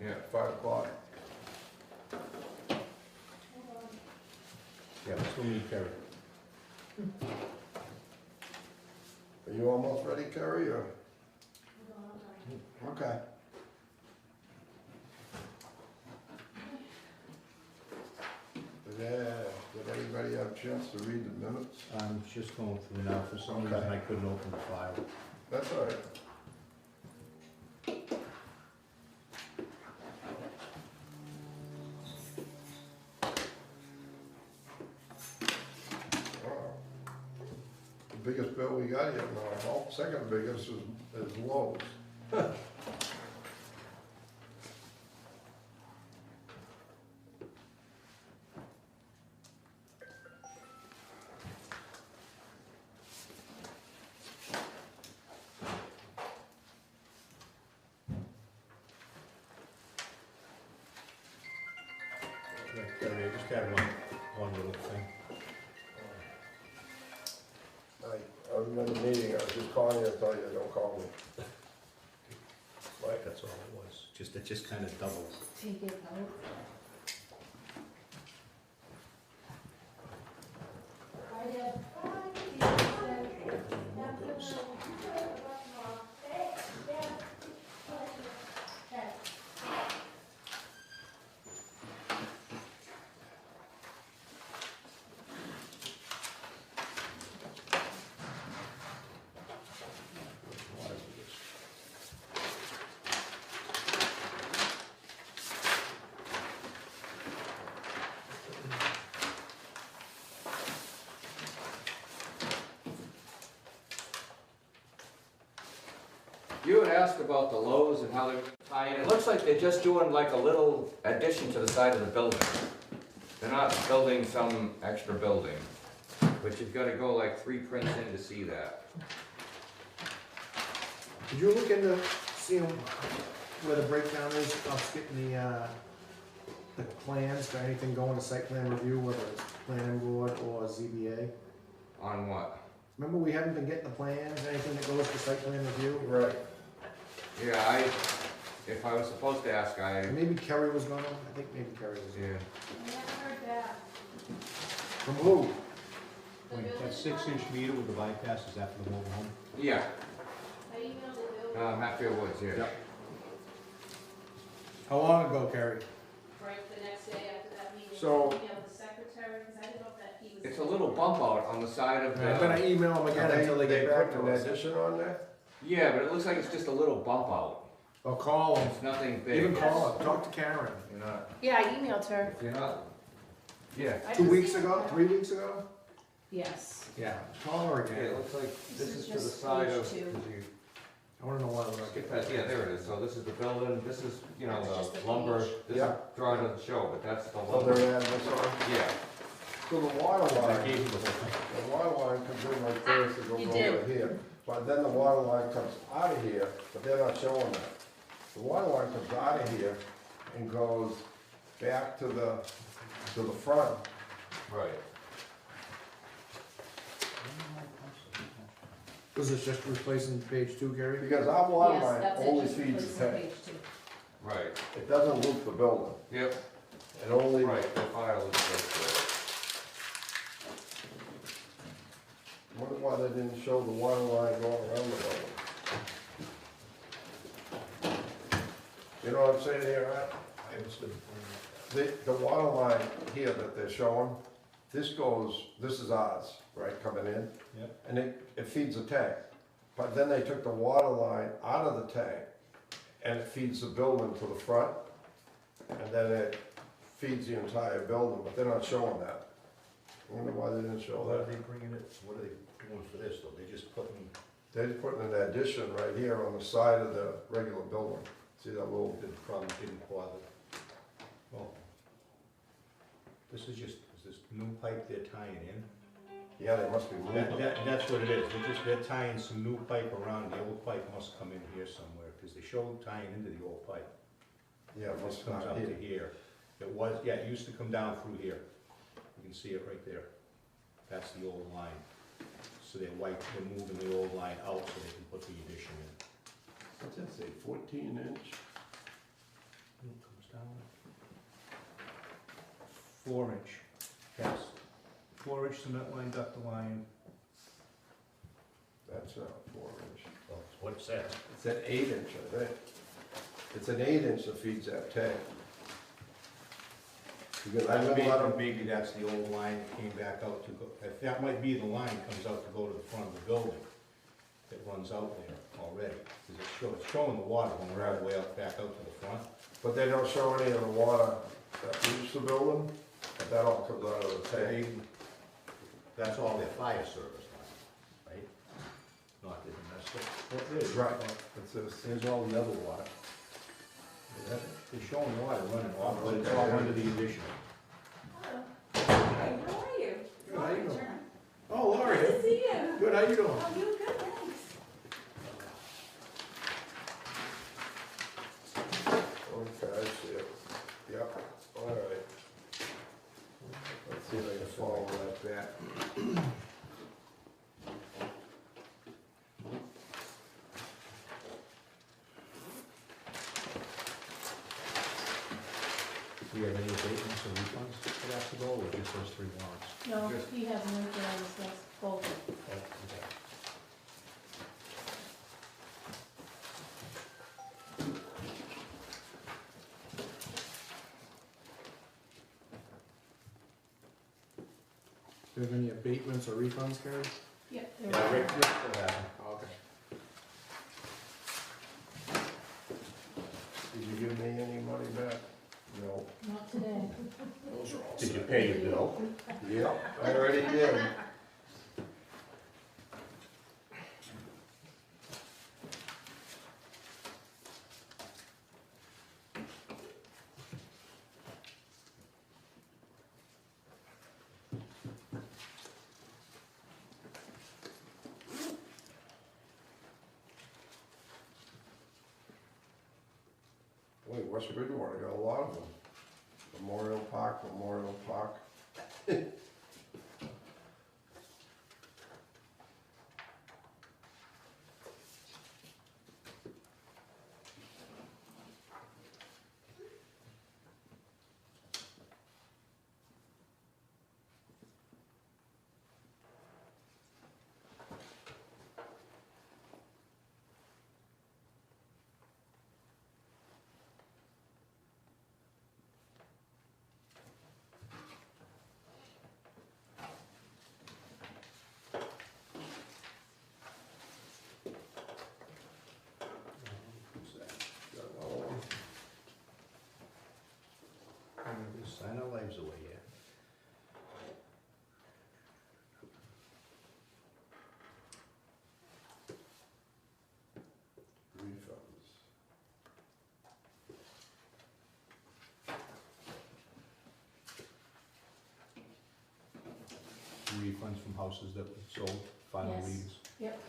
Yeah, 5 o'clock. Yeah, we'll still need Kerry. Are you almost ready, Kerry, or? Okay. Did everybody have a chance to read the minutes? I'm just going through now. For some Okay. reason, I couldn't open the file. That's all right. Wow. The biggest bill we got here now, second biggest is Lowe's. Yeah, Kerry, I just had one little thing. I was in the meeting, I was just calling you to tell you, don't call me. Right, that's all it was. It just kind of doubles. Take it out. You had asked about the Lowe's and how they're tying in. It looks like they're just doing like a little addition to the side of the building. They're not building some extra building, but you've got to go like 3 prints in to see that. Did you look into seeing where the breakdown is of getting the plans for anything going to site plan review, whether it's planning board or ZBA? On what? Remember we haven't been getting the plans, anything that goes to site plan review? Right. Yeah, if I was supposed to ask, Maybe Kerry was gonna, I think maybe Kerry was gonna. yeah. I never heard that. From who? Wait, that 6-inch meter with the bypass, is that for the mobile home? Yeah, I emailed the building. Hatfield Woods, yeah. Yep. How long ago, Kerry? Right the next day after that meeting. So- I emailed the secretary, because I didn't know that he was. It's a little bump out on the side of I'm gonna the... email them again until they get back put to an us. addition on there? Yeah, but it looks like it's just a little bump out. Or call them, It's nothing big. even call them, talk to Karen. You're not, Yeah, I emailed her. if you're not, yeah. I 2 just weeks emailed ago, her. 3 weeks ago? Yes. Yeah, call her Yeah, again. it looks like This this is is to the just side page of... 2. I wanna know why we're not Skip getting that, yeah, there it is, so this is the building, this is, you know, That's just the the lumber, page. this is Yeah. drawing doesn't show, but that's the So lumber. they're adding this on? Yeah, So the water I line, gave you the whole thing. the water line comes in like this, it goes You over did. here. But then the water line comes out of here, but they're not showing that. The water line comes out of here and goes back to the front. right. Was this just replacing page 2, Gary? Because our water Yes, line that's it, only just feeds replacing the tank. page 2. Right, It doesn't loop the building. yep, It only, right, the file is right wonder why they didn't show the water line going around the building. You know what I'm saying here, Rat? I understood. The water line here that they're showing, this is ours, right, coming in? Yep. And it feeds the tank. But then they took the water line out of the tank and it feeds the building to the front. And then it feeds the entire building, but they're not showing that. I wonder why they didn't show What are that. they bringing it, what are they doing for this, though? They just putting, They're just putting an addition right here on the side of the regular building. See that little, the problem didn't bother. Well, this is this new pipe they're tying in. yeah, they must be moving. That's what it is, they're tying some new pipe around, the old pipe must come in here somewhere, because they showed tying into the old pipe. Yeah, it This must comes not up to be. here. It was, yeah, it used to come down through here. You can see it right there. That's the old line. So they're moving the old line out so they can put the addition in. What's that say, 14 inch? town? 4-inch, yes. 4-inch cement line, ductile line. That's not 4-inch. Well, it's what it says. It's an 8-inch, I think. It's an 8-inch that feeds that tank. Because I wouldn't let 'em- Maybe that's the old line that came back out to go, if that might be the line that comes out to go to the front of the building. That runs out there already, because it's showing the water when we're all the way up, back out to the front. But they don't show any of the water that leaves the building, but that all comes out of the tank. That's all their fire service line, right? Not the domestic. Well, it is. Right. It's this, There's all the other water. They're showing water running off, but it's all under the addition. Hello. Hi, how are you? Good, how you doing? John. Oh, Laurie, Good to see you. good, how you doing? Oh, you good, thanks. okay, I see it. Yep, all right. Let's see if I can follow that back. Do you have any abatements or refunds that have to go, or just those 3 warrants? No, Just- he has moved it on his next folder. Oh, okay. Do you have any abatements or refunds, Gary? Yep. Yeah, Rick still has them. Okay. Did you give me any money back? No. Not today. Those are all Did you set. pay your bill? Yep, I already did. Boy, West Bridgewater got a lot of them. Memorial Park, Memorial Park. Who's that? Got another one. Just sign our lives away here. Refunds. Refunds from houses that were sold, final Yes. reads. Yep.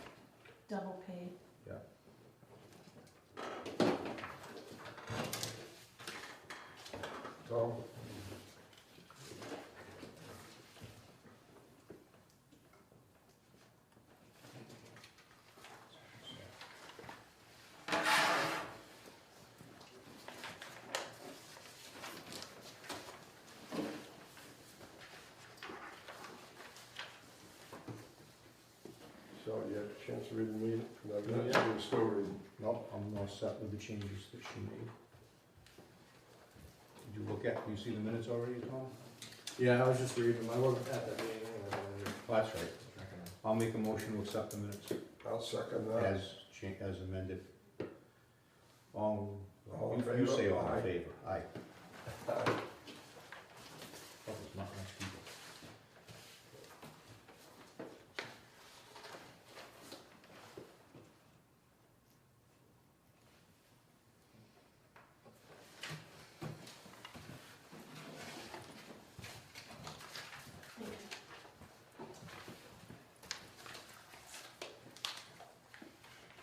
Double paid. Yeah. Tom? So you had a chance to read the meeting? No, Yeah. you're still reading. Nope, I'm all set with the changes that she made. Did you look at, do you see the minutes already, Tom? Yeah, I was just reading them. I wasn't at that meeting anyway. Oh, that's right. I'll make a motion to accept the minutes I'll second that. as amended. All, All in you favor? say all Aye. in favor, aye. Aye. That was not much people.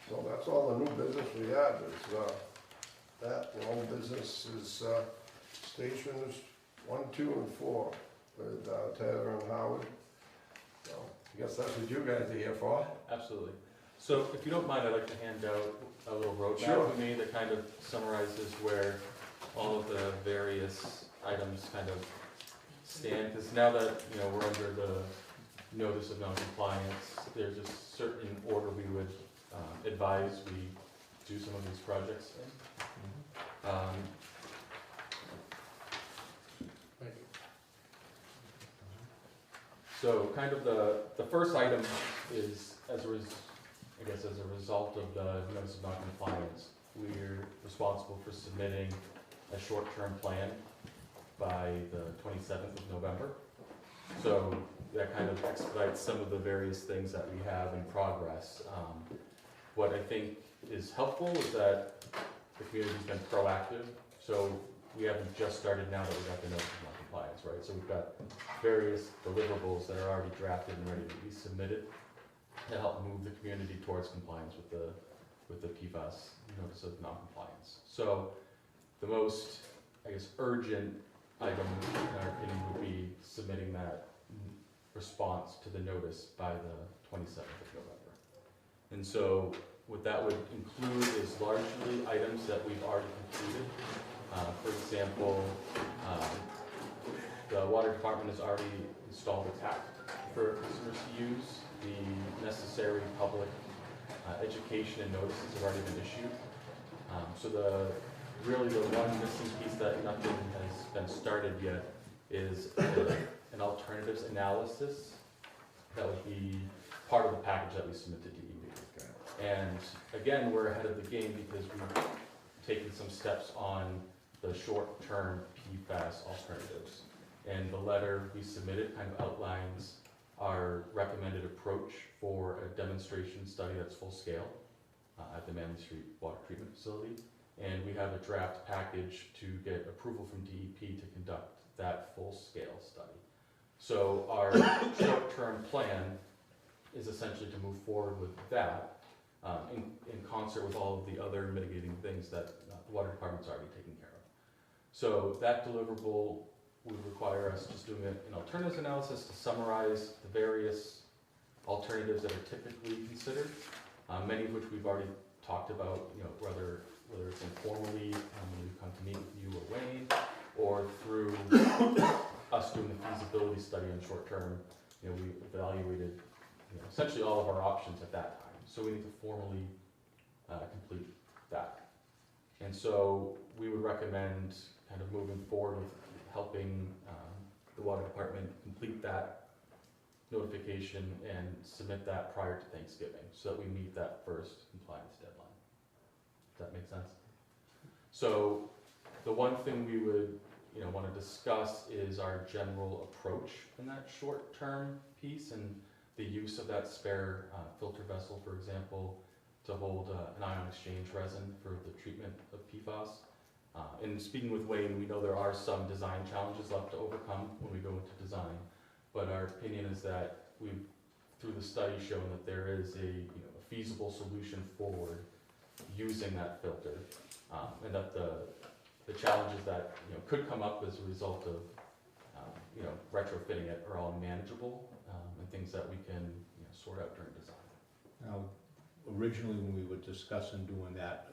So that's all the new business we had, is, that, the old business is, stations 1, 2, and 4 with, Taylor and Howard. So, I guess that's what you guys are here for. Absolutely. So if you don't mind, I'd like to hand out a little roadmap Sure. with me that kind of summarizes where all of the various items kind of stand, because now that, you know, we're under the notice of non-compliance, there's a certain order we would advise we do some of these projects in. So kind of the first item is, as a result of the notice of non-compliance, we're responsible for submitting a short-term plan by the 27th of November. So that kind of expedites some of the various things that we have in progress. What I think is helpful is that the community's been proactive. So we haven't just started now that we got the notice of non-compliance, right? So we've got various deliverables that are already drafted and ready to be submitted to help move the community towards compliance with the PFAS notice of non-compliance. So the most, I guess, urgent item in our opinion would be submitting that response to the notice by the 27th of November. And so what that would include is largely items that we've already completed. For example, the water department has already installed a tap for customers to use. The necessary public education and notices have already been issued. So really the one missing piece that nothing has been started yet is an alternatives analysis that would be part of the package that we submit to DEP. And again, we're ahead of the game because we've taken some steps on the short-term PFAS alternatives. And the letter we submitted kind of outlines our recommended approach for a demonstration study that's full scale at the Manley Street Water Treatment Facility. And we have a draft package to get approval from DEP to conduct that full-scale study. So our short-term plan is essentially to move forward with that in concert with all of the other mitigating things that the water department's already taken care of. So that deliverable would require us just doing an alternatives analysis to summarize the various alternatives that are typically considered, many of which we've already talked about, you know, whether it's informally when we come to meet with you or Wayne, or through us doing the feasibility study on short term. You know, we evaluated, you know, essentially all of our options at that time. So we need to formally complete that. And so we would recommend kind of moving forward with helping the water department complete that notification and submit that prior to Thanksgiving so that we meet that first compliance deadline. Does that make sense? So the one thing we would, you know, want to discuss is our general approach in that short-term piece and the use of that spare filter vessel, for example, to hold an ion exchange resin for the treatment of PFAS. And speaking with Wayne, we know there are some design challenges left to overcome when we go into design, but our opinion is that we've, through the study, shown that there is a feasible solution forward using that filter, and that the challenges that could come up as a result of retrofitting it are all manageable, and things that we can sort out during design. Now, originally when we were discussing doing that,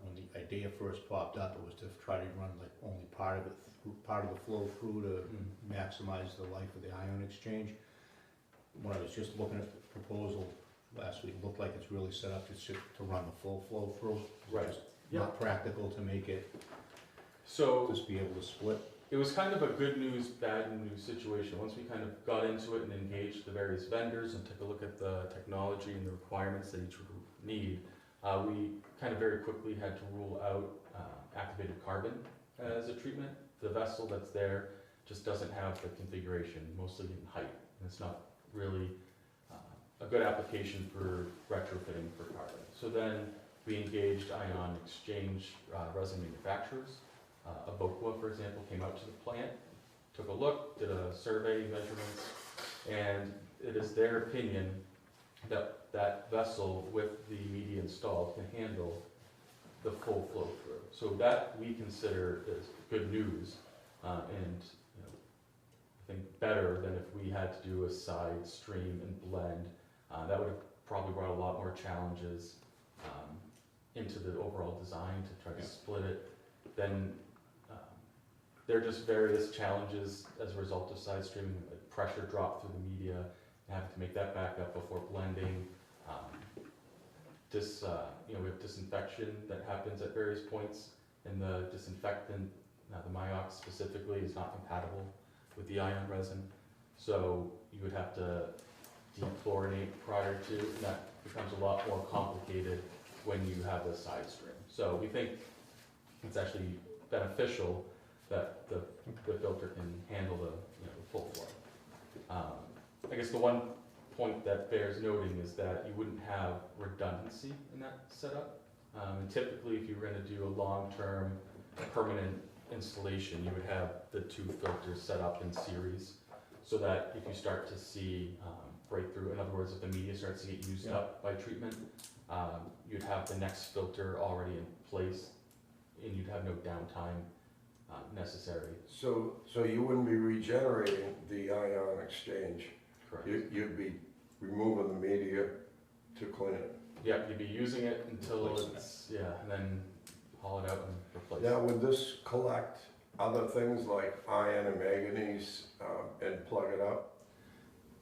when the idea first popped up, it was to try to run like only part of the flow through to maximize the life of the ion exchange. When I was just looking at the proposal last week, it looked like it's really set up to run the full flow through. Right. It's not practical to make it So just be able to split. it was kind of a good news, bad news situation. Once we kind of got into it and engaged the various vendors and took a look at the technology and the requirements that each would need, we kind of very quickly had to rule out activated carbon as a treatment. The vessel that's there just doesn't have the configuration, mostly in height, and it's not really a good application for retrofitting for carbon. So then we engaged ion exchange resin manufacturers. Avoqua, for example, came out to the plant, took a look, did a survey, measurements, and it is their opinion that that vessel with the media installed can handle the full flow through. So that we consider is good news, and I think better than if we had to do a side stream and blend. That would have probably brought a lot more challenges into the overall design to try to split it then there are just various challenges as a result of side streaming, like pressure drop through the media, and having to make that back up before blending. We have disinfection that happens at various points, and the disinfectant, the Myox specifically, is not compatible with the ion resin. So you would have to dechlorinate prior to, and that becomes a lot more complicated when you have a side stream. So we think it's actually beneficial that the filter can handle the full flow. I guess the one point that bears noting is that you wouldn't have redundancy in that setup. And typically, if you were going to do a long-term permanent installation, you would have the two filters set up in series, so that if you start to see breakthrough, in other words, if the media starts to get used up by treatment, you'd have the next filter already in place, and you'd have no downtime necessary. So you wouldn't be regenerating the ion exchange? Correct. You'd be removing the media to clean it? Yeah, you'd be using it until it's, and then haul it out and replace Now, it. would this collect other things like iron and manganese and plug it up?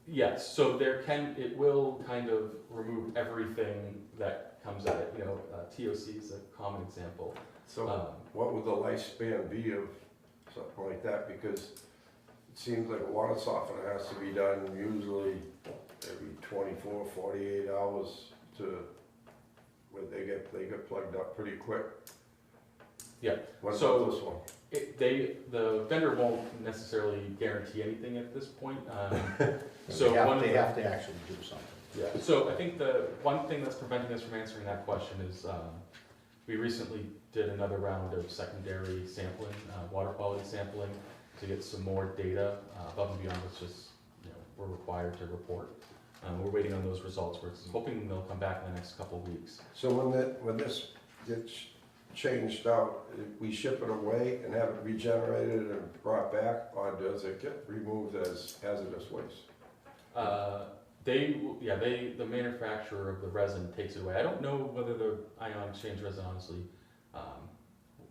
Yes, so it will kind of remove everything that comes at it. TOC is a common example. So what would the lifespan be of something like that? Because it seems like a water softener has to be done usually every 24, 48 hours where they get plugged up pretty quick. Yeah. What So- about this one? The vendor won't necessarily guarantee anything at this point. They have to actually do something. Yeah, so I think the one thing that's preventing us from answering that question is we recently did another round of secondary sampling, water quality sampling, to get some more data above and beyond what's just we're required to report. We're waiting on those results. We're hoping they'll come back in the next couple of weeks. So when this gets changed out, we ship it away and have it regenerated and brought back, or does it get removed as hazardous waste? The manufacturer of the resin takes it away. I don't know whether the ion exchange resin, honestly,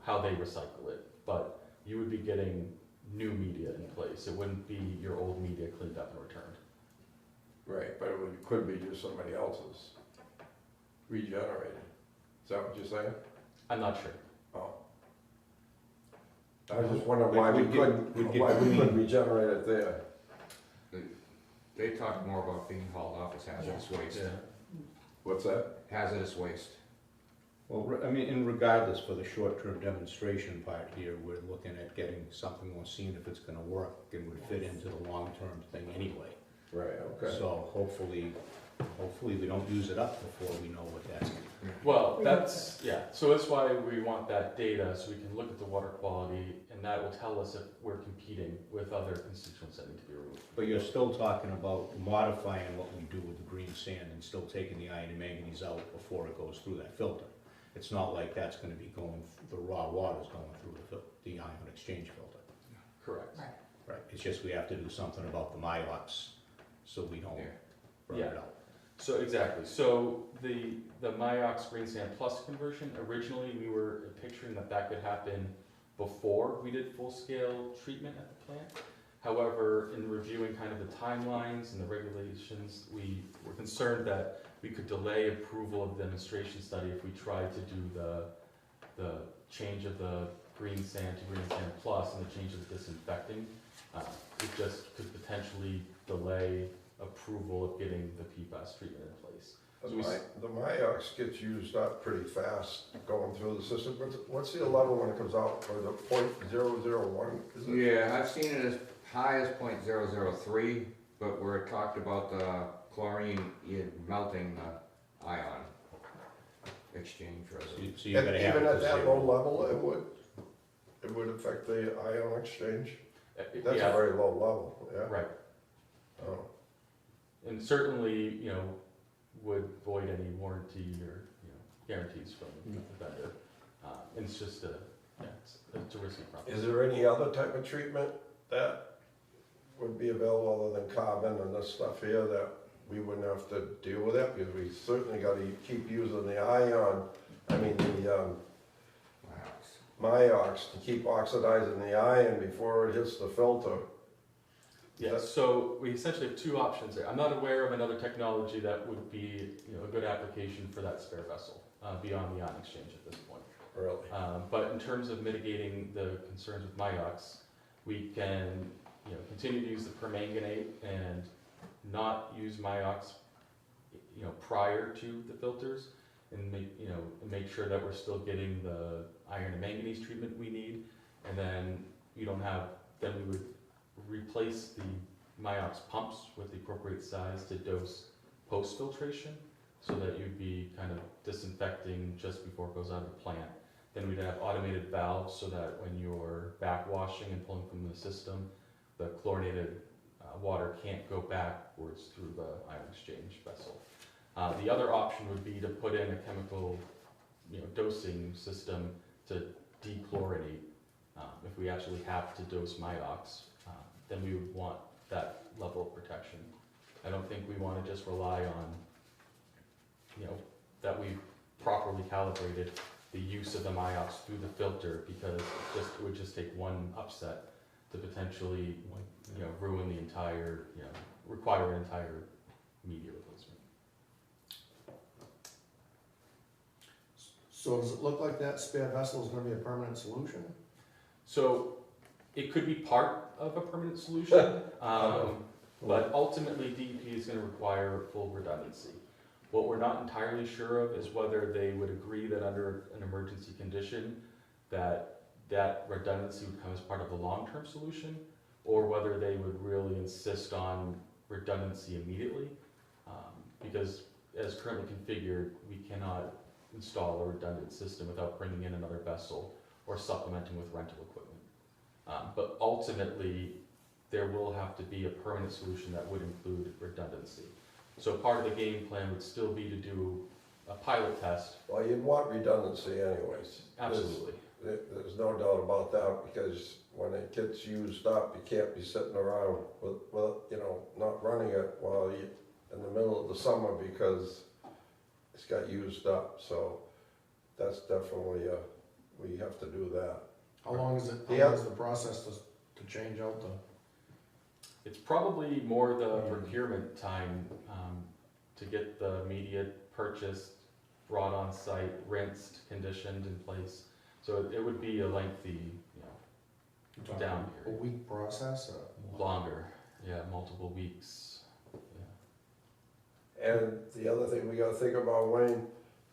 how they recycle it, but you would be getting new media in place. It wouldn't be your old media cleaned up and returned. Right, but it could be just somebody else's regenerated. Is that what you're saying? I'm not sure. Oh. I was just wondering why we couldn't regenerate it there. They talk more about being hauled off as hazardous waste. What's that? Hazardous waste. Well, I mean, and regardless, for the short-term demonstration part here, we're looking at getting something more, seeing if it's gonna work and would fit into the long-term thing anyway. Right, okay. So hopefully we don't use it up before we know what that's gonna be. Well, so that's why we want that data, so we can look at the water quality, and that will tell us if we're competing with other constituents that need to be removed. But you're still talking about modifying what we do with the green sand and still taking the iron and manganese out before it goes through that filter. It's not like that's gonna be the raw water's going through the ion exchange filter. Correct. Right, it's just we have to do something about the Myox, so we don't burn it out. So exactly. So the Myox Green Sand Plus conversion, originally we were picturing that could happen before we did full-scale treatment at the plant. However, in reviewing kind of the timelines and the regulations, we were concerned that we could delay approval of the demonstration study if we tried to do the change of the green sand to Green Sand Plus and the change of the disinfecting. It just could potentially delay approval of getting the PFAS treatment in place. The Myox gets used up pretty fast going through the system. What's the level when it comes out, or the .001? Is it? Yeah, I've seen it as high as .003, but where it talked about the chlorine melting the ion exchange resin. So you're gonna have Even it at to that low zero. level, it would affect the ion exchange? That's a Yeah, very low level, yeah? right. Oh. And certainly, would void any warranty or, guarantees from the vendor. And it's just it's a risky proposition. Is there any other type of treatment that would be available other than carbon and this stuff here that we wouldn't have to deal with that? Because we certainly gotta keep using the ion, Myox to keep oxidizing the iron before it hits the filter. Yeah, so we essentially have two options there. I'm not aware of another technology that would be, a good application for that spare vessel, beyond the ion exchange at this point. Really? But in terms of mitigating the concerns with Myox, we can, continue to use the permanganate and not use Myox, prior to the filters, and make sure that we're still getting the iron and manganese treatment we need, and then then we would replace the Myox pumps with the appropriate size to dose post-filtration, so that you'd be kind of disinfecting just before it goes out of the plant. Then we'd have automated valves so that when you're backwashing and pulling from the system, the chlorinated water can't go backwards through the ion exchange vessel. The other option would be to put in a chemical, dosing system to dechlorinate. If we actually have to dose Myox, then we would want that level of protection. I don't think we want to just rely on, that we've properly calibrated the use of the Myox through the filter, because it would just take one upset to potentially, ruin the entire, require an entire media replacement. So does it look like that spare vessel is gonna be a permanent solution? So it could be part of a permanent solution, but ultimately DEP is going to require full redundancy. What we're not entirely sure of is whether they would agree that under an emergency condition that redundancy would come as part of the long-term solution, or whether they would really insist on redundancy immediately, because as currently configured, we cannot install a redundant system without bringing in another vessel or supplementing with rental equipment. But ultimately, there will have to be a permanent solution that would include redundancy. So part of the game plan would still be to do a pilot test. Well, you'd want redundancy anyways. Absolutely. There's no doubt about that, because when it gets used up, you can't be sitting around not running it while you in the middle of the summer because it's got used up. So that's definitely we have to do that. How long is it, Yeah. how long is the process to change out the? It's probably more the procurement time to get the media purchased, brought on site, rinsed, conditioned in place. So it would be a lengthy, down A period. week process or? Longer, multiple weeks. And the other thing we gotta think about, Wayne,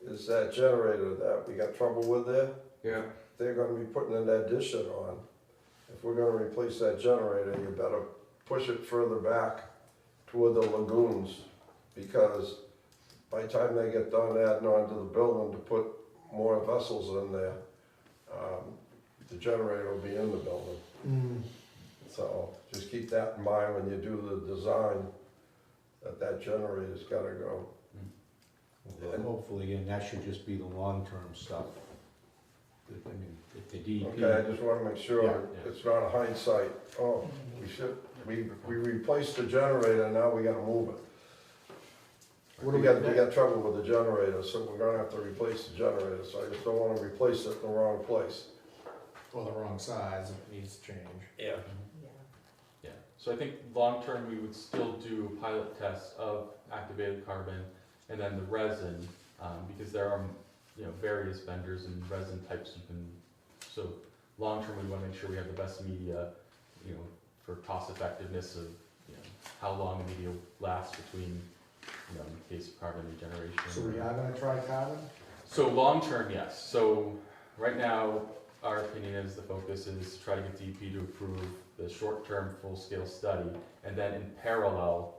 is that generator that we got trouble with there. Yeah. They're gonna be putting an addition on. If we're gonna replace that generator, you better push it further back toward the lagoons, because by the time they get done adding on to the building to put more vessels in there, the generator will be in the building. So just keep that in mind when you do the design, that generator's gotta go. And hopefully, again, that should just be the long-term stuff. I mean, if the DEP. Okay, I just wanna make sure Yeah. it's not a hindsight, we replaced the generator, now we gotta move it. What do We got trouble with the generator, so we're gonna have to replace the generator, so I just don't wanna replace it in the wrong place. Or the wrong size, if it needs to change. Yeah. Yeah, so I think long-term, we would still do pilot tests of activated carbon and then the resin, because there are, various vendors and resin types so long-term, we wanna make sure we have the best media, for cost effectiveness of, how long the media lasts between, in the case of carbon regeneration. So we are gonna try carbon? So long-term, yes. So right now, our opinion is the focus is to try to get DEP to approve the short-term full-scale study, and then in parallel,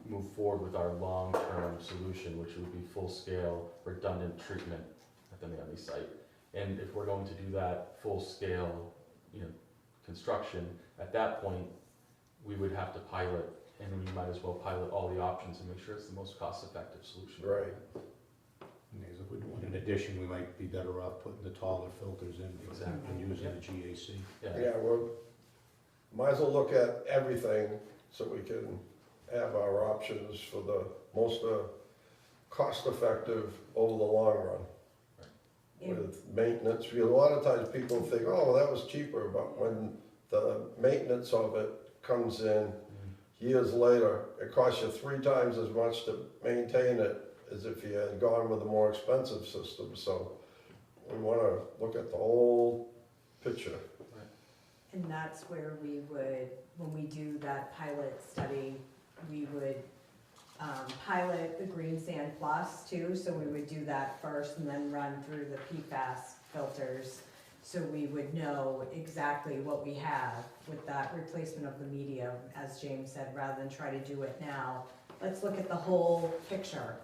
move forward with our long-term solution, which would be full-scale redundant treatment at the Manly site. And if we're going to do that full-scale, construction, at that point, we would have to pilot, and we might as well pilot all the options and make sure it's the most cost-effective solution. Right. Because if we do an addition, we might be better off putting the taller filters in Exactly. and using the GAC. Yeah, well, might as well look at everything so we can have our options for the most cost effective over the long run. with maintenance, because a lot of times people think, oh, that was cheaper, but when the maintenance of it comes in years later, it costs you 3 times as much to maintain it as if you had gone with a more expensive system, so we wanna look at the whole picture. And that's where we would, when we do that pilot study, we would pilot the Green Sand Plus too, so we would do that first and then run through the PFAS filters. So we would know exactly what we have with that replacement of the medium, as James said, rather than try to do it now. Let's look at the whole picture,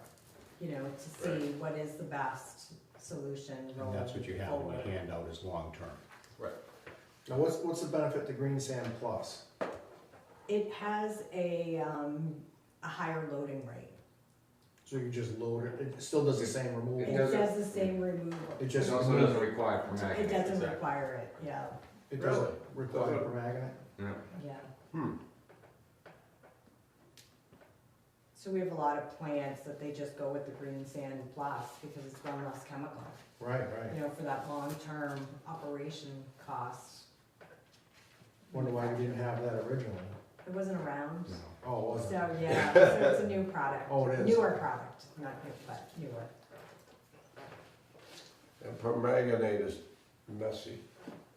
you know, to see what is the best solution And rolling that's what you have in forward. your handout is long-term. Now, what's the benefit to Green Sand Plus? It has a higher loading rate. So you just load it, it still does the same It removal? It doesn't- does the same removal. It It just, also doesn't require It permanganate. doesn't exactly. require it, yeah, it doesn't Really? require Doesn't- permanganate? Yeah. yeah. So we have a lot of plants that they just go with the Green Sand Plus because it's one less chemical, Right, you right. know, for that long-term operation cost. Wonder why we didn't have that originally. It wasn't around, No. Oh, it wasn't? so yeah, so it's a new product. Oh, it is? Newer product, not new, but newer. And permanganate is messy.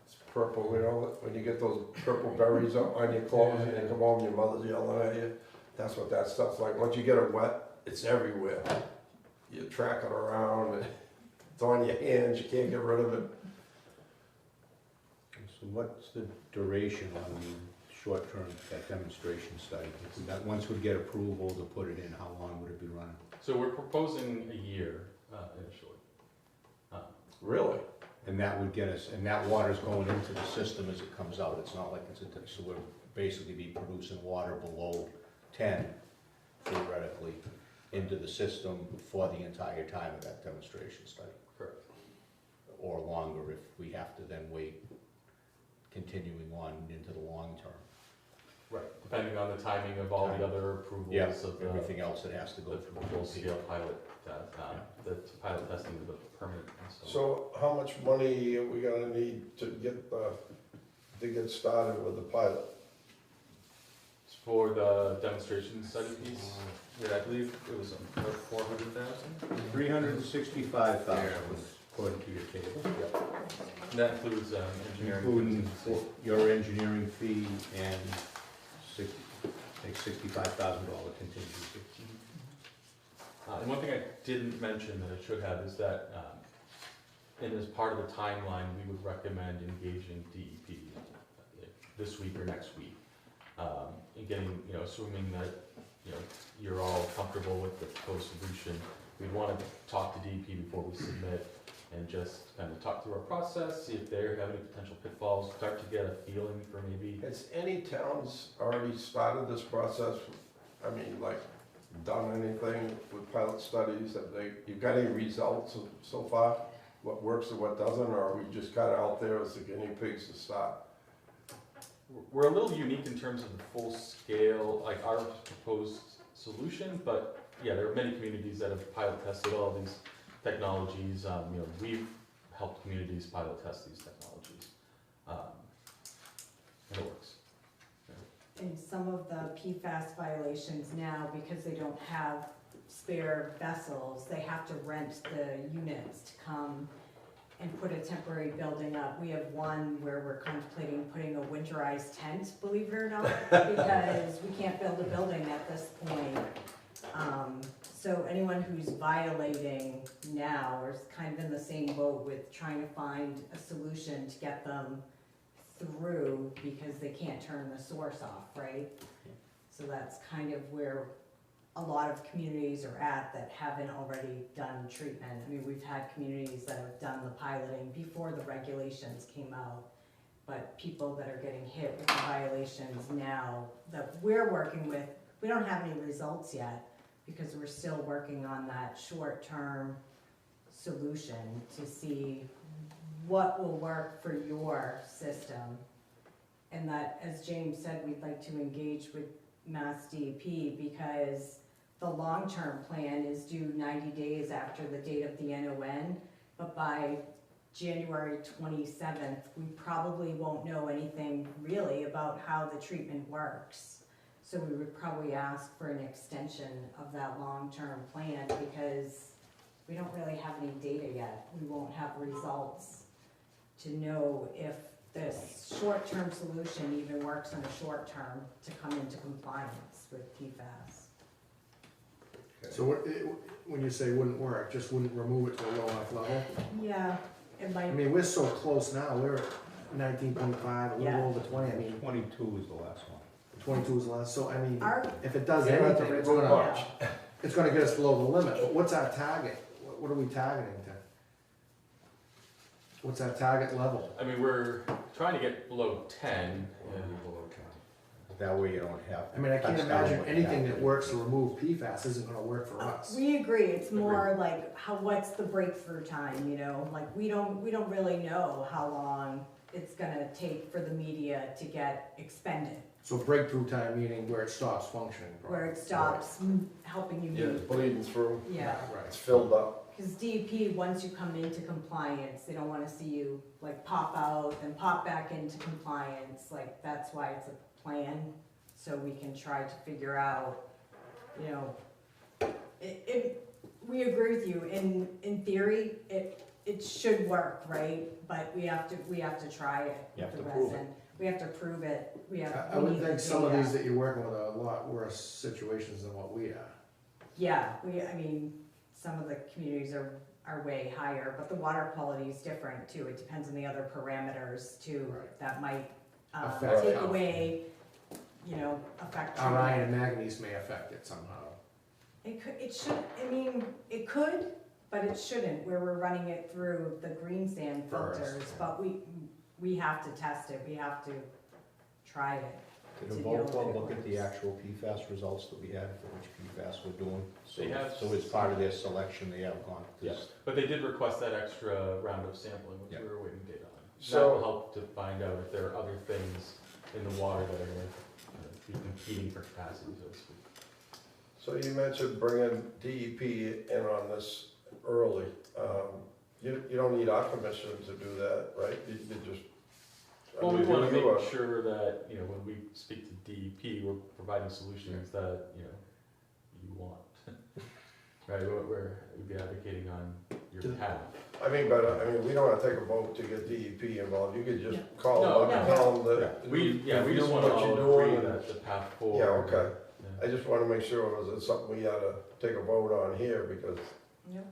It's purple, you know, when you get those purple berries on your clothes and you come home, your mother's yelling at you. That's what that stuff's like. Once you get it wet, it's everywhere. You track it around, and it's on your hands, you can't get rid of it. So what's the duration on the short-term, that demonstration study? If that, once we get approval to put it in, how long would it be running? So we're proposing a year initially. Really? And that would get us, and that water's going into the system as it comes out, it's not like it's a, so we'll basically be producing water below 10 theoretically into the system for the entire time of that demonstration study. Correct. Or longer if we have to then wait, continuing on into the long term. Right. Depending on the timing of all the other approvals Yeah, of the everything else that has to go the through. full-scale pilot, the pilot testing of the permanent install. So how much money are we gonna need to get started with the pilot? For the demonstration study piece, yeah, I believe it was about 400,000. 365,000 according to your table. And that includes engineering. Including contingency. your engineering fee and $65,000 contingency. And one thing I didn't mention that I should have is that, and as part of the timeline, we would recommend engaging DEP this week or next week. And getting, you know, assuming that, you know, you're all comfortable with the proposed solution, we'd want to talk to DEP before we submit and just kind of talk through our process, see if they have any potential pitfalls, start to get a feeling for maybe. Has any towns already started this process? I mean, like, done anything with pilot studies? Have they, you've got any results so far? What works and what doesn't, or are we just kind of out there as the guinea pigs to start? We're a little unique in terms of the full scale, like our proposed solution, but yeah, there are many communities that have pilot tested all these technologies. You know, we've helped communities pilot test these technologies. And it works. And some of the PFAS violations now, because they don't have spare vessels, they have to rent the units to come and put a temporary building up. We have one where we're contemplating putting a winterized tent, believe it or not, because we can't build a building at this point. So anyone who's violating now is kind of in the same boat with trying to find a solution to get them through because they can't turn the source off, right? So that's kind of where a lot of communities are at that haven't already done treatment. I mean, we've had communities that have done the piloting before the regulations came out, but people that are getting hit with the violations now that we're working with, we don't have any results yet because we're still working on that short-term solution to see what will work for your system. And that, as James said, we'd like to engage with Mass DEP because the long-term plan is due 90 days after the date of the NON. but by January 27th, we probably won't know anything really about how the treatment works. So we would probably ask for an extension of that long-term plan because we don't really have any data yet. We won't have results to know if this short-term solution even works in the short term to come into compliance with PFAS. So when you say wouldn't work, just wouldn't remove it to a low enough level? Yeah, it I might, mean, we're so close now, we're at 19.5, a Yeah. little over 20, I mean, 22 is the last one. 22 is less, so I mean, our, if it does You don't have to anything, remove much. it's gonna get us below the limit, but what's our target? What are we targeting to? What's our target level? I mean, we're trying to get below 10. That way you don't have. I mean, I can't That's down imagine what you anything have that to works to remove PFAS isn't gonna work for us. we agree, it's more like what's the breakthrough time, you know? Like, we don't really know how long it's gonna take for the media to get expended, So breakthrough time meaning where it stops functioning. where it stops helping you Yeah, move. it's bleeding through, Yeah, it's Right. filled up. because DEP, once you come into compliance, they don't wanna see you like pop out and pop back into compliance, like, that's why it's a plan, so we can try to figure out, you know, we agree with you, in theory, it should work, right? But we have to try it You have with to the prove resin. We have to prove it, I would think some of these that you're working with are a lot worse situations than what we are. Yeah, I mean, some of the communities are way higher, but the water quality is different too. It depends on the other parameters too, Right. that might Affect take it. away, you know, affect. Our iron and manganese may affect it somehow. It should, I mean, it could, but it shouldn't, where we're running it through the green sand First, filters. yeah. But we have to test it, we have to try it. Did to the know vote that club it look at the works. actual PFAS results that we had for which PFAS we're doing? So, They have- so it's part of their selection, they have gone. Yes, but they did request that extra round of sampling, which Yeah. we were waiting data on. That So- will help to find out if there are other things in the water that are gonna be competing for capacity, so to speak. So you mentioned bringing DEP in on this early. You don't need our permission to do that, right? You just. I Well, we mean, wanna you are- make sure that, you know, when we speak to DEP, we're providing solutions that, you know, you want. Right, we'd be advocating on your behalf. I mean, we don't wanna take a vote to get DEP involved. You could just call No, them up and no. tell them that. We just do want to what you're all agree doing. that the path forward. Yeah, okay. Yeah. I just wanna make sure it was something we ought to take a vote on here because, Yep.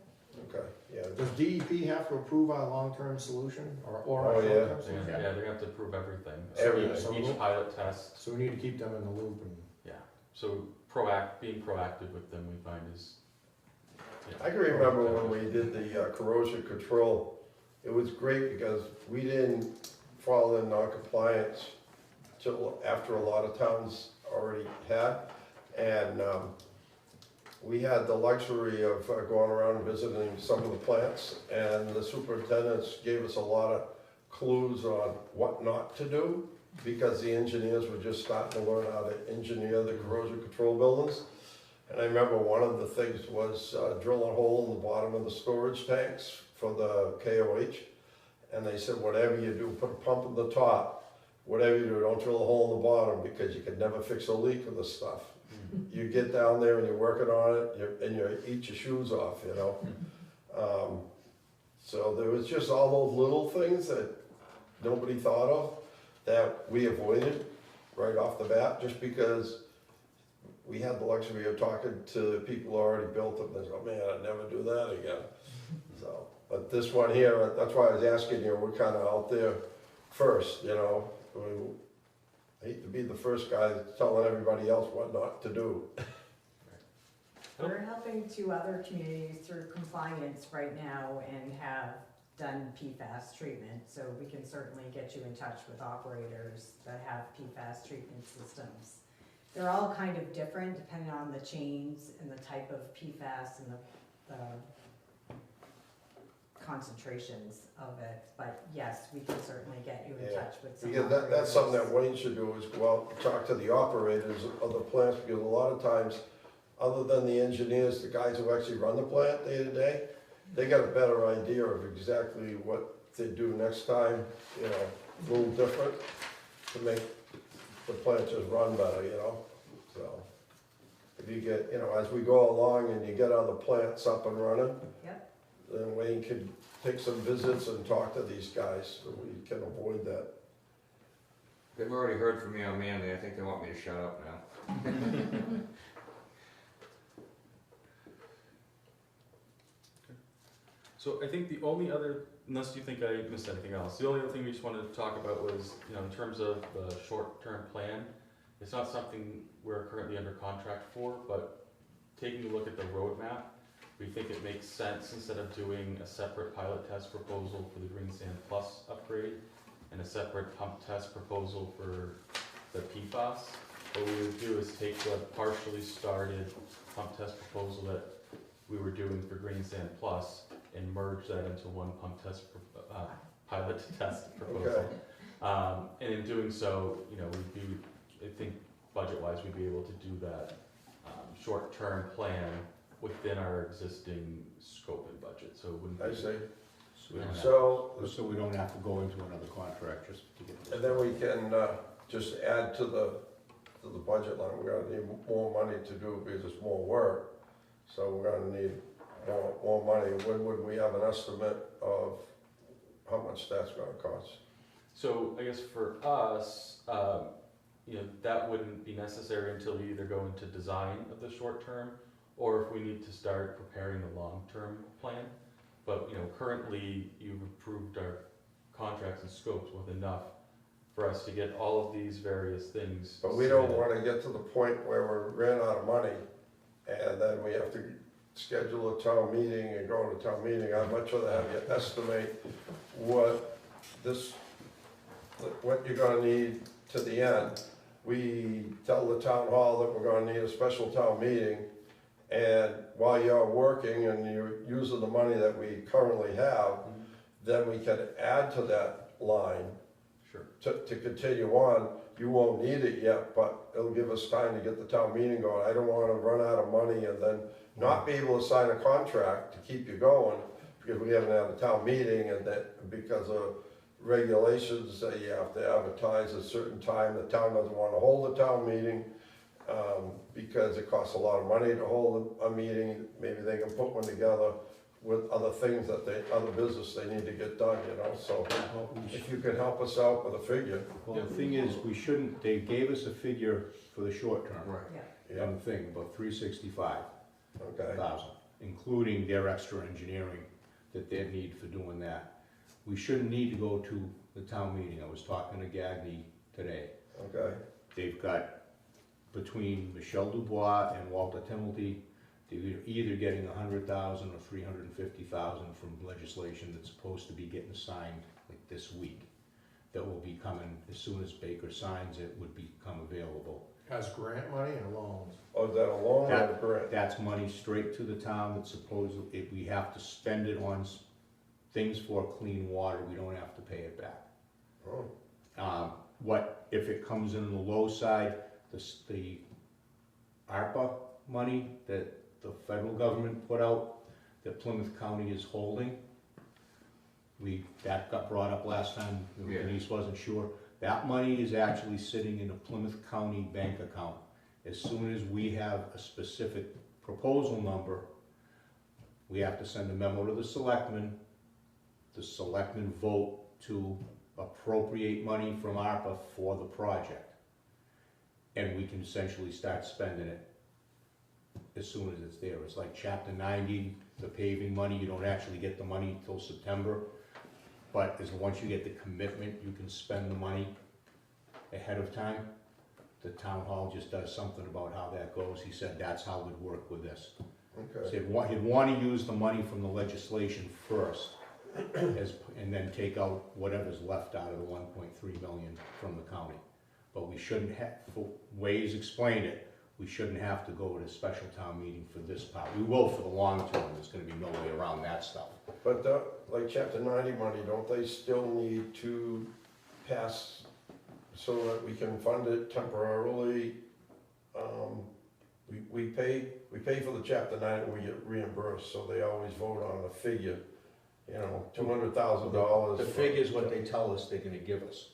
okay, yeah. Does DEP have to approve our long-term solution or Oh, our yeah. short-term Yeah, solution? they're gonna have to prove everything. Everything. So each pilot test, So we need to keep them in the loop and. so being proactive with them, we find is. yeah, I can remember when we did the corrosion control, it was great because we didn't fall in non-compliance till after a lot of towns already had. And we had the luxury of going around and visiting some of the plants, and the superintendents gave us a lot of clues on what not to do, because the engineers were just starting to learn how to engineer the corrosion control buildings. And I remember one of the things was drill a hole in the bottom of the storage tanks for the KOH. And they said, whatever you do, put a pump in the top. Whatever you do, don't drill a hole in the bottom, because you can never fix a leak with this stuff. You get down there and you're working on it, and you eat your shoes off, you know? So there was just all those little things that nobody thought of that we avoided right off the bat, just because we had the luxury of talking to people who already built them. They said, oh man, I'd never do that again. So, but this one here, that's why I was asking you, we're kind of out there first, you know? I hate to be the first guy telling everybody else what not to do. We're helping 2 other communities through compliance right now and have done PFAS treatment, so we can certainly get you in touch with operators that have PFAS treatment systems. They're all kind of different depending on the chains and the type of PFAS and the concentrations of it, but yes, we can certainly get you in Yeah. touch with some Because that's something that operators. Wayne should do, is go out and talk to the operators of the plants, because a lot of times, other than the engineers, the guys who actually run the plant day to day, they got a better idea of exactly what they do next time, you know, a little different to make the plant just run better, you know, so. If you get, you know, as we go along and you get other plants up and running, Yep. then Wayne can take some visits and talk to these guys, so we can avoid that. They've already heard from me on Manly, I think they want me to shut up now. So I think the only other, unless you think I missed anything else, the only other thing we just wanted to talk about was, you know, in terms of the short-term plan, it's not something we're currently under contract for, but taking a look at the roadmap, we think it makes sense, instead of doing a separate pilot test proposal for the Green Sand Plus upgrade and a separate pump test proposal for the PFAS, what we would do is take the partially started pump test proposal that we were doing for Green Sand Plus and merge that into one pump test, pilot test proposal. And in doing so, you know, we'd be, I think budget-wise, we'd be able to do that short-term plan within our existing scope and budget, so it wouldn't be. I see. So we don't have- So, So we don't have to go into another contract just to get. and then we can, just add to the budget line, we're gonna need more money to do because it's more work. So we're gonna need more money. When would we have an estimate of how much that's gonna cost? So I guess for us, you know, that wouldn't be necessary until we either go into design of the short term, or if we need to start preparing the long-term plan. But, you know, currently, you've approved our contracts and scopes with enough for us to get all of these various things. But we don't submitted. wanna get to the point where we ran out of money and then we have to schedule a town meeting and go to town meeting. I'd much rather have you estimate what you're gonna need to the end. We tell the town hall that we're gonna need a special town meeting, and while you're working and you're using the money that we currently have, then we can add to that line Sure. to continue on. You won't need it yet, but it'll give us time to get the town meeting going. I don't wanna run out of money and then not be able to sign a contract to keep you going, because we haven't had a town meeting, and that, because of regulations, that you have to advertise a certain time, the town doesn't wanna hold a town meeting, because it costs a lot of money to hold a meeting. Maybe they can put one together with other things other business they need to get done, you know, so if you could help us out with a figure. Well, the thing is, we shouldn't, they gave us a figure for the short term. Yeah. On the thing, about 365,000, Okay, including their extra engineering that they need for doing that. We shouldn't need to go to the town meeting. I was talking to Gagny today. okay, They've got, between Michelle Dubois and Walter Timothy, they're either getting 100,000 or 350,000 from legislation that's supposed to be getting signed like this week. That will be coming, as soon as Baker signs it, would become available. As grant money or loans? oh, is that a loan or a grant? That's money straight to the town that's supposedly, we have to spend it on things for clean water, we don't have to pay it back. Oh, What, if it comes in on the low side, the ARPA money that the federal government put out, that Plymouth County is holding, that got brought up last time, Yeah. Denise wasn't sure. That money is actually sitting in a Plymouth County bank account. As soon as we have a specific proposal number, we have to send a memo to the selectmen vote to appropriate money from ARPA for the project. And we can essentially start spending it as soon as it's there. It's like Chapter 90, the paving money, you don't actually get the money until September. But once you get the commitment, you can spend the money ahead of time. The town hall just does something about how that goes. He said that's how it would work with this. okay, So he'd want to use the money from the legislation first, and then take out whatever's left out of the 1.3 million from the county. But we shouldn't have, for ways explained it, we shouldn't have to go to a special town meeting for this part. We will for the long term, there's gonna be no way around that stuff. but like Chapter 90 money, don't they still need to pass so that we can fund it temporarily, we pay for the chapter 9 and we get reimbursed, so they always vote on the figure, you know, $200,000. The figure's what they tell us they're gonna give us,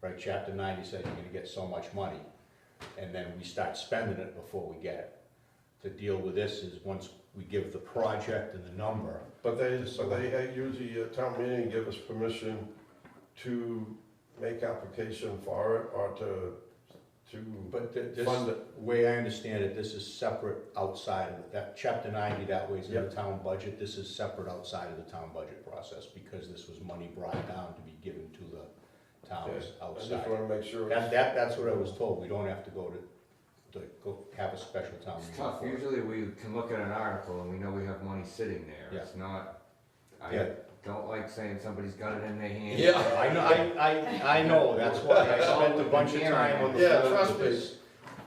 right? Chapter 90 says you're gonna get so much money, and then we start spending it before we get it. To deal with this is once we give the project and the number. But they usually at town meeting give us permission to make application for it or to But this, fund it. the way I understand it, this is separate outside of that, chapter 90 that way is in the Yep. town budget, this is separate outside of the town budget process, because this was money brought down to be given to the towns Okay. I just outside. wanna make sure. That's what I was told, we don't have to go go have a special town It's meeting tough, for it. usually we can look at an article and we know we have money sitting there, Yeah. it's not, Yeah. I don't like saying somebody's got it in their hand. I know, that's why I spent a bunch of time on the Yeah, phone trust with me. this.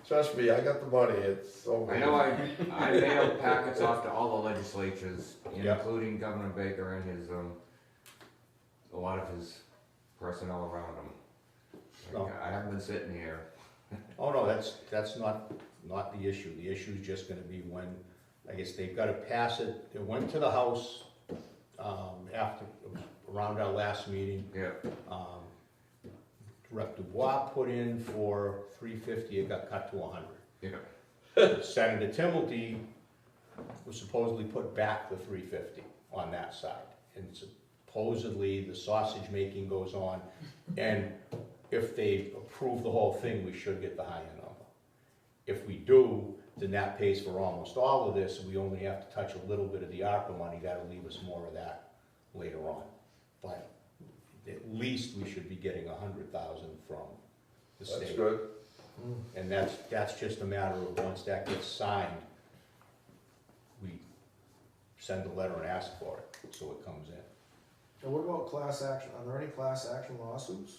Trust me, I got the money, it's over. I know I mailed packets off to all the legislatures, Yeah. including Governor Baker and his, a lot of his personnel around him. No. I haven't been sitting here. Oh, no, that's not the issue. The issue is just gonna be when, I guess they've gotta pass it. It went to the House, after, around our last meeting. Yeah, Rep. Dubois put in for 350, it got cut to 100. yeah. Senator Timothy was supposedly put back the 350 on that side. And supposedly the sausage making goes on, and if they approve the whole thing, we should get the higher number. If we do, then that pays for almost all of this, and we only have to touch a little bit of the ARPA money, that'll leave us more of that later on. But at least we should be getting 100,000 from the state. That's good. And that's just a matter of, once that gets signed, we send a letter and ask for it, so it comes in. And what about class action? Are there any class action lawsuits?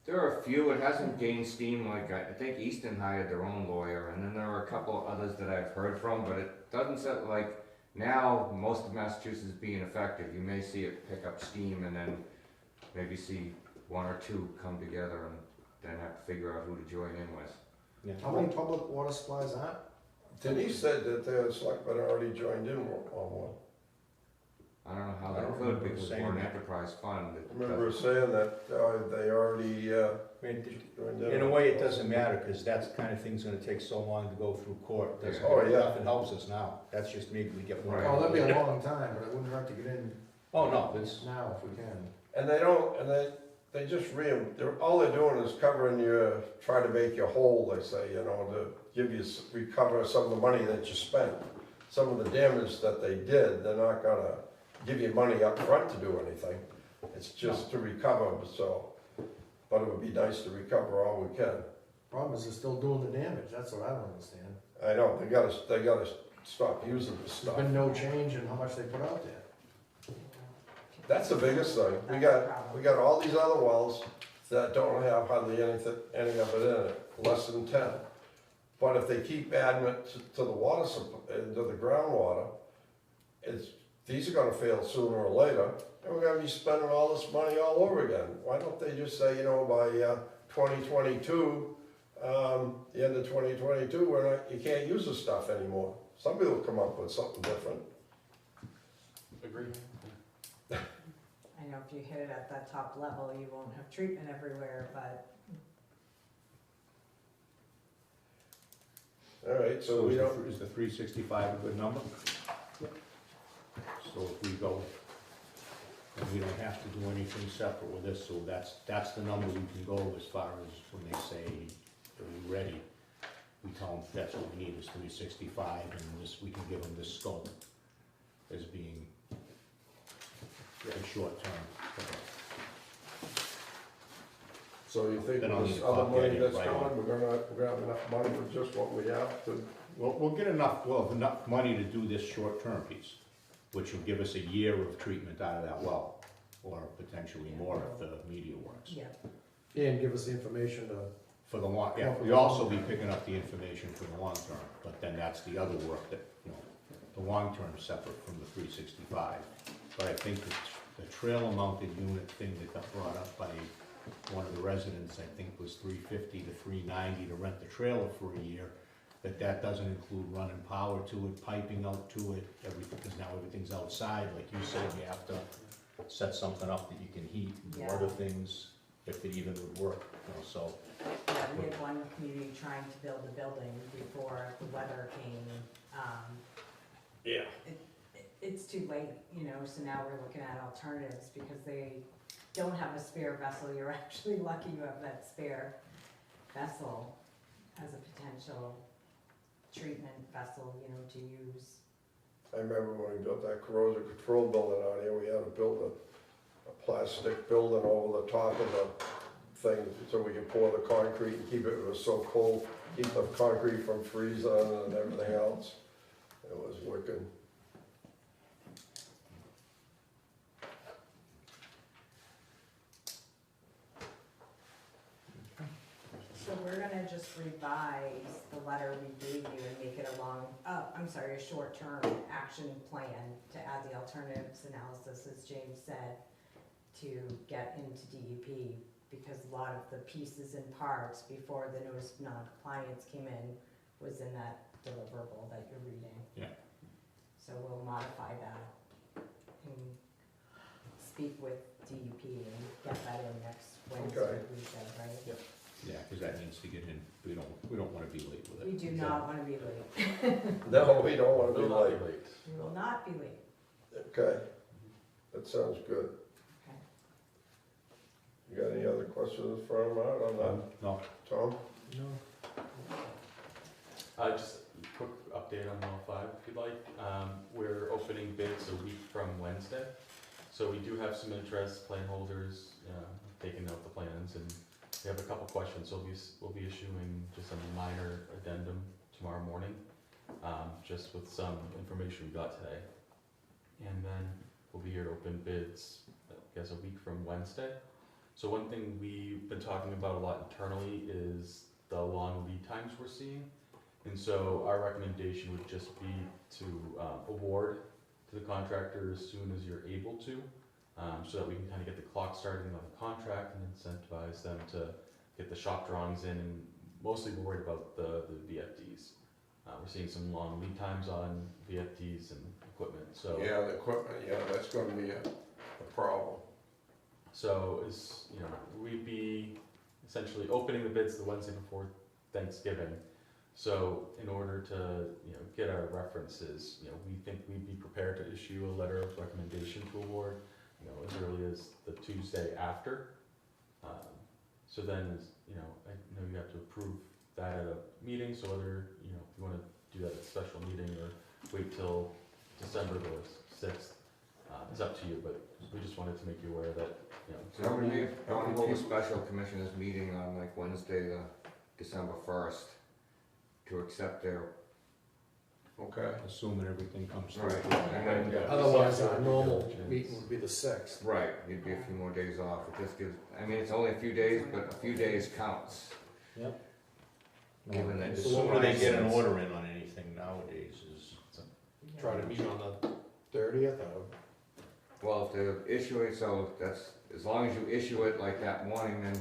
There are a few, it hasn't gained steam, like, I think Easton hired their own lawyer, and then there are a couple others that I've heard from, but it doesn't sound like, now, most of Massachusetts being effective, you may see it pick up steam and then maybe see one or two come together and then have to figure out who to join in with. Yeah. How many public water supplies are? Denise said that the selectmen already joined in on one. I don't know how I that don't could, remember because saying we're an that. enterprise fund. It I remember doesn't- saying that they already I mean, joined in. in a way, it doesn't matter, because that's the kind of thing's gonna take so long to go through court. Doesn't- Oh, yeah. Nothing helps us now. That's just maybe we get more. Right. Oh, that'd be a long time, but it wouldn't hurt to get in Oh, no, it's, now if we can. And they don't, and they just all they're doing is covering your, try to make you whole, they say, you know, to give you, recover some of the money that you spent. Some of the damage that they did, they're not gonna give you money up front to do anything. It's just to recover, so, but it would be nice to recover all we can. Problem is they're still doing the damage, that's what I don't understand. I know, they gotta stop using this There's stuff. been no change in how much they put out there. That's the biggest thing. We That's got, the problem. we got all these other wells that don't have hardly anything, any of it in it, less than 10. But if they keep adding it to the water supply, to the groundwater, these are gonna fail sooner or later, and we're gonna be spending all this money all over again. Why don't they just say, you know, by 2022, the end of 2022, you can't use this stuff anymore. Somebody will come up with something different. Agreed. I know if you hit it at that top level, you won't have treatment everywhere, but All right, so so we is don't, the 365 a good number? So if we go, and we don't have to do anything separate with this, so that's the number we can go as far as when they say, are we ready? We tell them that's what we need is 365, and this, we can give them this scope as being a short term. so you think Then I'll this need a other copy money of it that's right coming, away. we're gonna have enough money for just what we have to? We'll get enough money to do this short term piece, which will give us a year of treatment out of that well, or potentially more if the media works. yeah. And give us the information to, For the long, yeah, we'll also be picking up the information for the long term, but then that's the other work that, you know, the long term is separate from the 365. But I think the trailer mounted unit thing that got brought up by one of the residents, I think was $350 to $390 to rent the trailer for a year. that doesn't include running power to it, piping out to it, everything, because now everything's outside, like you said, you have to set something up that you can heat, and do Yeah. other things, if it even would work, you know, so. Yeah, we had one community trying to build a building before the weather came. Yeah. It's too late, you know, so now we're looking at alternatives because they don't have a spare vessel. You're actually lucky you have that spare vessel as a potential treatment vessel, you know, to use. I remember when we built that corrosion control building out here, we had to build a plastic building over the top of the thing so we could pour the concrete and keep it was so cold, keep the concrete from freezing and everything else. It was wicked. So we're gonna just revise the letter we gave you and make it a short-term action plan to add the alternatives analysis, as James said, to get into DEP, because a lot of the pieces and parts before the notice of non-compliance came in was in that deliverable that you're reading. Yeah. So we'll modify that and speak with DEP and get that in next Wednesday, Okay. we said, right? Yep. Yeah, because that needs to get in, we don't wanna be late with it. We do not wanna be late. No, we don't wanna be Will not late. be late. We will not be late. Okay, that sounds good. Okay. You got any other questions for him out on that, No, Tom? No. Just a quick update on well 5, if you'd like. We're opening bids a week from Wednesday. So we do have some interest, plan holders, taking out the plans, and we have a couple questions. So we'll be issuing just a minor addendum tomorrow morning, just with some information we got today. And then we'll be here to open bids, I guess, a week from Wednesday. So one thing we've been talking about a lot internally is the long lead times we're seeing. And so our recommendation would just be to award to the contractor as soon as you're able to, so that we can kind of get the clock starting on the contract and incentivize them to get the shop drawings in. And mostly we're worried about the VFDs. We're seeing some long lead times on VFDs and equipment, so. Yeah, the equipment, yeah, that's gonna be a problem. So we'd be essentially opening the bids the Wednesday before Thanksgiving. So in order to, get our references, we think we'd be prepared to issue a letter of recommendation to award, as early as the Tuesday after. So then, I know you have to approve that at a meeting, so whether, if you wanna do that at a special meeting or wait till December the 6th, it's up to you, but we just wanted to make you aware that, So I'm gonna hold a special commissioners meeting on like Wednesday, December 1st, to accept their, Okay. assuming everything comes through. right, and then, Otherwise, our normal meeting would be the 6th. right, you'd be a few more days off, it just gives, it's only a few days, but a few days counts. Yep. Given that The it's sooner they get an license. order in on anything nowadays is, Try to meet on the 30th, Well, if they issue it, so that's, as long as you issue it like that morning, then,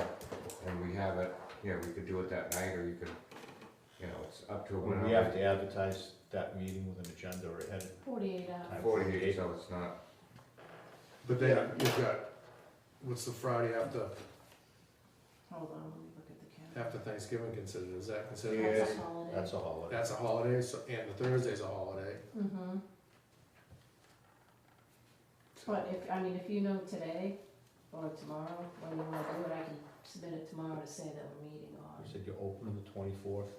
and we have it, we could do it that night, or you could, it's up to when. we have to advertise that meeting with an agenda or ahead. 48 hours. 48, so it's not, but then you've got, what's the Friday after Hold on, let me look at the calendar. Thanksgiving considered? Is that considered? Yeah. That's a holiday. That's a holiday. That's a holiday, so, and the Thursday's a holiday. Mm-hmm. But if you know today or tomorrow when you wanna do it, I can submit it tomorrow to say that we're meeting You on. said you're opening the 24th,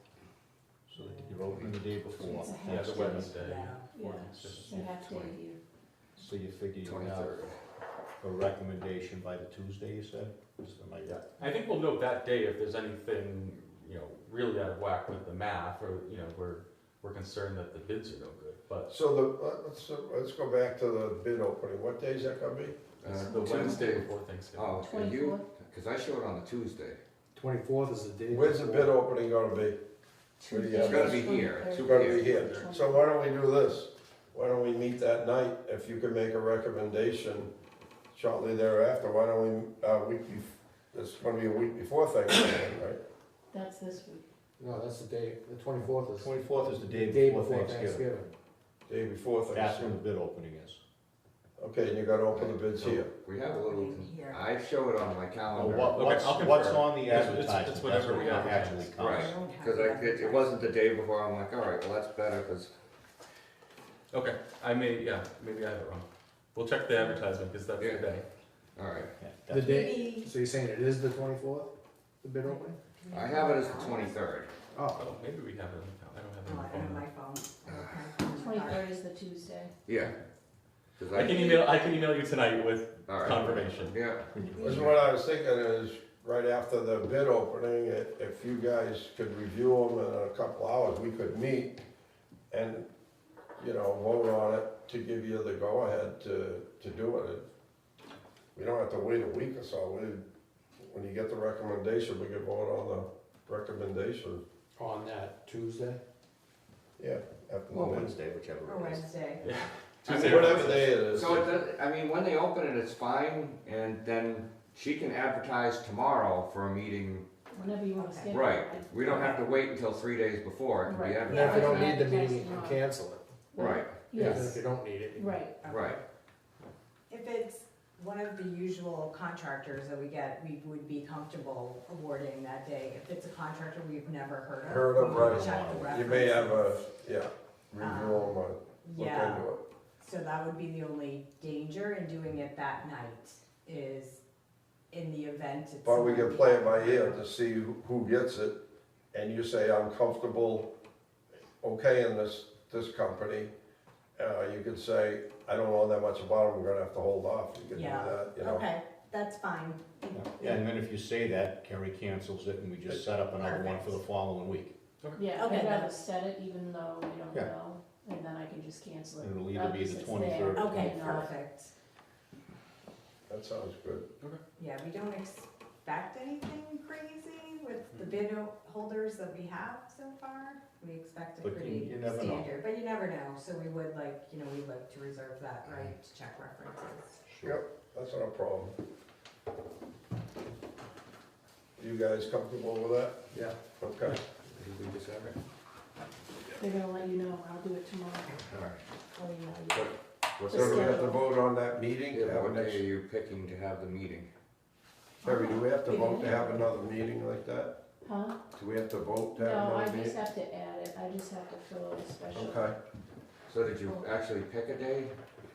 so that you're opening the day before. It's a Yeah, half the day. Wednesday. Yeah. before Yeah. Thanksgiving. It's a half day here. So you figure you'll have 23rd. a recommendation by the Tuesday, you said? Something like that. I think we'll note that day if there's anything, really out of whack with the math, or, we're concerned that the bids are no good, but So let's go back to the bid opening. What day is that gonna be? it's the Wednesday before Thanksgiving. Oh, and you, 24th? because I showed on the Tuesday. 24th is the day. Where's the before. bid opening gonna be? Where do you Tuesday, have It's gotta this? be here. 23rd. It's gonna be here. So why don't we do this? Why don't we meet that night? If you can make a recommendation shortly thereafter, why don't we, it's gonna be a week before Thanksgiving, right? That's this week. No, that's the day, the 24th is. 24th is the the day before Thanksgiving. Day before That's when the Thanksgiving. bid opening is. Okay, and you gotta open the bids here. We have a little, Here. I show it on my Oh, calendar. what's I'll what's confirm. on the It's advertisement, that's whatever what we advertise. actually comes. Right. I don't have Cause it it wasn't the day before, I'm like, alright, well, that's better, cause, Okay, maybe I have it wrong. We'll check the advertisement, because that's the Yeah. day. alright. Yeah, The that's- day, Maybe- so you're saying it is the 24th, the bid opening? I have it as the 23rd. Oh, Oh, maybe we have it on the I don't have it No, on I the don't have phone. my phone. Twenty-third is the Tuesday. Yeah. 'Cause I can email you tonight with Alright, confirmation. yeah, This is what I was thinking is, right after the bid opening, if you guys could review them in a couple hours, we could meet and, you know, vote on it to give you the go-ahead to do it. We don't have to wait a week or so. When you get the recommendation, we can vote on the recommendation. on that Tuesday? Yeah, after the Or meeting. Wednesday, whichever Or it is. Wednesday. I mean, whatever day it is. so it does, I mean, when they open it, it's fine, and then she can advertise tomorrow for a meeting. Whenever you wanna Okay. schedule. Right, it. we don't have to wait until 3 days before, it can be Right. And then if you advertised. don't need the meeting, you Advertising can on. cancel it. Right, And if Yes, you don't need it, you can. right. right, If it's one of the usual contractors that we get, we would be comfortable awarding that day. If it's a contractor we've never heard of. Heard of, we would right. check the You may have references. review them or look Yeah, into it. so that would be the only danger in doing it that night, is in the event it's. But we can someone play it haven't by heard ear of. to see who gets it, and you say, I'm comfortable, okay in this company. You could say, I don't know that much about them, we're gonna have to hold off, you could do Yeah. that, you know. Okay, that's fine. Yeah, and then if you say that, Kerry cancels it and we just set up another one for the following week. Yeah, Okay, I'd rather that's- set it even though we don't Yeah. know, and then I can just cancel it. It'll either be Because the it's there, 23rd. Okay, and, perfect. That sounds good. Yeah, we don't expect anything crazy with the bid holders that we have so far. We expect a But you- pretty you never know. standard, but you never know, so we would like, we'd like to reserve that right to check references. Yep, that's not a problem. You guys comfortable with that? Yeah. Okay. we just have it. They're gonna let you know, I'll do it tomorrow. Alright. Oh, yeah. What's So do we have to schedule. vote on that meeting? Yeah, to have what a day next- are you picking to have the meeting? Terry, do we have to vote to have another meeting like that? Huh? Do we have to vote to have No, I another just meeting? have to add it, I just have to fill out a special. Okay, So did you actually pick a day?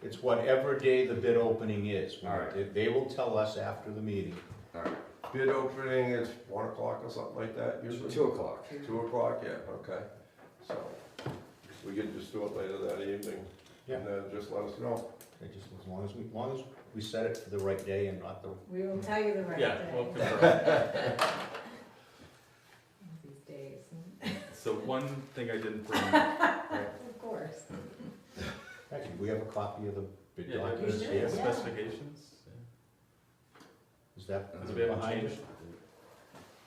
It's whatever day the bid opening is. All right. They will tell us after the meeting. Alright, bid opening is 1 o'clock or something like that usually? 2 o'clock. 2 o'clock, yeah, okay. So, we can just do it later that evening. Yeah. And then just let us know. Okay, just as long as we set it for the right day and not the, We will tell you the right Yeah, day. we'll confirm. These days, So one thing I didn't bring, of course. actually, we have a copy of the bid yeah, documents should, here. yeah. specifications. Is that Because we haven't behind changed.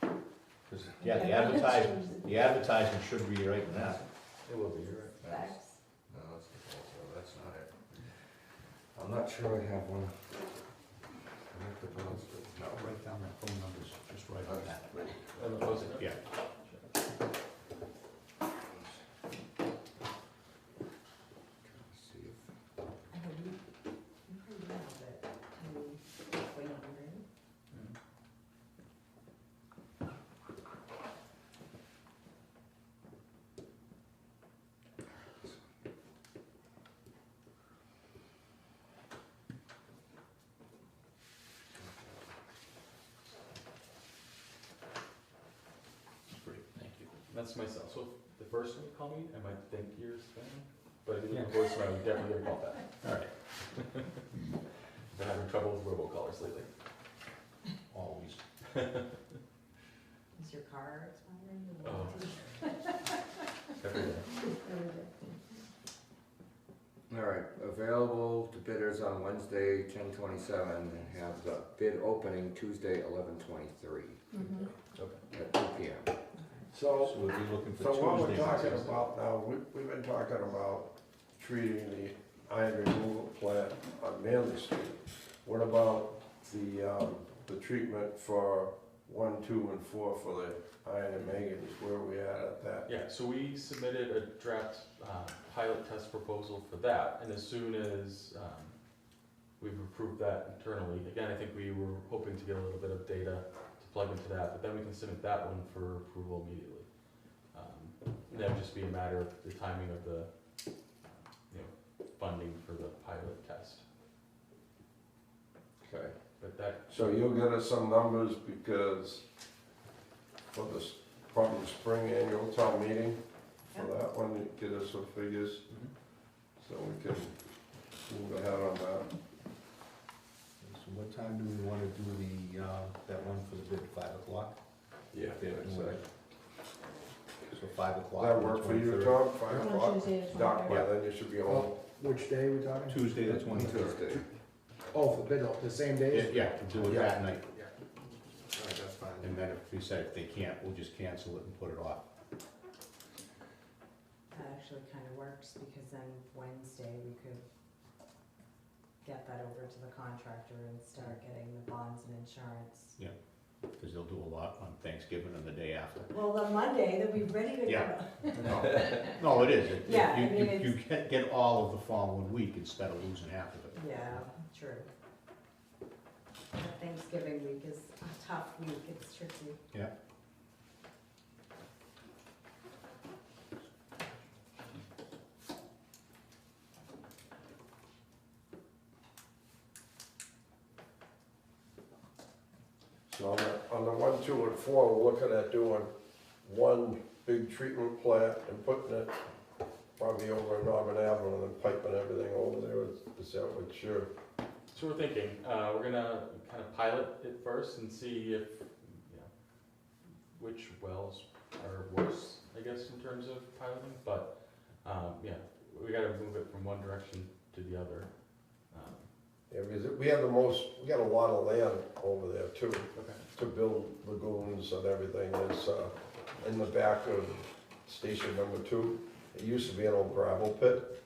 it? 'Cause, yeah, the advertisement should be right in that. It will be, you're right. Specs. No, that's the also, that's not it. I'm not sure I have one. I have to go through. No, write down that phone numbers, just write on that. Was it? Yeah. See if, I know you heard of it. Wait, right? Great, thank you. That's myself. So if the first one you call me, I might think you're spam, but if you leave a voicemail, you definitely get a call back. All right, Been having trouble with robocallers lately. always. Is your car expiring? Oh. Every day. alright, available to bidders on Wednesday, 10/27, and have the bid opening Tuesday, 11/23, Mhm. at 2 PM. So, So we'll be looking for so Tuesday. what we're and talking Wednesday. about now, we've been talking about treating the iron removal plant on Manley Street. What about the treatment for 1, 2, and 4 for the iron and manganese, where are we at that? Yeah, so we submitted a draft pilot test proposal for that, and as soon as we've approved that internally, again, I think we were hoping to get a little bit of data to plug into that, but then we can submit that one for approval immediately. And that would just be a matter of the timing of the, funding for the pilot test. Okay, But that, so you'll get us some numbers because for this, probably the spring annual town meeting, for that one, you get us some figures, so we can move ahead on that. So what time do we wanna do the, that one for the bid, 5 o'clock? Yeah, Yeah, exactly. So 5 Does o'clock. that on the work for you, 23rd. Tom? 5 On o'clock? Tuesday the Doc, 23rd. by then you should be home. Which day are we talking? Tuesday the 23rd. Tuesday. Oh, for bid, the same days? Yeah, to do it that night. Alright, that's fine. And then if we said if they can't, we'll just cancel it and put it off. That actually kind of works, because then Wednesday we could get that over to the contractor and start getting the bonds and insurance. Because they'll do a lot on Thanksgiving and the day after. Well, the Monday, they'll be ready to go. Yeah. No, it is. Yeah, I You mean, you get all of the following week instead of losing half of it. Yeah, true. Thanksgiving week is a tough week, it's tricky. Yeah. So on the 1, 2, and 4, we're looking at doing one big treatment plant and putting it probably over in Auburn Avenue and then piping everything over there. Is that what you're? so we're thinking, we're gonna kind of pilot it first and see if, which wells are worse, I guess, in terms of piloting, but, we gotta move it from one direction to the other. Yeah, because we have we got a lot of land over there too, Okay. to build lagoons and everything. There's, in the back of station number 2, it used to be an old gravel pit.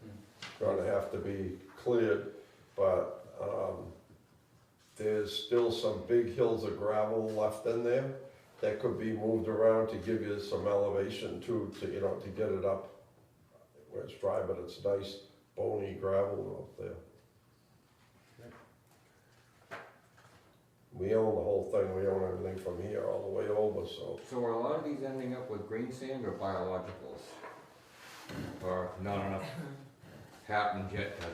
Gonna have to be cleared, but, there's still some big hills of gravel left in there that could be moved around to give you some elevation too, to get it up where it's dry, but it's nice bony gravel up there. We own the whole thing, we own everything from here all the way over, so. So are a lot of these ending up with green sand or biologicals? Or not enough happened yet to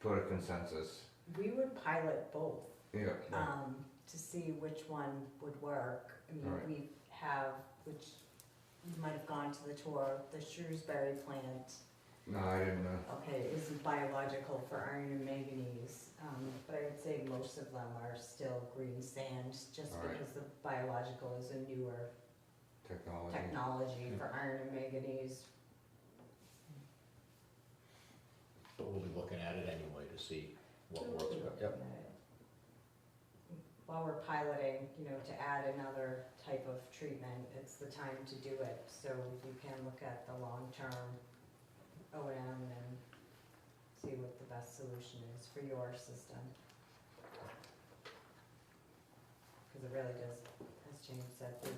put a consensus? We would pilot both, Yeah. to see which one would work. I mean, Right. we have, which you might have gone to the tour, the Shrewsbury plant, No, I didn't know. okay, is biological for iron and manganese. But I would say most of them are still green sand, just All right. because the biological is a newer technology for iron and manganese. But we'll be looking at it anyway to see what works. Yep. While we're piloting, to add another type of treatment, it's the time to do it, so you can look at the long-term O&M and see what the best solution is for your system. Because it really does, as James said, the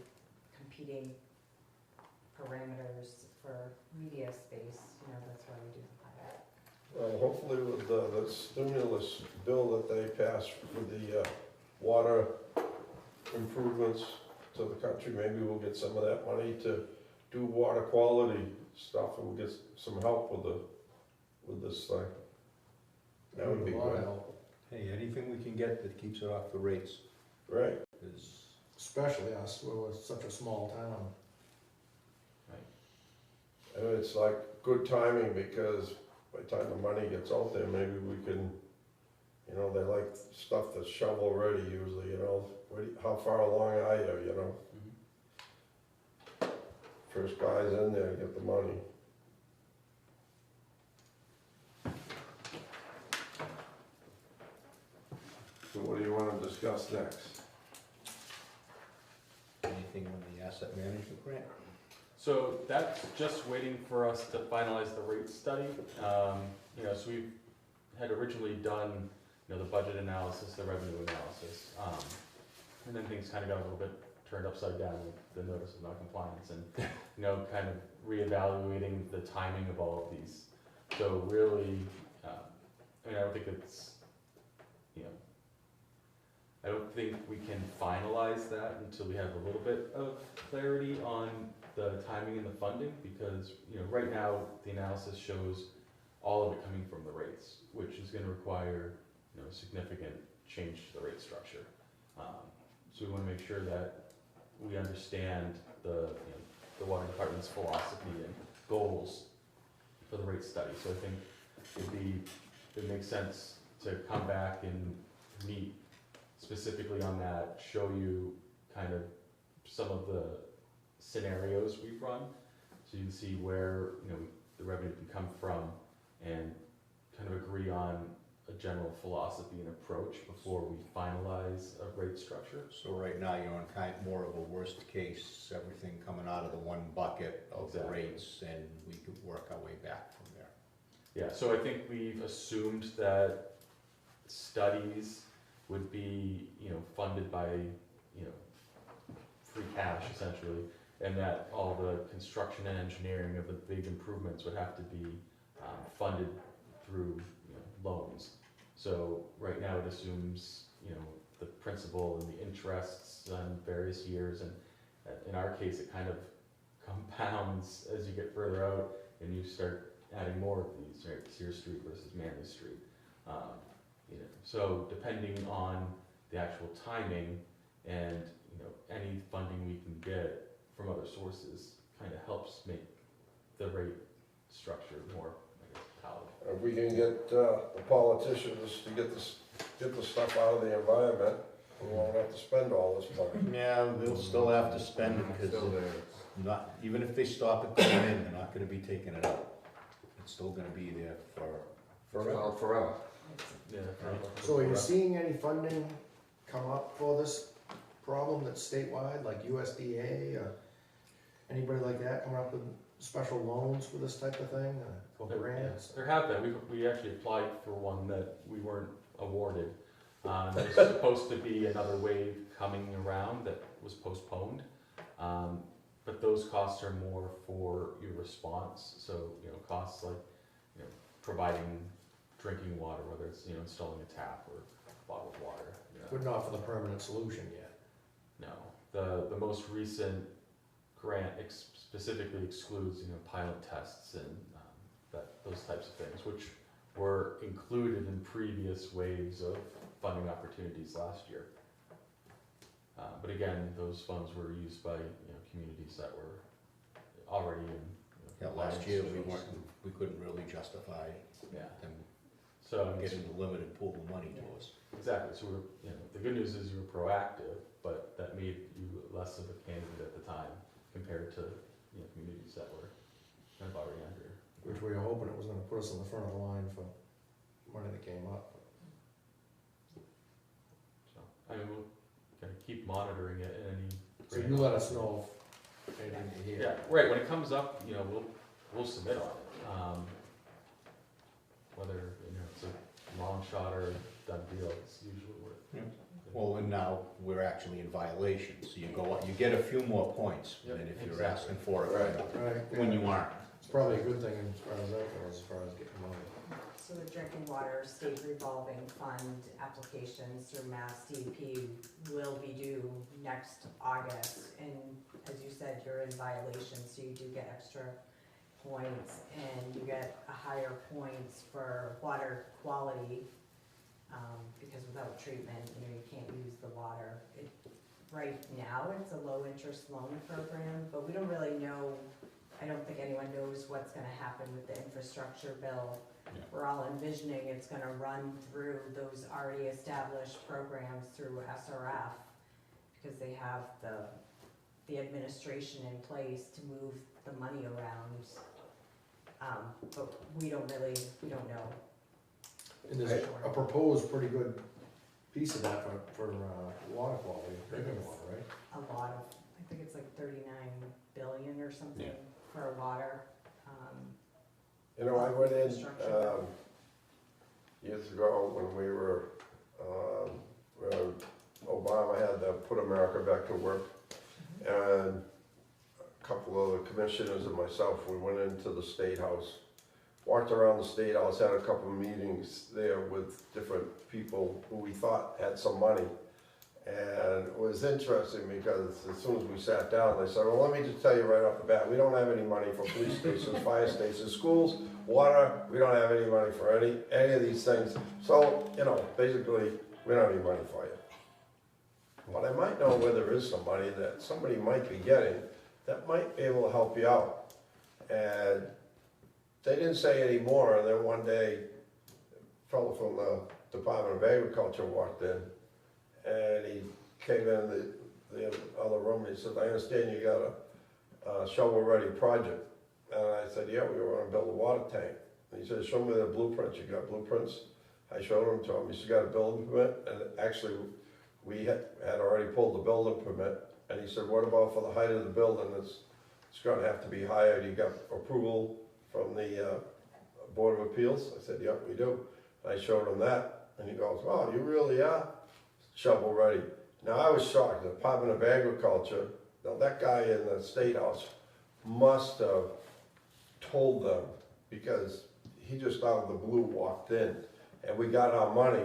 competing parameters for media space, that's why we do the pilot. Well, hopefully with the stimulus bill that they passed with the water improvements to the country, maybe we'll get some of that money to do water quality stuff and we'll get some help with this thing. That would be good. Hey, anything we can get that keeps it off the rates Right, is, Especially us, we're such a small town. and it's like good timing because by the time the money gets out there, maybe we can, they like stuff that's shovel ready usually, how far along are you, First guy's in there to get the money. So what do you want to discuss next? anything on the asset management grant? So that's just waiting for us to finalize the rate study. So we had originally done, the budget analysis, the revenue analysis. And then things kind of got a little bit turned upside down with the notice of non-compliance and, you know, kind of reevaluating the timing of all of these. So really, I mean, I don't think it's, you know, I don't think we can finalize that until we have a little bit of clarity on the timing and the funding, because, you know, right now, the analysis shows all of it coming from the rates, which is gonna require, you know, significant change to the rate structure. So we wanna make sure that we understand the, you know, the water department's philosophy and goals for the rate study. So I think it makes sense to come back and meet specifically on that, show you kind of some of the scenarios we've run, so you can see where, you know, the revenue can come from, and kind of agree on a general philosophy and approach before we finalize a rate structure. So right now, you're on kind of more of a worst case, everything coming out of the one bucket of the Exactly. rates, and we could work our way back from there. Yeah, so I think we've assumed that studies would be, you know, funded by, you know, free cash essentially, and that all the construction and engineering of the big improvements would have to be funded through, you know, loans. So right now it assumes, you know, the principal and the interests on various years, and in our case it kind of compounds as you get further out and you start adding more of these, right? Sear Street versus Manley Street. You know, so depending on the actual timing and, you know, any funding we can get from other sources kind of helps make the rate structure more, I guess, palatable. If we can get the politicians to get the stuff out of the environment, we won't have to spend all this money. Yeah, they'll still have to spend it, because Still there. not, even if they stop it going in, they're not gonna be taking it out. It's still gonna be there Forever. Forever. Yeah. So are you seeing any funding come up for this problem that's statewide, like USDA or anybody like that coming up with special loans for this type of thing, or grants? There have been. We actually applied for one that we weren't awarded. There's supposed to be another wave coming around that was postponed. But those costs are more for your response. So, you know, costs like, you know, providing drinking water, whether it's, you know, installing a tap or bottled water. You know. But not for the permanent solution yet. No, the most recent grant specifically excludes, you know, pilot tests and those types of things, which were included in previous waves of funding opportunities last year. But again, those funds were used by, you know, communities that were already in. Yeah, last year we couldn't really justify Yeah. them So getting the limited pool of money to us. exactly. So we're, you know, the good news is you were proactive, but that made you less of a candidate at the time compared to, you know, communities that were kind of already under. Which we were hoping it was gonna put us in the front of the line for money that came up. So I mean, we'll kind of keep monitoring it in any. So you let us know if anything you hear. Yeah, right. When it comes up, you know, we'll submit on it. Whether, you know, it's a long shot or a done deal, it's usually worth. Yeah. Well, and now we're actually in violation, so you go, you get a few more points than if you're asking for it Right. when you aren't. It's probably a good thing as far as that goes, as far as getting money. So the drinking water state revolving fund applications through Mass DEP will be due next August. And as you said, you're in violation, so you do get extra points, and you get a higher points for water quality, because without treatment, you know, you can't use the water. Right now, it's a low interest loan program, but we don't really know, I don't think anyone knows what's gonna happen with the infrastructure bill. Yeah. We're all envisioning it's gonna run through those already established programs through SRF, because they have the administration in place to move the money around. But we don't know. And there's a proposed pretty good piece of that for water quality, drinking water, right? A lot of, I think it's like 39 billion or something Yeah. for water. You know, I went in, Infrastructure. years ago when we were Obama had the Put America Back to Work. And a couple of the commissioners and myself, we went into the State House, walked around the State House, had a couple of meetings there with different people who we thought had some money. And it was interesting because as soon as we sat down, they said, well, let me just tell you right off the bat, we don't have any money for police stations, fire stations, schools, water, we don't have any money for any of these things. So, you know, basically, we don't have any money for you. But I might know where there is some money that somebody might be getting that might be able to help you out. And they didn't say any more, and then one day, a fellow from the Department of Agriculture walked in, and he came in the other room, and he said, I understand you got a shovel-ready project. And I said, yeah, we want to build a water tank. And he said, show me the blueprints. You got blueprints? I showed them to him. He said, you got a building permit? And actually, we had already pulled the building permit. And he said, what about for the height of the building? It's going to have to be higher. You got approval from the Board of Appeals? I said, yep, we do. And I showed him that. And he goes, wow, you really are shovel ready. Now, I was shocked. The Department of Agriculture, now that guy in the State House must have told them, because he just out of the blue walked in, and we got our money,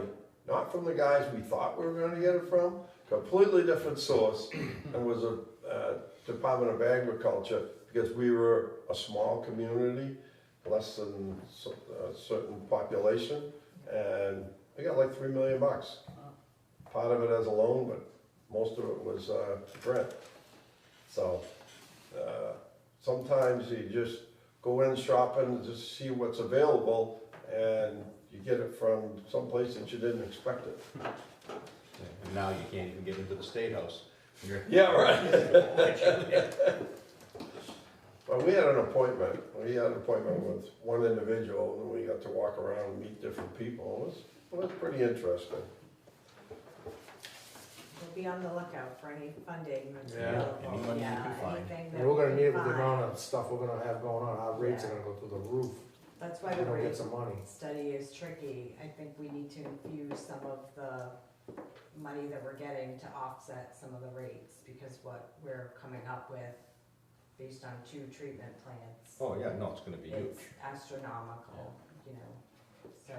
not from the guys we thought we were going to get it from, completely different source, and was a Department of Agriculture, because we were a small community, less than a certain population, and we got like $3 million. Part of it as a loan, but most of it was grant. So sometimes you just go in shopping, just see what's available, and you get it from someplace that you didn't expect it. And now you can't even get into the State House. Yeah, right. But we had an appointment. We had an appointment with one individual, and we got to walk around and meet different people. It was pretty interesting. We'll be on the lookout for any funding that's Yeah. available. Any money you Yeah, can find. anything that And we're gonna we need can with the find. amount of stuff we're gonna have going on, our rates are Yeah. gonna go through the roof. That's why We the don't rate get some money. study is tricky. I think we need to infuse some of the money that we're getting to offset some of the rates, because what we're coming up with, based on 2 treatment plants, Oh, yeah, no, it's gonna be huge. it's astronomical, you know, so.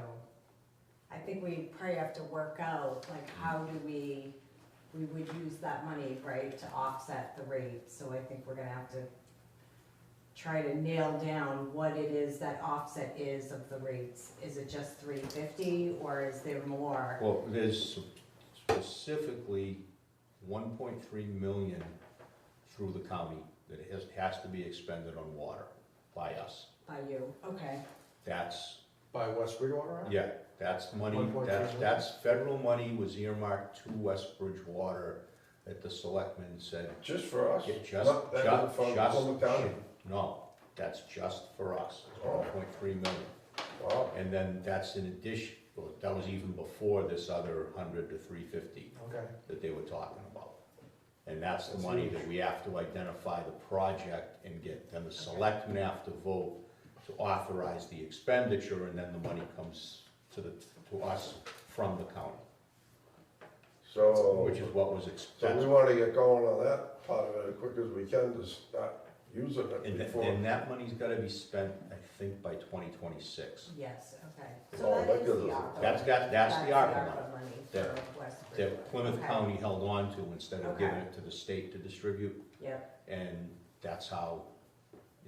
I think we probably have to work out, like, how do we would use that money, right, to offset the rate, so I think we're gonna have to try to nail down what it is that offset is of the rates. Is it just $350, or is there more? Well, there's specifically 1.3 million through the county that has to be expended on water by us. By you, okay, That's, By West Bridgewater? Ave? yeah, that's money, 1.3 million. that's federal money was earmarked to West Bridgewater that the selectmen said, Just for us? yeah, Not that from Plymouth County? no, that's just for us, Oh. 1.3 million. Wow. And then that's in addition, well, that was even before this other 100 to 350 Okay. that they were talking about. And that's the That's money huge. that we have to identify the project and get, then the selectmen have to vote to authorize the expenditure, and then the money comes to us from the county, So, which is what was so we expected. want to get going on that part of it as quick as we can to start using it And before. that money's gotta be spent, I think, by 2026. yes, okay. Oh, So that that is gives the us- ARPA. That's the ARPA money money that- for West that Bridgewater. Plymouth Okay. County held on to instead of giving Okay. it to the state to distribute. Yep, And that's how,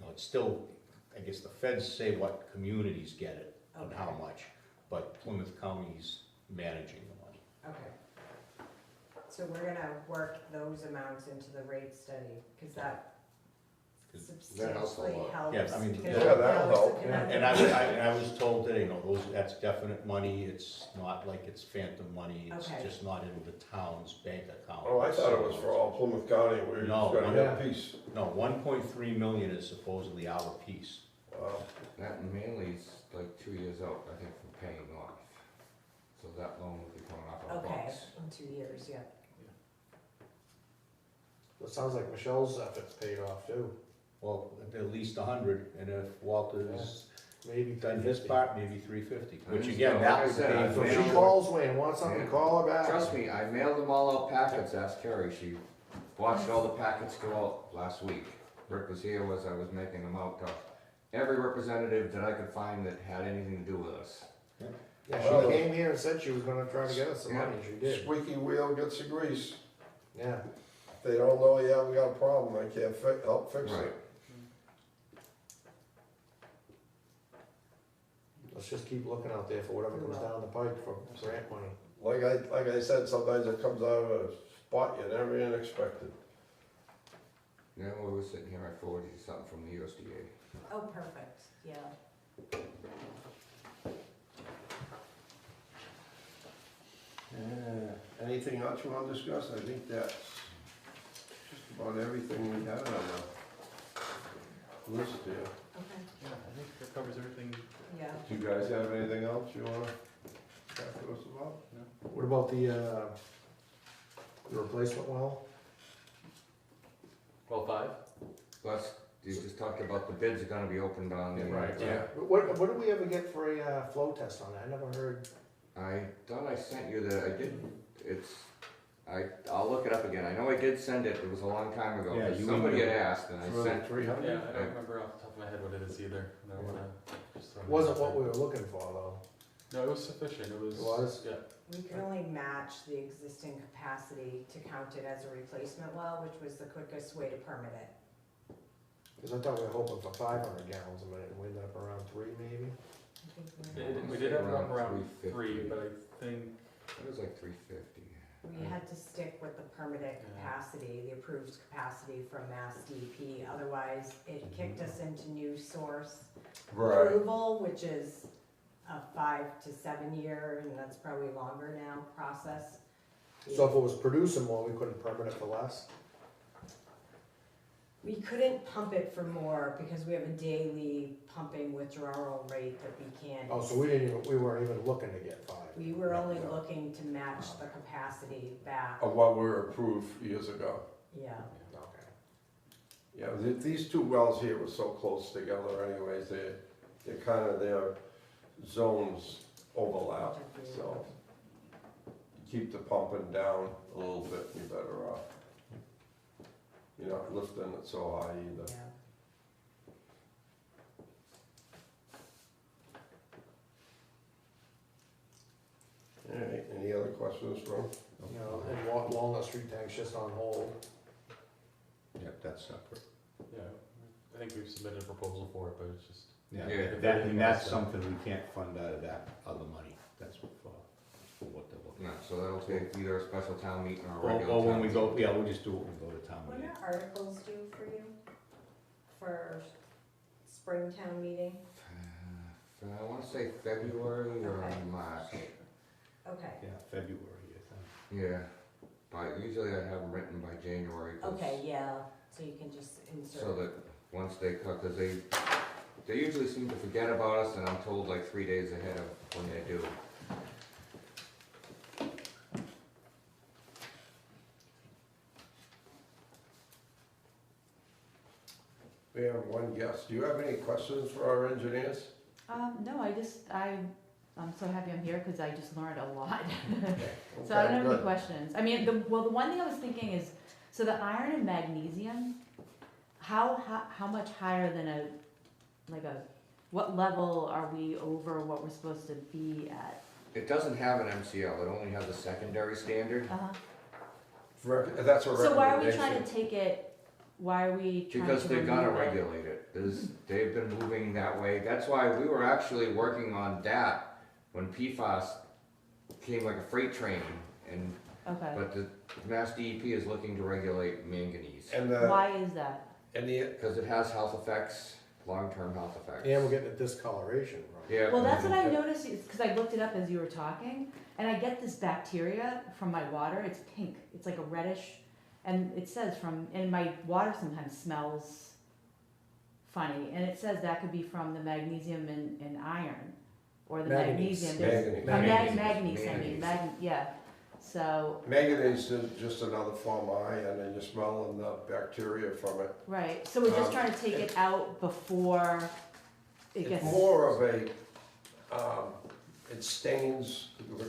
it's still, I guess the feds say what communities get it and how Okay. much, but Plymouth County's managing the money. okay. So we're gonna work those amounts into the rate study, cause that 'Cause that helps a substantially lot. helps. Yeah, I mean, because yeah, you know, that'll it's a help. conundrum. And I was told today, that's definite money, it's not like it's phantom money, it's Okay. just not in the town's bank account. Oh, I thought it was for all Plymouth County, we were No, just gonna yeah. get a piece. No, 1.3 million is supposedly our piece. Wow. That mainly is like 2 years out, I think, from paying off. So that loan will be coming off our Okay, books. in 2 years, yeah. It sounds like Michelle's efforts paid off too. Well, at least 100, and if Walter's maybe Done his 350. part, maybe 350, which Like again, I that would said, pay I So if for she mailed- calls Wayne and wants something, Yeah. call her back. Trust me, I mailed them all out packets, ask Carrie, she watched all the packets go out last week. Rick was here, I was making them out to every representative that I could find that had anything to do with us. Yeah, she came here and said she was gonna try to get us some Yeah. money, she did. Squeaky wheel gets the grease. Yeah, If they don't know, yeah, we got a problem, I can't help fix Right. it. let's just keep looking out there for whatever comes down the pipe for grant money. Like I said, sometimes it comes out of a spot you never even expected. Then when we were sitting here, I forwarded you something from the USDA. Oh, perfect, yeah. Anything else you want to discuss? I think that's just about everything we had on the list here. Okay. Yeah, I think that covers everything. Yeah. Do you guys have anything else you wanna talk to us about? What about the replacement well? Well, 5? Plus, you just talked about the bids are gonna be opened on the. Yeah. What did we ever get for a flow test on that? I never heard. I thought I sent you the, I did, I'll look it up again, I know I did send it, it was a long time ago, Yeah, 'cause you somebody had emailed it. asked, and I For sent, 300? Yeah, I don't remember off the top of my head what it is either. And I don't wanna just throw it Wasn't out what there. we were looking for though. No, it was sufficient, it was. It was? Yeah. We could only match the existing capacity to count it as a replacement well, which was the quickest way to permit it. Cause I thought we were hoping for 500 gallons a minute and we ended up around 3 maybe. I think we're- We did have one around 350. 3, but I think, it was like 350. We had to stick with the permitted Yeah. capacity, the approved capacity from Mass DEP, otherwise it kicked us into new source approval, which is a 5 to 7 year, and that's probably longer now, process. So if it was producing more, we couldn't permit it for less? We couldn't pump it for more because we have a daily pumping withdrawal rate that we can't. Oh, so we weren't even looking to get 5. We were only No. looking to match the capacity back, Of what we were approved years ago. yeah. Okay. Yeah, these two wells here were so close together anyways, they're kind of, their zones overlap, so. Keep the pumping down a little bit, you're better off. You're not lifting it so high either. Yeah. Alright, any other questions from? You know, and Walnut Street tank's just on hold. Yep, that's separate. yeah, I think we've submitted a proposal for it, but it's just. Yeah, Yeah. and that's something we can't fund out of that other money, that's what for what they're looking No, at. so that'll take either a special town meeting or a Or regular town when we go, meeting. yeah, we'll just do it when we go to town When meeting. are articles due for you? For Springtown meeting? I wanna say February or Okay. March, Okay, Yeah, February, I think. yeah, but usually I have them written by January. 'cause- okay, yeah, so you can just insert. So that once they cut, cause they usually seem to forget about us, and I'm told like 3 days ahead of when they do. We have one guest. Do you have any questions for our engineers? No, I'm so happy I'm here because I just learned a lot. So Okay, I don't have any good. questions. I mean, the one thing I was thinking is, so the iron and magnesium, how much higher than what level are we over what we're supposed to be at? It doesn't have an MCL, it only has a secondary standard, Uh-huh. That's a So why are we recommendation. trying to take it, why are we trying to because they're gonna remove it? regulate it. They've been moving that way, that's why we were actually working on that when PFAS came like a freight train, and, Okay, but the Mass DEP is looking to regulate manganese. And why is that? Because it has health effects, long-term health effects. And we're getting a discoloration, right? Yeah. Well, that's what I noticed, because I looked it up as you were talking, and I get this bacteria from my water, it's pink, it's like a reddish, and it says and my water sometimes smells funny, and it says that could be from the magnesium and iron, or the Manganese. magnesium. There's- Manganese. Manganese, I mean, yeah, so, Manganese is just another form of iron, and you're smelling the bacteria from it. right, so we're just Um, trying to take it out before it It's gets. more of a, it stains the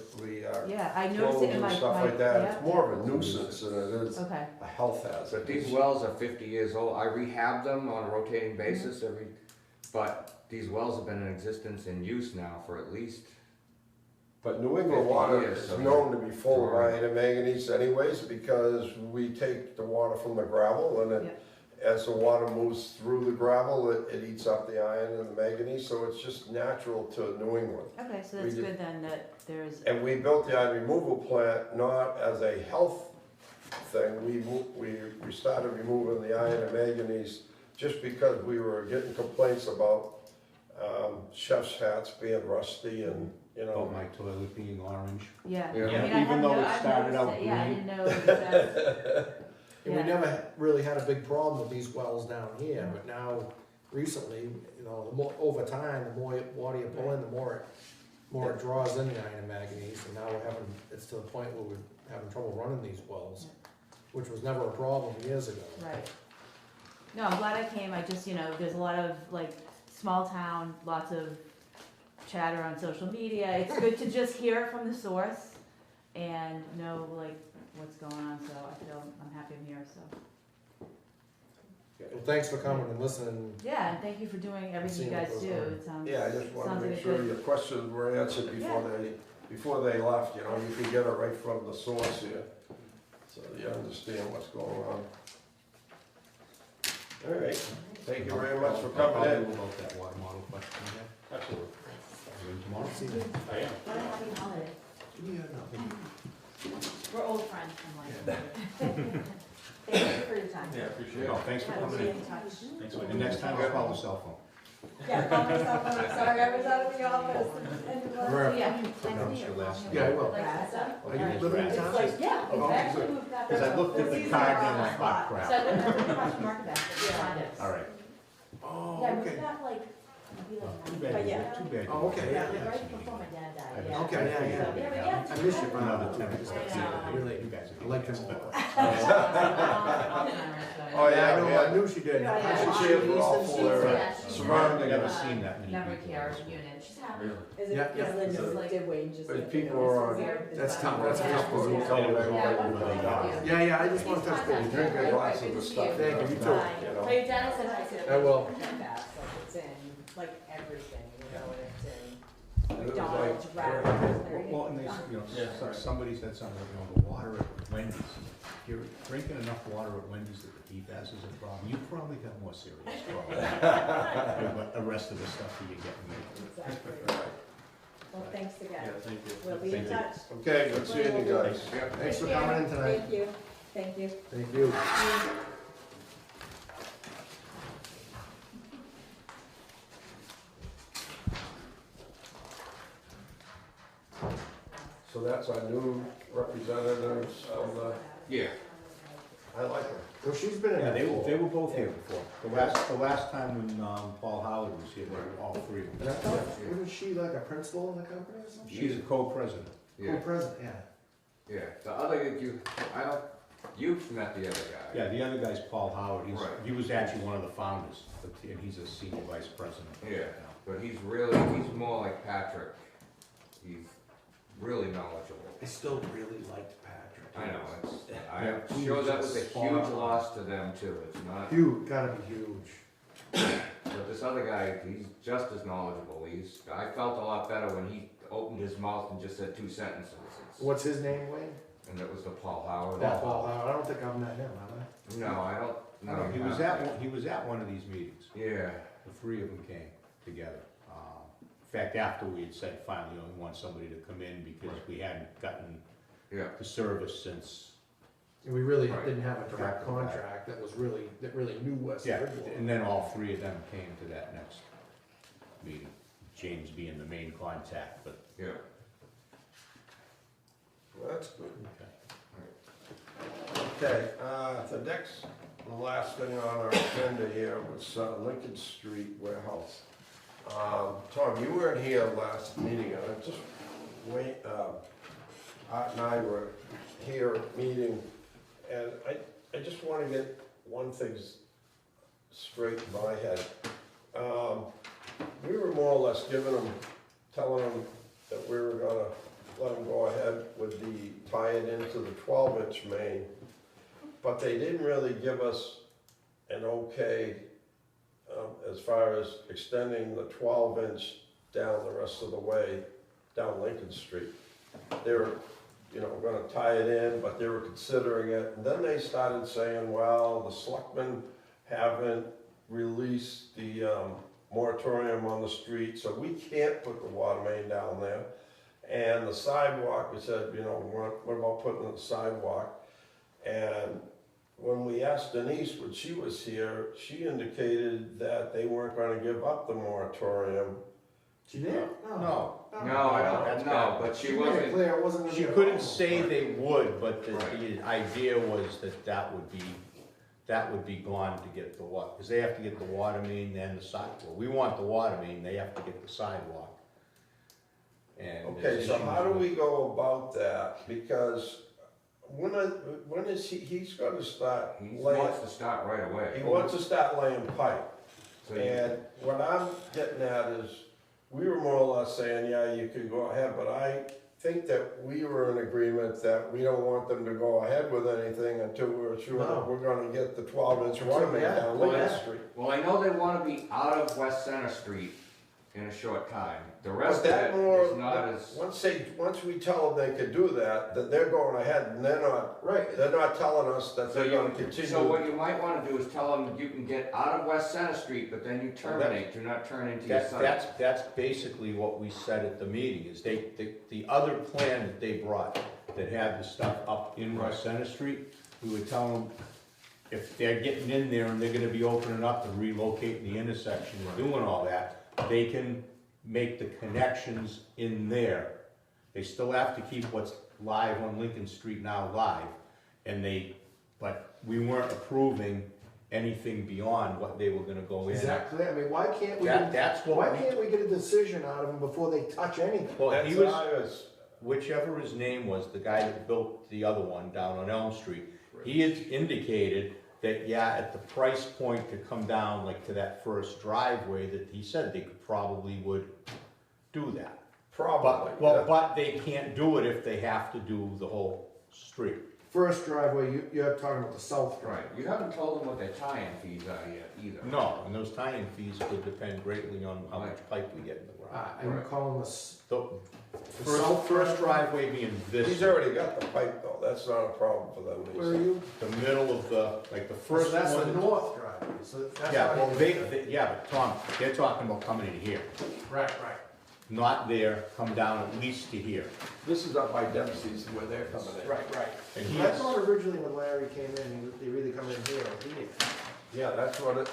Yeah, I noticed clothes it in and my, stuff my, like that. yeah. It's more of a nuisance than it is Okay, a health hazard. But these wells are 50 years old. I rehab them on a rotating basis but these wells have been in existence in use now for at least, But New England 50 water years, is so known to be full of dry. iron and manganese anyways, because we take the water from the gravel and it, as the water moves through the gravel, it eats up the iron and the manganese, so it's just natural to New England. okay, so that's We good then, that there's, And we built the iron removal plant not as a health thing, we started removing the iron and manganese just because we were getting complaints about chef's hats being rusty and, you Oh, know. my toilet being orange. yeah. Yeah. I mean, I Even have though no- it I've started noticed out it. Yeah, I green. didn't know that. And we Yeah. never really had a big problem with these wells down here, but now, recently, you know, the more, over time, the more water you pull in, the more it draws in the iron and manganese, and now it's to the point where we're having trouble running these wells, which was never a problem years ago. Right. No, I'm glad I came, I just, there's a lot of, like, small town, lots of chatter on social media. It's good to just hear it from the source and know, like, what's going on, so I'm happy I'm here, so. Well, thanks for coming and listening. Yeah, and thank you for doing everything you guys do, it sounds. Yeah, I just wanted sounds to like make a sure good- your questions were answered before they left, you know, you could get it right from the source here, so you understand what's going on. All right, thank you very much for I'll coming do in. about that water model question again. Absolutely. Are you in tomorrow? I am. What a happy holiday. We're old friends from like. Thank you for your time. Yeah, appreciate it. No, thanks for Yeah, we'll coming be in. in touch. Thanks And for next time I'll call the cell phone. Yeah, call myself, I'm sorry, I was out of the office. Right. Yeah, nice to Pronounce meet you. your last name. Yeah, I will. Like that. Are you living in It's town? like, yeah, Oh, I actually moved back. Because I looked at the card and I thought, So I crap. lived across from Market Basket, behind it. All right. Oh, Yeah, I moved okay. back like, maybe Too like. bad, But yeah. too bad. Oh, okay, yeah, Yeah, right before my dad died, I yeah. Okay, yeah, yeah. So, yeah, but yeah. I miss you, Brian. Another 10 minutes. I know. Really, You guys are I like them good. all. Oh, Yeah, I know, yeah, I knew she did. Yeah, I yeah. should see it for all full area, Yeah, she's surrounding Never us. seen that many Memory people. care unit, she's happy. Is Yeah, it, yeah. because Linda did Wayne just. But let people me know are this is on- there. That's tough, that's Yeah. tough. People Yeah. tell them Yeah, everybody well, when they die. thank Yeah, yeah, I just want to touch base. Drink a glass of the stuff. Thank you, you too. You know. But your dad said I could. I will. Fast, like it's in, like everything, you know, and it's in It was McDonald's, like- Rapper's, Well, and they, somebody said something, the water at Wendy's. If you're drinking enough water at Wendy's that the PFAS is a problem, you probably got more serious problems. With the rest of the stuff that you're getting. Exactly. Well, thanks again. thank you. We'll be in Thank you. touch. Okay, good seeing you guys. Thanks for coming in tonight. Thank you, thank you. Thank you. So that's our new representatives of the, Yeah. I like her. Well, she's been in Yeah, there they were both here before. The last time when Paul Howard was here, they were all three of And I them. thought, wasn't she like a principal in the company or something? She's a co-president. Yeah, Co-president, yeah. yeah. The other, you've met the other guy. Yeah, the other guy's Paul Howard. Right. He was actually one of the founders, and he's a senior vice president. Yeah, but he's more like Patrick. He's really knowledgeable. I still really liked Patrick. I know, Yeah, I'm he sure was that was a just huge spot on. loss to them too. It's not, Huge, gotta be huge. but this other guy, he's just as knowledgeable. I felt a lot better when he opened his mouth and just said two sentences. What's his name, Wayne? And it was the Paul Howard. Paul Howard. I don't think I've met him, have I? No, I don't, no. He was at one of these meetings. Yeah, The three of them came together. In fact, after we had said finally we want somebody to come in because we hadn't gotten yeah. the service since. And we really Right. didn't have a direct contract that really knew West Yeah, Bridgewater. and then all three of them came to that next meeting. James being the main contact, but. Yeah. Well, that's good. Okay. Okay, the next, the last thing on our agenda here was Lincoln Street warehouse. Tom, you weren't here last meeting, and I just wait, Art and I were here meeting, and I just wanna get one thing straight in my head. we were more or less telling them that we were gonna let them go ahead with the tie it into the 12-inch main. But they didn't really give us an okay as far as extending the 12-inch down the rest of the way down Lincoln Street. They were, gonna tie it in, but they were considering it. And then they started saying, well, the selectmen haven't released the moratorium on the street, so we can't put the water main down there. And the sidewalk, we said, what about putting in the sidewalk? And when we asked Denise when she was here, she indicated that they weren't gonna give up the moratorium. She did? No, No, I don't, no, but she She made it wasn't, clear it wasn't gonna she be a couldn't problem. say they would, but the Right. idea was that would be gone to get the water, because they have to get the water main and the sidewalk. We want the water main, they have to get the sidewalk. And Okay, there's so issues how do with- we go about that? Because when is he's gonna start he laying, wants to start right he away. wants to start laying pipe. So you- And what I'm getting at is, we were more or less saying, yeah, you can go ahead, but I think that we were in agreement that we don't want them to go ahead with anything until we're sure No. that we're gonna get the 12-inch water main Yeah, down well, Lincoln yeah. Street. Well, I know they wanna be out of West Center Street in a short time. The rest But of that it more, is not as, once we tell them they could do that, then they're going ahead and they're not telling us that so they're gonna continue. so what you might wanna do is tell them you can get out of West Center Street, but then you terminate, do not turn into your site. That's basically what we said at the meeting, is the other plan that they brought, that had the stuff up in West Center Street, we would tell them, if they're getting in there and they're gonna be opening up and relocating the intersection and doing all that, they can make the connections in there. They still have to keep what's live on Lincoln Street now live, but we weren't approving anything beyond what they were gonna go in. Is that clear? I mean, why can't we, That's what why we, can't we get a decision out of them before they touch anything? well, That's he what was, I was, whichever his name was, the guy that built the other one down on Elm Street, he had indicated that, yeah, at the price point to come down, like to that first driveway, that he said they probably would do that. probably. But they can't do it if they have to do the whole street. First driveway, you're talking about the south Right, driveway. you haven't told them what their tie-in fees are yet either. No, and those tie-in fees could depend greatly on how much pipe we get in the ground. I'm Right. calling this, The first driveway being He's this, already got the pipe though, that's not a problem for them. he where are said. you? the middle of the So first that's the one. north driveway, so that's. Yeah, not well, even- yeah, but Tom, they're talking about coming in here, Right. not there, come down at least to here. This is up by Dempsey's where they're coming in. Right. And I he's, thought originally when Larry came in, they really come in here or here. Yeah, that's what it,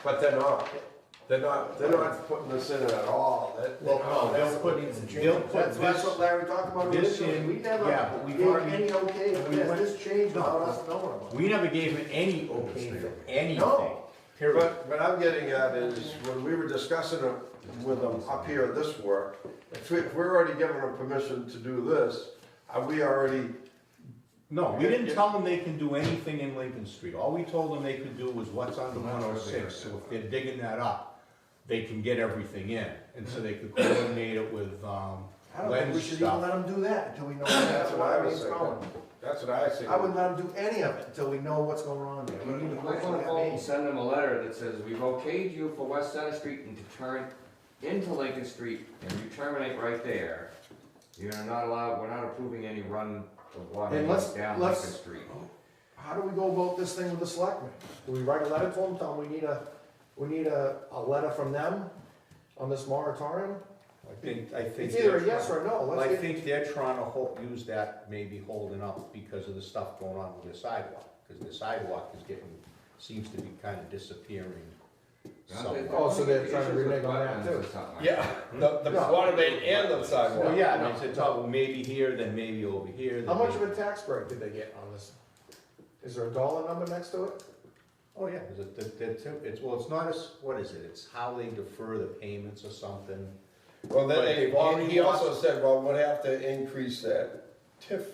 but they're not putting this in at all. Well, no, That's they'll what put, needs to change. they'll put That's this, what Larry talked about this originally. in- We never yeah, but we've gave already- any okay for we this. went- This changed without No. us knowing about it. we never gave him any okay for anything, No. period. But what I'm getting at is, when we were discussing it with them up here, this work, if we're already giving them permission to do this, are we already, No, we didn't tell them they can do anything in Lincoln Street, all we told them they could do was what's under 106, so if they're digging that up, they can get everything in, and so they could coordinate it with, I don't think we lens should even stuff. let them do that until we know That's where what I that was main's thinking. going. that's what I see. I wouldn't let them do any of it until we know what's going on there. You We need to might work on wanna that call and main. send them a letter that says, we've okayed you for West Center Street and to turn into Lincoln Street, and you terminate right there. You're not allowed, we're not approving any run of water And let's- down let's- Lincoln Street. How do we go about this thing with the selectmen? Do we write a letter to them, tell them we need a letter from them on this moratorium? I think It's either a they're yes trying- or no. Well, Let's I get, think they're trying to use that, maybe holding up because of the stuff going on with the sidewalk, because the sidewalk is seems to be kind of disappearing. Oh, so they're trying to renege on that too. The No. water main and the sidewalk. Well, yeah, I mean, it's well, maybe here, then maybe over here. then How much of maybe- a tax break did they get on this? Is there a dollar number next to it? Oh, yeah, well, it's not as, what is it, it's how they defer the payments or something. Well, But then they've already he also lost- said, well, we'd have to increase that TIF,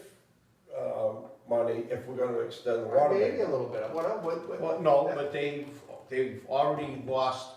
money if we're gonna extend the water Maybe a main. little bit. Well, no, but they've already lost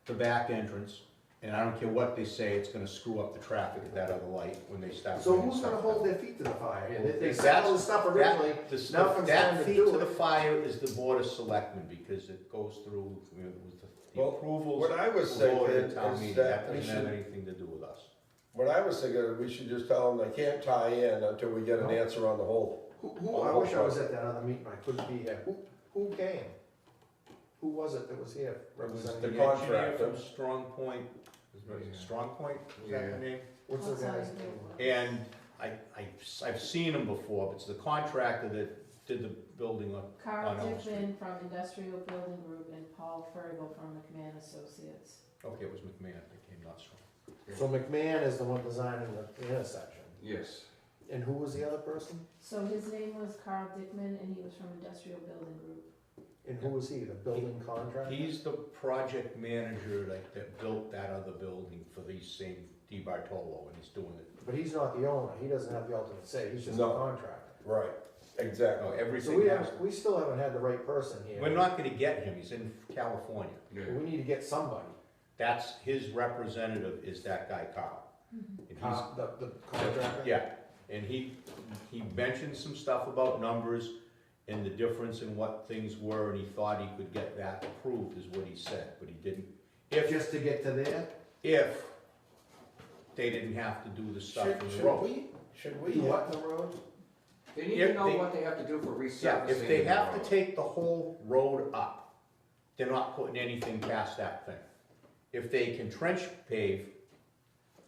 the back entrance, And I don't care what they say, it's gonna screw up the traffic at that other light when they start. So bringing who's gonna stuff hold down. their feet to the fire? And they That's- said all this stuff originally, nothing's That going to feet do to the it. fire is the board of selectmen, because it goes through, you know, with the Well, approvals. what I was of the board thinking and town is meeting. that we doesn't have should- anything to do with us. What I was thinking, is we should just tell them they can't tie in until we get an No. answer on the whole. I wish I was at that other meeting, I couldn't be here. Who came? Who was it that was here It was representing? the the engineer contractor. from Strong Point, Strong Point, was that the name? What's the guy's Outside. name? And I've seen him before, but it's the contractor that did the building on, Carl on Elm Street. Dickman from Industrial Building Group and Paul Fergal from McMahon Associates. Okay, it was McMahon that came, not Strong. So McMahon is the one designing the intersection. Yes. And who was the other person? So his name was Carl Dickman and he was from Industrial Building Group. And who was he, the building contractor? He's the project manager that built that other building for these same Di Bartolo, and he's doing it. But he's not the owner, he doesn't have the ultimate say, he's just a No. contractor. Right, exactly. No, So everything we has, haven't, we still haven't had the right person here. we're not gonna get him, he's in California. We need to get somebody. That's, his representative is that guy Carl. And he's, The contractor? yeah, and he mentioned some stuff about numbers and the difference in what things were, and he thought he could get that approved, is what he said, but he didn't. Just to get to there? If they didn't have to do the stuff in the road. Should we? Do what in the road? They need If to know they- what they have to do for resurfacing. Yeah, if they the have road. to take the whole road up, they're not putting anything past that thing. If they can trench pave,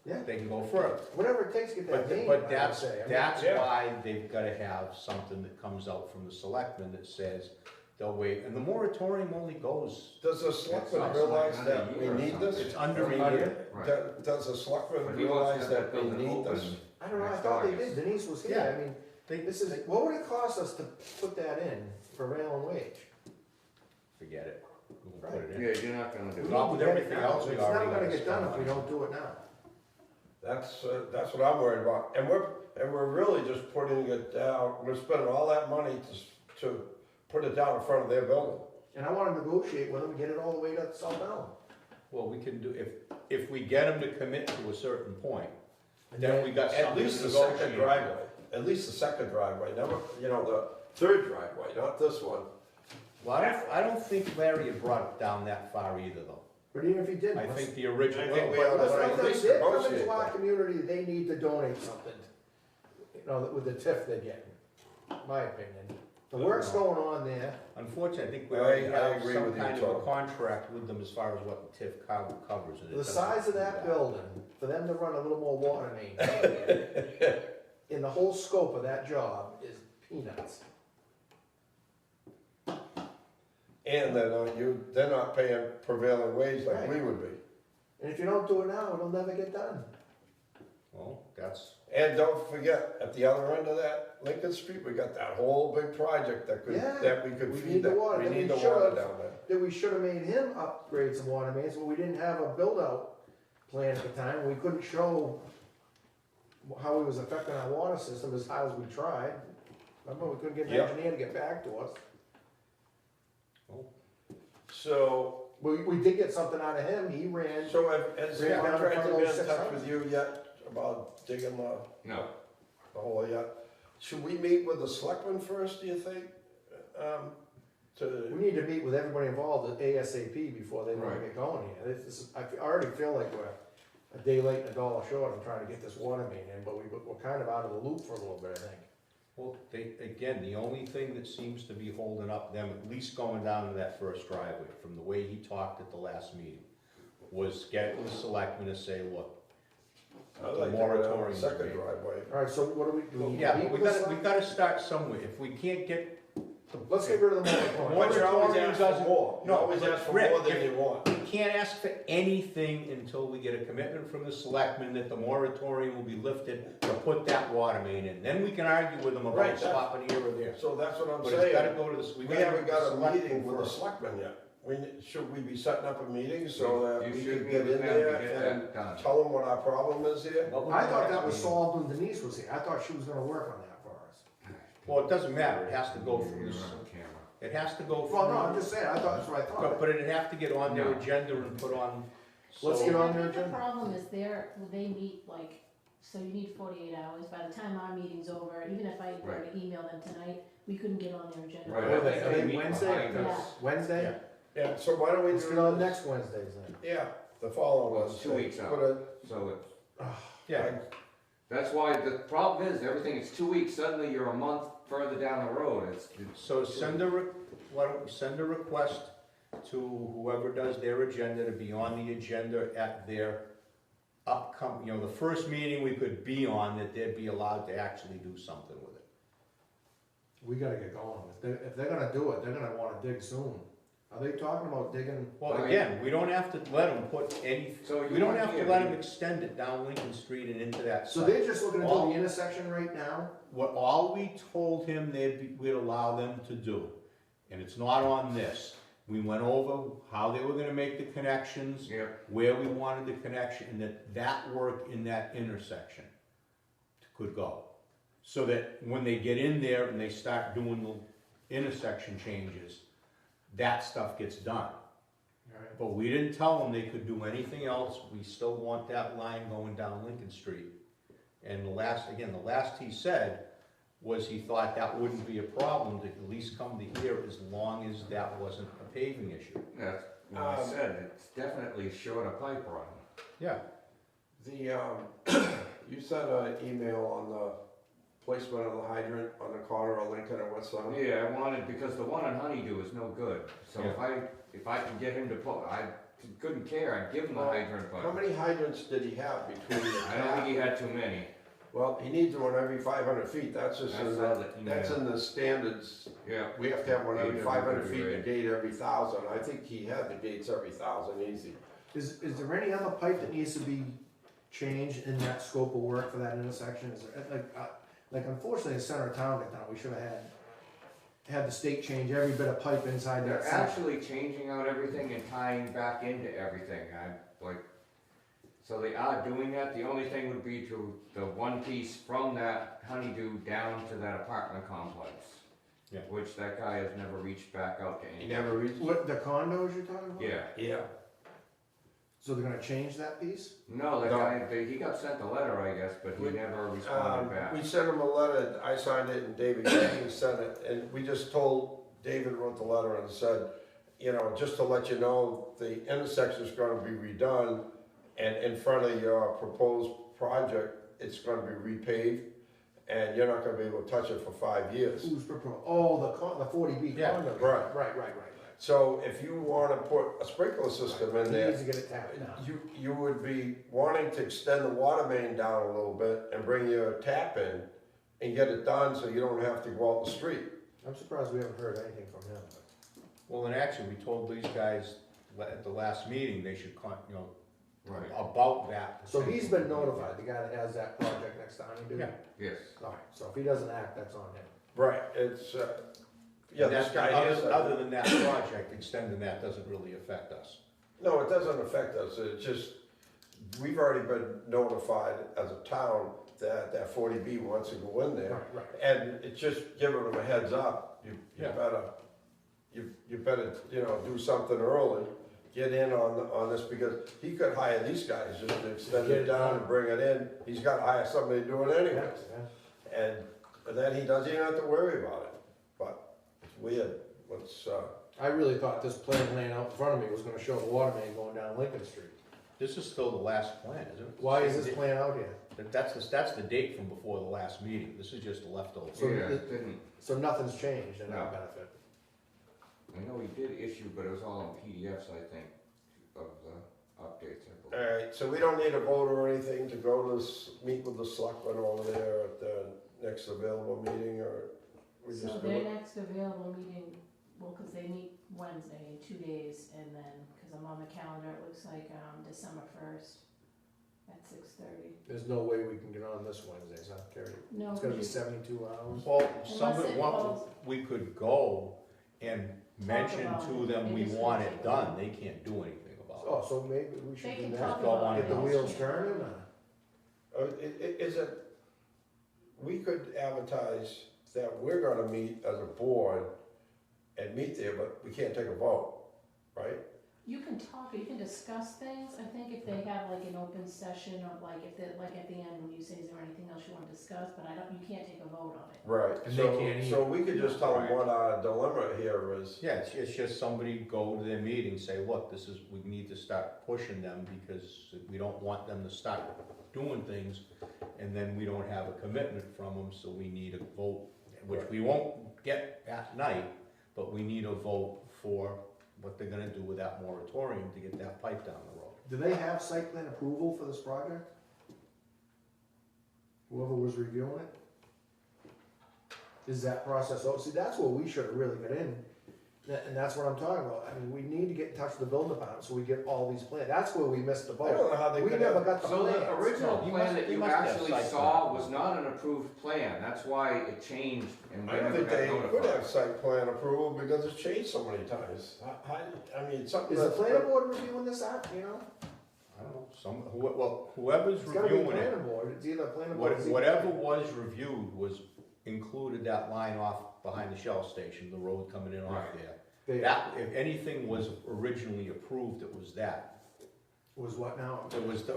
Yeah, they can go further. whatever it takes to get that But, name, I but would that's, say. I mean, that's yeah. why they've gotta have something that comes out from the selectmen that says they'll wait, and the moratorium only goes, Does the selectman It's realize like that another we year or need something. this? it's under a year. Right. Does the selectman But he wants realize to have that we building need this? open. I don't know, I Next thought they August. did, Denise was here, Yeah. I mean, They, this is, what would it cost us to put that in for prevailing wage? forget it, we'll put it in. Yeah, you're not gonna do We it. Not need with to get it everything now. else we It's already never gonna gotta get done spend if we money. don't do it now. That's what I'm worried about. And we're really just putting it down, we're spending all that money to put it down in front of their building. And I wanna negotiate with them, and get it all the way to South Allen. Well, we can do, if we get them to commit to a certain point, And then we got At something least to the second negotiate. driveway, at least the second driveway, never, the third driveway, not this one. Well, I don't think Larry had brought it down that far either, though. But even if he didn't, I let's, think the original. I think we but- ought to let's at let them, least they're coming negotiate to our that. community, they need to donate something, with the TIF they're getting, my opinion. The work's going on there, Unfortunately, I think we I already have agree some with you, kind of a Tom. contract with them as far as what the TIF covers. and it the doesn't size of do that building, for them to run a little more water main, in the whole scope of that job is peanuts. And they're not paying prevailing wage like we Right. would be. And if you don't do it now, it'll never get done. Well, that's, And don't forget, at the other end of that Lincoln Street, we got that whole big project that Yeah, we could we feed need the that, water, we then need we the should've- water down there. That we should have made him upgrade some water mains, but we didn't have a build-out plan at the time, we couldn't show how it was affecting our water system as hard as we tried. Remember, we couldn't get an Yeah. engineer to get back to us. So, We did get something out of him, he ran, has the Bring it down in contractor front of been those in touch 600. with you yet about digging No. the hole yet? Should we meet with the selectmen first, do you think? we To, need to meet with everybody involved at ASAP before they wanna Right. get going here. I already feel like we're a day late and a dollar short in trying to get this water main in, but we're kind of out of the loop for a little bit, I think. well, again, the only thing that seems to be holding up them, at least going down to that first driveway, from the way he talked at the last meeting, was getting the selectmen to say, look, I'd the like to go down the moratorium second is driveway. Alright, so what do we need yeah, to but meet we with the gotta, we gotta start somewhere. If we can't get, Let's get rid of the moratorium. But you always Moratorium ask for doesn't- more, you no, always but ask for Rick, more than if- you want. we can't ask for anything until we get a commitment from the selectmen that the moratorium will be lifted to put that water main in. Then we can argue with them Right, about that's- stopping here or there. So that's what I'm But it's gotta saying, go to the, we gotta haven't go to got the a selectmen meeting with the first. selectmen yet. Should we be setting up a meeting so that You we should can be get with in them there to get and that done. tell them what our problem is here? What would I the thought next that was meeting? solved when Denise was here, I thought she was gonna work on that for us. Well, it doesn't matter, it has to go through You're this, on camera. it has to go through. Well, no, I'm just saying, I thought, that's what I thought. But it'd have to get on their No. agenda and put on, Let's So- get on I their think the agenda. problem is they meet like, so you need 48 hours. By the time our meeting's over, even if I were to email them tonight, we couldn't get on their agenda. Right, What are I they, think are they they meet Wednesday? behind us. Wednesday? Yeah. Yeah, so why don't we Let's do get on this? next Wednesdays then. Yeah, the following Well, one. it's 2 weeks out. So it's, Yeah, that's why the problem is, everything is 2 weeks, suddenly you're a month further down the road, it's. so why don't we send a request to whoever does their agenda to be on the agenda at their upcoming, the first meeting we could be on, that they'd be allowed to actually do something with it. We gotta get going. If they're gonna do it, they're gonna wanna dig soon. Are they talking about digging? Well, again, we don't have to let them put any, So we you don't want have to here, let you- them extend it down Lincoln Street and into that So site. they're just looking to do All- the intersection right now? All we told him we'd allow them to do, and it's not on this. We went over how they were gonna make the connections, Yeah, where we wanted the connection, and that work in that intersection could go. So that when they get in there and they start doing the intersection changes, that stuff gets done. Alright. But we didn't tell them they could do anything else, we still want that line going down Lincoln Street. And the last he said was he thought that wouldn't be a problem to at least come to here as long as that wasn't a paving issue. that's what I said, it's definitely short of pipe run. Yeah. You sent an email on the placement of the hydrant on the corner of Lincoln and West Summit. Yeah, I wanted, because the one on Honeydew is no good, so if I could get him to put, I couldn't care, I'd give him the hydrant, How but many hydrants did he have between the I don't think he had too many. Well, he needs one every 500 feet, that's just I in saw the, that that's email. in the standards. Yeah, We have to have one every Gate 500 every feet, and a 100, gate every 1,000. I think he had the gates every 1,000 easy. Is there any other pipe that needs to be changed in that scope of work for that intersection? Is there, like unfortunately, the center of town got done, we should have had the state change every bit of pipe inside they're that section. actually changing out everything and tying back into everything, so they are doing that, the only thing would be to the one piece from that Honeydew down to that apartment complex. Yeah. Which that guy has never reached back out to He any. never reached. What, the condos you're talking about? Yeah, Yeah. So they're gonna change that piece? no, that No. guy, he got sent a letter, I guess, but he never responded back. We sent him a letter, I signed it, and David King sent it, and we just told, David wrote the letter and said, just to let you know, the intersection's gonna be redone, and in front of your proposed project, it's gonna be repaved, and you're not gonna be able to touch it for 5 years. Who's proposed? Oh, the 40B Yeah, condos. right. Right. So if you wanna put a sprinkler system in He there, needs to get it tapped now. you would be wanting to extend the water main down a little bit and bring your tap in and get it done so you don't have to go out the street. I'm surprised we haven't heard anything from him. Well, and actually, we told these guys at the last meeting, they should, Right, about that. So he's been notified, the guy that has that project next to Honeydew? Yeah. yes. Alright, so if he doesn't act, that's on him. Right, it's, yeah, And this that's, guy is. other than that project, extending that doesn't really affect us. No, it doesn't affect us, it's just, we've already been notified as a town that 40B wants to go in there. Right. And it's just giving them a heads up, you Yeah. better, do something early, get in on this, because he could hire these guys just to extend Get it it down done. and bring it in, he's gotta hire somebody to do it anyways. Yeah. And then he doesn't even have to worry about it, but it's weird, I really thought this plan laying out in front of me was gonna show the water main going down Lincoln Street. This is still the last plan, isn't it? Why is this plan out here? That's the date from before the last meeting, this is just a leftover. So Yeah, the- it didn't, So nothing's changed in No. our benefit. I know he did issue, but it was all in PDFs, I think, of the updates, I believe. alright, so we don't need a vote or anything to go to meet with the selectmen over there at the next available meeting, or we So just do their it? next available meeting, well, cause they meet Wednesday in 2 days, and then, cause I'm on the calendar, it looks like, December 1st at 6:30. There's no way we can get on this Wednesday, huh, Carrie? No, It's gonna be we just- 72 hours. Well, some Unless of it what falls- we could go and mention about to it. them They we just want gotta it take done, it. they can't do anything about Oh, so maybe we should They do can that. talk go about on it. Get the and wheels turning, Is it, we could advertise that we're gonna meet as a board and meet there, but we can't take a vote, right? You can talk, you can discuss things, I think if they have like an open session, or like if they're, like at the end, when you say, is there anything else you wanna discuss, but you can't take a vote on it. Right, And they can't so we could just tell them Right. what our dilemma here is. Yeah, it's just somebody go to their meeting, say, look, we need to start pushing them because we don't want them to start doing things, and then we don't have a commitment from them, so we need a vote, which we won't get at night, but we need a vote for what they're gonna do with that moratorium to get that pipe down the road. Do they have site plan approval for this project? Whoever was reviewing it? Is that process, see, that's where we should have really got in, and that's what I'm talking about. I mean, we need to get in touch with the building department so we get all these plans. That's where we missed the I boat. don't know how they We could never have. got the So the plans. original No, you plan must- that you you must have actually site saw plan. was not an approved plan, that's why it changed and we I don't never think got they could have notified. site plan approval because it's changed so many times. I mean, something Is the that's. planning board reviewing this act, you know? I don't know, whoever's It's gotta be the reviewing it, planning board, it's either planning board or ZBA. whatever was reviewed was included that line off behind the Shell station, the road coming in off Right. there. They- That, if anything was originally approved, it was that. Was what now? It was the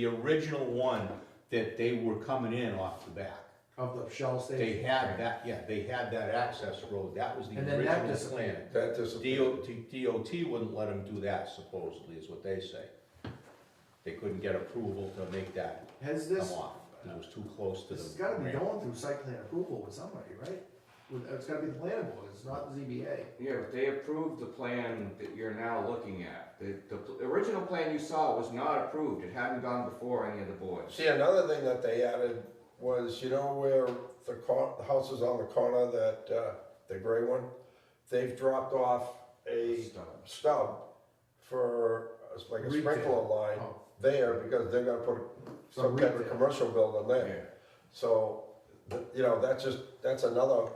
original one that they were coming in off the back. Of the Shell They station? had that, yeah, they had that access road, that was the And then that original disappeared. plan. That disappeared. DOT wouldn't let them do that supposedly, is what they say. They couldn't get approval to make that Has come this, off, because it was too close to the. this has gotta be ramp. going through site plan approval with somebody, right? It's gotta be the planning board, it's not the ZBA. Yeah, but they approved the plan that you're now looking at. The original plan you saw was not approved, it hadn't gone before any of the boards. See, another thing that they added was, you know where the house is on the corner, that, the gray one? They've dropped off a stub for, it's like a Retail. sprinkler line Oh. there, because they're gonna put some type of retail. commercial building there. Yeah. So, you know, that's another,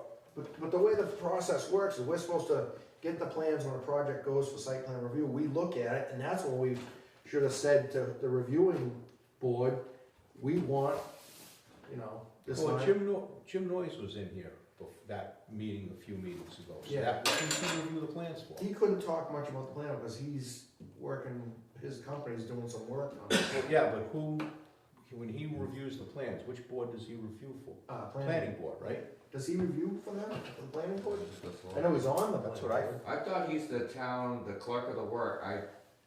But the way the process works is we're supposed to get the plans when a project goes for site plan review, we look at it, and that's when we should have said to the reviewing board, we want, you know, this Well, line. Jim Noyes was in here for that meeting a few meetings ago, so Yeah. that, what did he review the plans for? He couldn't talk much about the plan because he's working, his company's doing some work on it. Well, yeah, but when he reviews the plans, which board does he review for? Planning board, right? Does he review for them, for the planning board? That's I know he's on the That's planning what I- board. I thought he's the clerk of the work,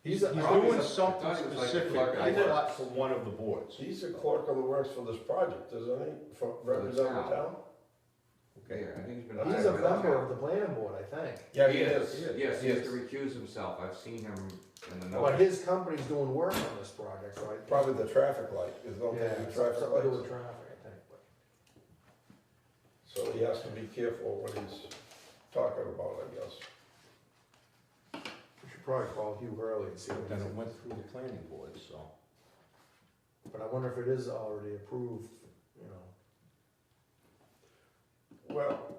He's He's a- doing I something thought he was like the specific, clerk of I the thought, for one of the boards. he's the clerk of the works for this project, isn't he? For representing the town. town? Okay, yeah, I think he's been. He's hired a by the member town. of the planning board, I think. Yeah, He is, He is. yes, he He has to is. recuse himself, I've seen him in the But notes. his company's doing work on this project, so I. Probably the traffic light, is don't they Yeah, do something traffic to do with lights? traffic, I think, but. So he has to be careful what he's talking about, I guess. We should probably call Hugh Hurley and see what then he's. it went through the planning board, so. But I wonder if it is already approved, you know. Well,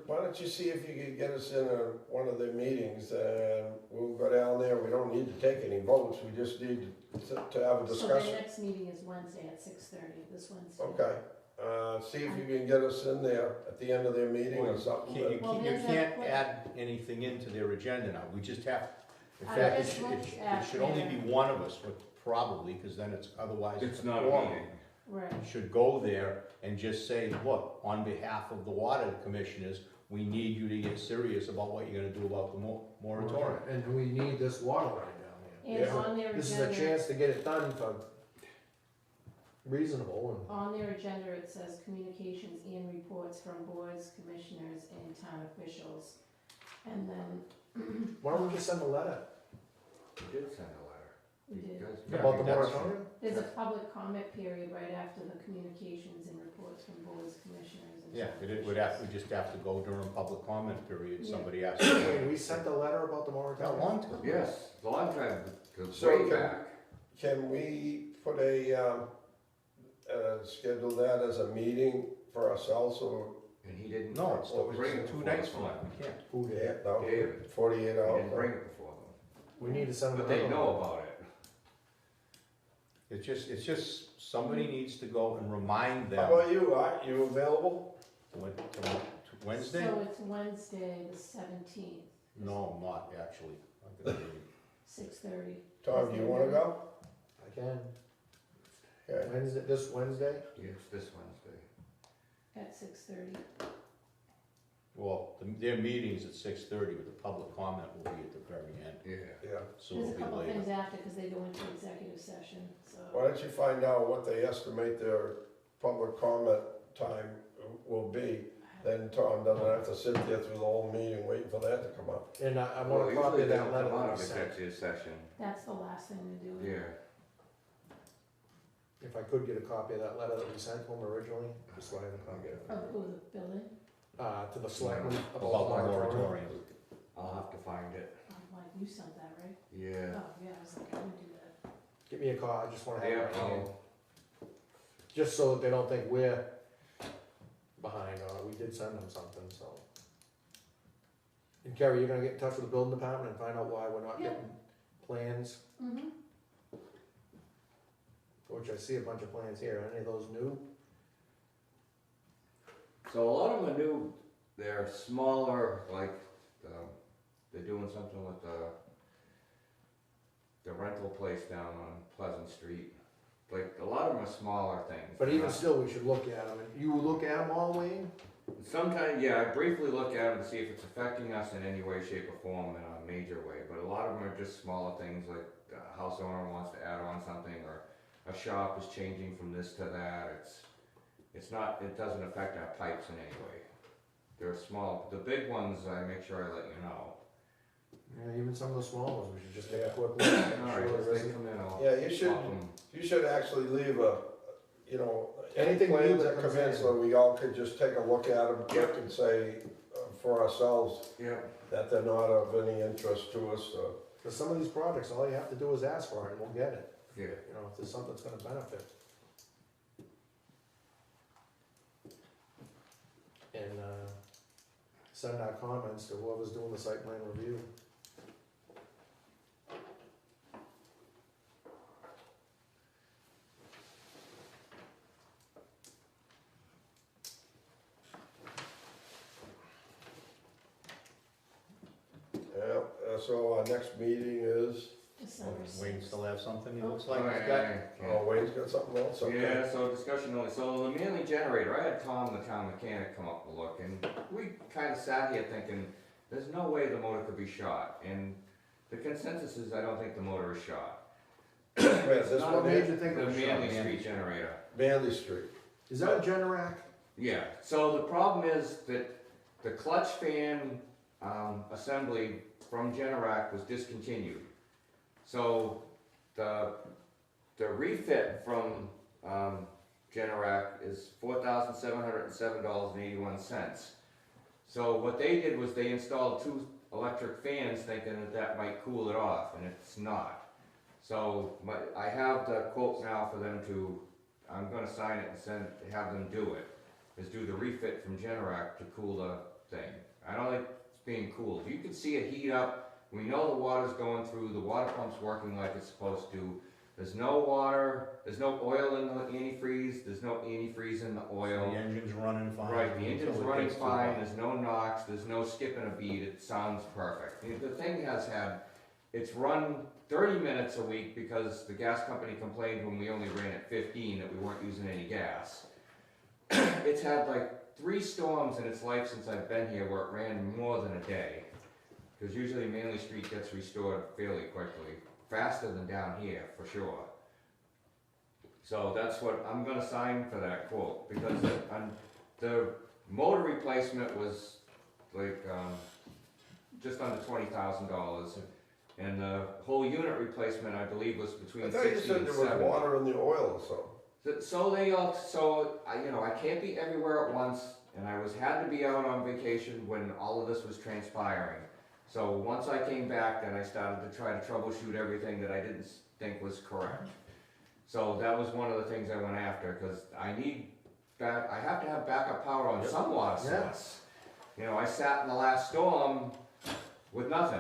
why don't you see if you can get us in one of the meetings, and we'll go down there, we don't need to take any votes, we just need to have a So discussion. their next meeting is Wednesday at 6:30, this Wednesday. Okay, see if you can get us in there at the end of their meeting or something. You Well, can't, you there's a can't plan. add anything into their agenda now, we just have, in I fact, just looked it should only be one of us, probably, because then it's, otherwise it's It's a not a quorum. meeting. Right, Should go there and just say, look, on behalf of the water commissioners, we need you to get serious about what you're gonna do about the moratorium. And we need this water line down and here. on their This is a agenda, chance to get it done for reasonable and. on their agenda, it says communications and reports from boards, commissioners, and town officials. And then, Why don't we just send a letter We did send a letter. we did, Because- about the that's- moratorium? there's a public comment period right after the communications and reports from boards, commissioners, and Yeah, town it would have, we just have to go during public comment period, Yeah. somebody asks. Wait, we sent a letter about the Got moratorium? one to. Yes, a long time, goes So way can- back. Can we put schedule that as a meeting for ourselves, or, And he didn't. No, it's bring it two before nights the from now, selectmen. we can't. Who did? yeah, no, David, 48 he hours? didn't bring it before them. We need to send them But another. they know about it. It's just, somebody needs to go and remind How them, about you, are you available? Wednesday? So it's Wednesday, the 17th. No, I'm not, actually. I'm gonna be 6:30. Tom, do you wanna go? I can. Okay. Wednesday, this Wednesday? Yeah, it's this Wednesday. At 6:30. Well, their meeting's at 6:30, but the public comment will be at the very end, Yeah. Yeah. so There's a it'll be couple later. things after, because they go into executive session, so. Why don't you find out what they estimate their public comment time will be? Then Tom doesn't have to sit there through the whole meeting waiting for that to come up. And I Well, want a copy usually of they that don't letter come out that of we sent. executive session. That's the last thing to do. Yeah. If I could get a copy of that letter that we sent to them originally, just so I have a copy of it. Oh, who, the building? To the selectmen About the moratorium. I'll have to find it. I'm like, you sent that, right? Yeah. Oh, yeah, I was like, I would do that. Give me a call, I just wanna have Yeah, it right here. Just so that they don't think we're behind on it, we did send them something, so. And Kerry, you're gonna get in touch with the building department and find out why we're not Yeah. getting plans, Mm-hmm. which I see a bunch of plans here, are any of those new? So a lot of them are new, they're smaller, like, they're doing something with the rental place down on Pleasant Street. Like, a lot of them are smaller things. But even still, we should look at them, and you look at them all, Wayne? Sometimes, yeah, I briefly look at them to see if it's affecting us in any way, shape, or form in a major way, but a lot of them are just smaller things, like a house owner wants to add on something, or a shop is changing from this to that. It's not, it doesn't affect our pipes in any way. They're small. The big ones, I make sure I let you know. Yeah, even some of the small ones, we should just take a Yeah. quick look. Make All sure right, there as they isn't- come in, I'll Yeah, you should, swap 'em. you should actually leave any Anything new plans that that come comes in, in. so we all could just take a look at them, Yeah. and say for ourselves Yeah. that they're not of any interest to us, so. Cause some of these projects, all you have to do is ask for it, and we'll get it, Yeah. you know, if there's something that's gonna benefit. And, send our comments to whoever's doing the site plan review. Yeah, so our next meeting is, December Wayne 6th. still have something he Oh. looks like All he's right, got? yeah. oh, Wayne's got something else, okay. Yeah, so discussion only, so the Manly generator, I had Tom, the town mechanic, come up and look, and we kinda sat here thinking, there's no way the motor could be shot, and the consensus is I don't think the motor is shot. Wait, this Not one What here? made you think The it was Manly shot? Street generator. Manley Street. Is that a Generac? Yeah, so the problem is that the clutch fan, assembly from Generac was discontinued. So the refit from, Generac is $4,707.81. So what they did was they installed 2 electric fans thinking that that might cool it off, and it's not. So I have the quote now for them to, I'm gonna sign it and have them do it, is do the refit from Generac to cool the thing. I don't think it's being cooled. You can see it heat up. We know the water's going through, the water pump's working like it's supposed to. There's no water, there's no oil in the antifreeze, there's no antifreeze in the oil. The engine's running fine. Right, the engine's until it running gets too fine, hot. there's no knocks, there's no skipping a beat, it sounds perfect. The thing has had, it's run 30 minutes a week because the gas company complained when we only ran at 15 that we weren't using any gas. It's had like 3 storms in its life since I've been here where it ran more than a day. Because usually Manley Street gets restored fairly quickly, faster than down here, for sure. So that's what, I'm gonna sign for that quote, because the motor replacement was like, just under $20,000. And the whole unit replacement, I believe, was I between thought you 60 said and there was 70. water in the oil or something. I can't be everywhere at once, and I had to be out on vacation when all of this was transpiring. So once I came back, then I started to try to troubleshoot everything that I didn't think was correct. So that was one of the things I went after, because I have to have backup power on some water source. You know, I sat in the last storm with nothing,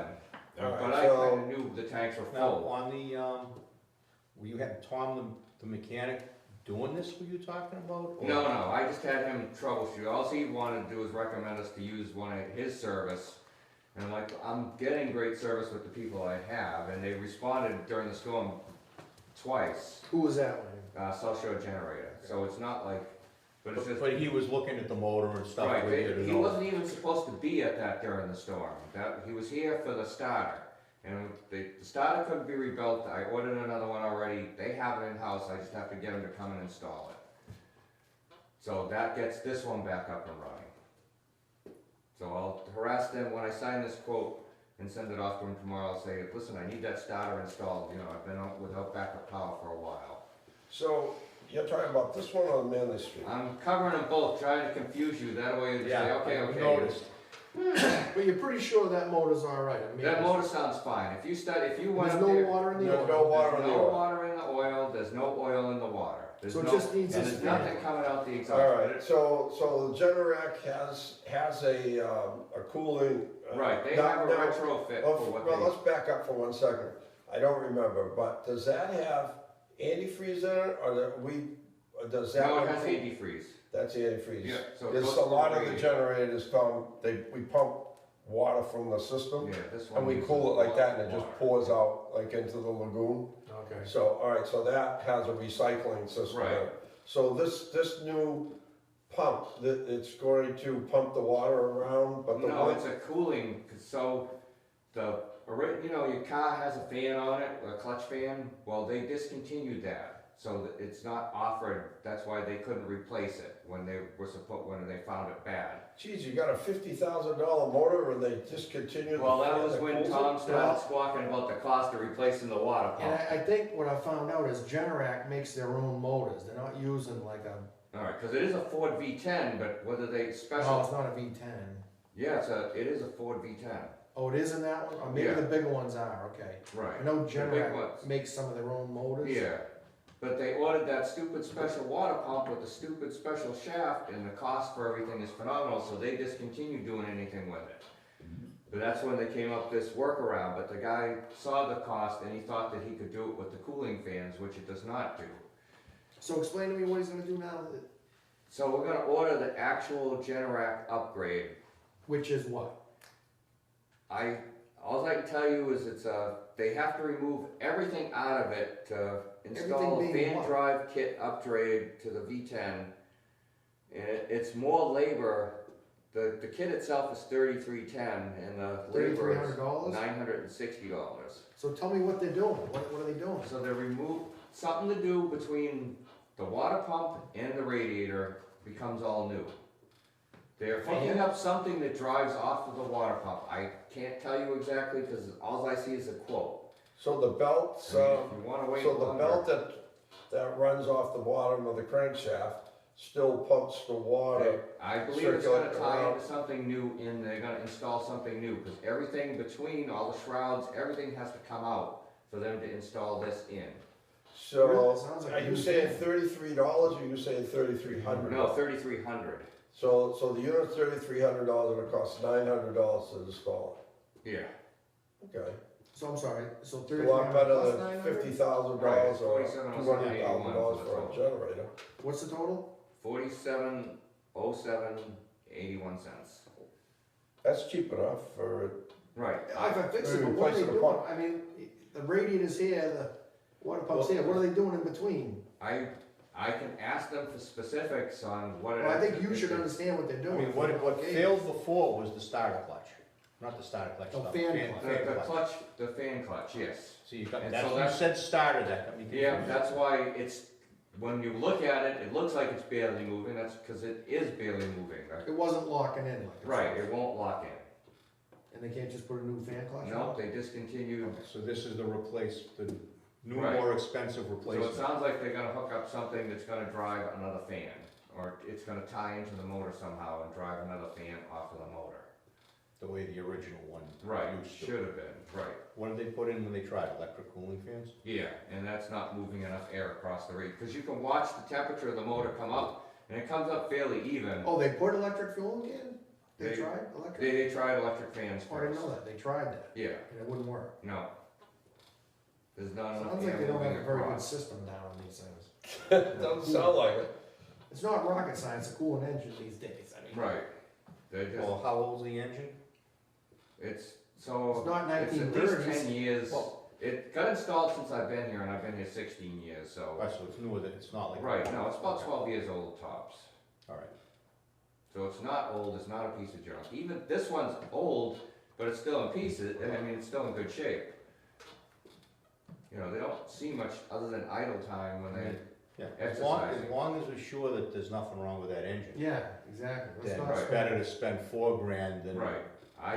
Alright, but I so- kinda knew the tanks were Now, full. on the, were you had Tom, the mechanic, doing this, were you talking about? or- No, I just had him troubleshoot. All he wanted to do was recommend us to use one of his service And like, I'm getting great service with the people I have, and they responded during the storm twice, Who was that one? South Shore Generator, so it's not like, but it's just. But he was looking at the motor and stuff Right, with you to he know. wasn't even supposed to be at that during the storm, he was here for the starter. And the starter couldn't be rebuilt, I ordered another one already, they have it in-house, I just have to get them to come and install it. So that gets this one back up and running. So I'll harass them when I sign this quote and send it off to them tomorrow. I'll say, listen, I need that starter installed, you know, I've been out without backup power for a while. So, you're talking about this one or Manley Street? I'm covering them both, trying to confuse you, that way you just say, Yeah, okay, I okay. noticed. But you're pretty sure that motor's all right? I mean, That motor sounds fine, if you went There's up no there. water in the There's oil? no water in There's the no oil. water in the oil, there's no oil in the water. There's So it no- just needs and a there's span. nothing coming out the exhaust. Alright, so the Generac has a cooling. Right, they now- have a now- retrofit Well, for what well, they, let's back up for 1 second. I don't remember, but does that have antifreeze in it, or does that? no, it one has cool? antifreeze. That's antifreeze. Yeah, so it There's goes a through lot the of the radiator. generators we pump water from the system, Yeah, this one. and we uses cool it like that, and it water. just pours out like into the lagoon. Okay. So, alright, so that has a recycling system in Right. it. So this new pump, it's going to pump the water around, but the No, one. it's a cooling, so you know, your car has a fan on it, a clutch fan, well, they discontinued that. So that it's not offered, that's why they couldn't replace it when they found it bad. Geez, you got a $50,000 motor and they discontinued. Well, the that fan was that when cools it? Tom started squawking about the cost of replacing the water And pump. I think what I found out is Generac makes their own motors, they're not using like a, Alright, cause it is a Ford V10, but whether they no, special, it's not a V10. yeah, it is a Ford V10, Oh, it is in that one? Or maybe Yeah. the bigger ones are, okay. right. I know big Generac ones. makes some of their own motors. Yeah, but they ordered that stupid special water pump with the stupid special shaft, and the cost for everything is phenomenal, so they discontinued doing anything with it. But that's when they came up with this workaround, but the guy saw the cost and he thought that he could do it with the cooling fans, which it does not do. So explain to me what he's gonna do now, So we're gonna order the actual Generac upgrade. which is what? All I can tell you is they have to remove everything out of it to install a Everything being fan what? drive kit upgrade to the V10. And it's more labor, the kit itself is $33.10 and the labor is $3,300? $960. So tell me what they're doing, what are they doing? So they remove, something to do between the water pump and the radiator becomes all new. They're hooking up something that drives off of the water pump. I can't tell you exactly because all I see is a quote. So the belts, I mean, if you wanna wait so the longer- belt that runs off the bottom of the crankshaft still pumps the water. I believe it's gonna circulate tie around. into something new and they're gonna install something new, because everything between all the shrouds, everything has to come out for them to install this in. Really? So, Sounds like are a you new saying thing. $33 or are you saying $3,300? No, 3,300. So the unit's $3,300 and it costs $900 to install Yeah. it. Okay. So I'm sorry, so A 33 lot better plus than 900? $50,000 Right, or $47,081 $200,000 for a generator. What's the total? 4707.81. That's cheap enough for, Right. If I fix it, Maybe but what are they replace the doing? pump. I mean, the radiator's here, the water pump's here, what are they doing in between? I can ask them for specifics on what it Well, I think actually you should is. understand what they're I doing. mean, what Okay. failed before was the starter clutch, not the starter clutch, Oh, the fan The clutch, the fan clutch, yes. So you got, And that's, so you that's- said starter, that got me confused. Yeah, that's why it's, when you look at it, it looks like it's barely moving, that's because it is barely moving. It wasn't locking in like it's Right, supposed it won't lock in. to. And they can't just put a new fan clutch No, on? they discontinued. So this is the new, Right. more expensive So it replacement. sounds like they're gonna hook up something that's gonna drive another fan, or it's gonna tie into the motor somehow and drive another fan off of the motor. The way the original one Right, used to. should have been, right. What did they put in when they tried, electric cooling fans? Yeah, and that's not moving enough air across the radiator, because you can watch the temperature of the motor come up, and it comes up fairly even. Oh, they put electric fuel in? They They- tried electric? They tried electric fans Oh, I didn't first. know that, they tried that, Yeah, and it wouldn't work. no. There's not enough Sounds like air they don't have moving a very good across. system down on these things. doesn't sound like it. It's not rocket science to cool an engine these days, I mean. Right. They just, Well, how old's the engine? So, It's not it's at 1930s. least 10 years. Well- It got installed since I've been here, and I've been here 16 years, so. Right, so it's newer than, it's not like. Right, no, it's about Okay. 12 years old tops. All right. So it's not old, it's not a piece of junk. Even, this one's old, but it's still in pieces, and I mean, it's still in good shape. You know, they don't see much other than idle time when they, Yeah, as long Exercising. as we're sure that there's nothing wrong with that engine, Yeah, exactly. Let's then not it's spend- better to spend $4,000 than. right.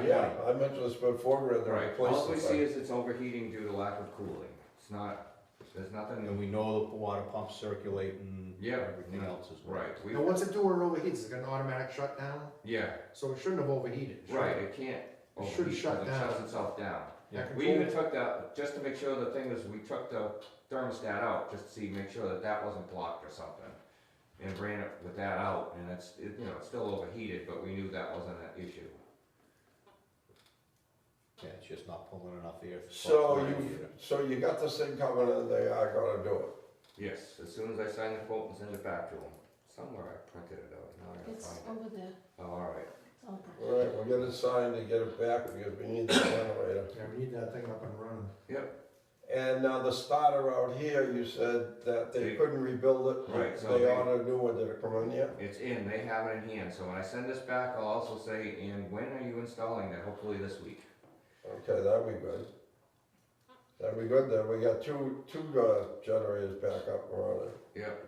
Yeah, I meant to spend $4,000 to Right, replace all the we see thing. is it's overheating due to lack of cooling. It's not, there's nothing, And we know the water pumps circulate and Yeah, everything yeah. else as well. right, we, Now, what's it do when it overheats? Is it got an automatic shutdown? yeah, So it shouldn't have overheated. should right, it? it can't It should overheat, shut because it shuts down. itself down. Yeah. That We control- even took the, just to make sure the thing is, we took the thermostat out, just to see, make sure that that wasn't blocked or something. And ran it with that out, and it's, you know, it's still overheated, but we knew that wasn't an issue. Yeah, it's just not pulling enough air. So you got this thing coming and they are gonna do it. Yes, as soon as I sign the quote and send it back to them. Somewhere I printed it out, now I gotta It's find it. over there, Oh, all right. it's all there. All right, we'll get it signed to get it back because we need the generator. Yeah, we need that thing up and running. And now the starter out here, you said that they They- couldn't rebuild it. Right, so They they- oughta knew when did it come in yet? It's in, they have it in hand, so when I send this back, I'll also say, and when are you installing that? Hopefully this week. Okay, that'd be good. That'd be good then. We got two generators back up and running. Yep.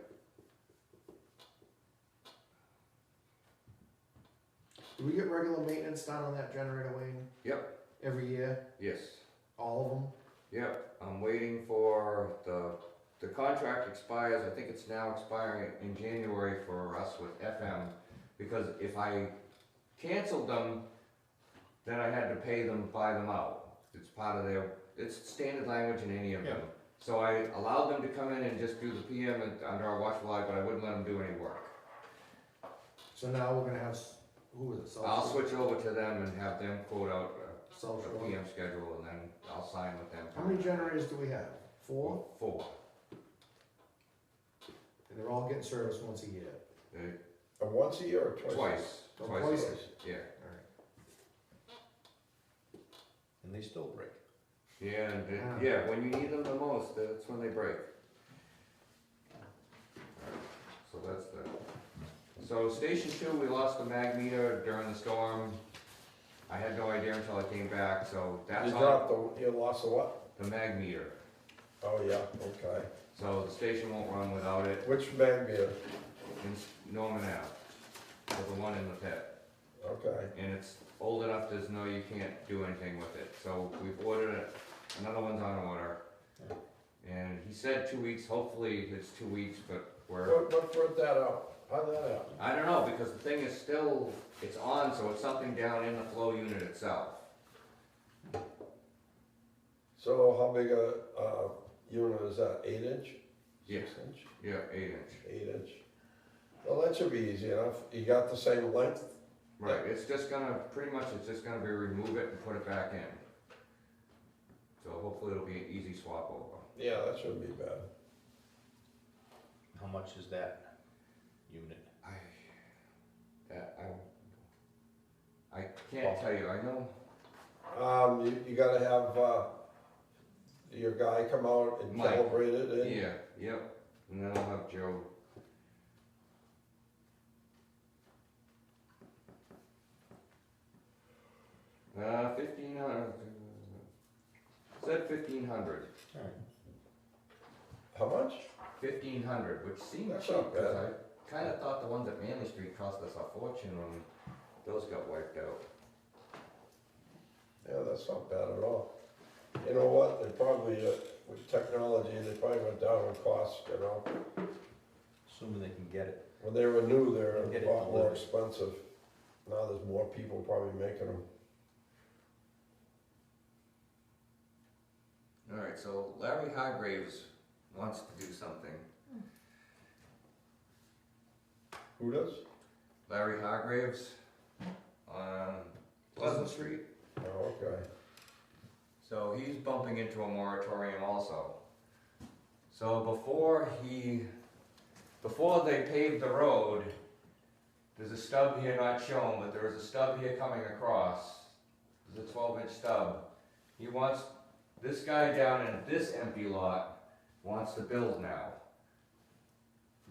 Do we get regular maintenance done on that generator, Wayne? Yep. Every year? Yes. All of them? Yep, I'm waiting for the contract expires, I think it's now expiring in January for us with FM, because if I canceled them, then I had to pay them, buy them out. It's part of their, it's standard language in any of them. So I allowed them to come in and just do the PM under our watchful eye, but I wouldn't let them do any work. So now we're gonna have, who is it? I'll switch over to them and have them quote out South a Shore. PM schedule, and then I'll sign with them. How many generators do we have? 4? 4. And they're all getting serviced once a year? Once a year or twice? Twice. Oh, Twice. twice. Yeah. And they still break. Yeah, and yeah, when you need them the most, that's when they break. So that's the, so station 2, we lost the mag meter during the storm. I had no idea until I came back, so that's You on dropped you lost the what? the mag meter. Oh, yeah, okay. So the station won't run without it Which mag meter? in Norman Ave, so the one in the pit. Okay. And it's old enough, there's no, you can't do anything with it. So we've ordered it, another one's on order. And he said 2 weeks, hopefully it's 2 weeks, but we're, What brought that out? How'd that happen? I don't know, because the thing is still, it's on, so it's something down in the flow unit itself. So how big a, unit is that, 8 inch? Yeah. 6 inch? Yeah, 8 inch. 8 inch. Well, that should be easy enough. You got the same length? Right, it's just gonna, pretty much it's just gonna be remove it and put it back in. So hopefully it'll be an easy swap over. Yeah, that shouldn't be bad. How much is that unit? I can't tell you, I know, You gotta have, your guy come out and Mike. calibrate it and. yeah, yep, and then I'll have Joe. $1,500, said 1,500. Alright. How much? 1,500, which seemed That's cheap, not because bad. I kinda thought the ones at Manley Street cost us a fortune when those got wiped out. Yeah, that's not bad at all. You know what, they probably, with technology, they probably went down in cost, you know. Assuming they can get it. When they were new, they were Get a it lot more delivered. expensive. Now there's more people probably making them. Alright, so Larry Hargraves wants to do something. Who does? Larry Hargraves on Pleasant Street. Oh, okay. So he's bumping into a moratorium also. So before they paved the road, there's a stub here not shown, but there is a stub here coming across there's a 12-inch stub. He wants, this guy down in this empty lot wants to build now.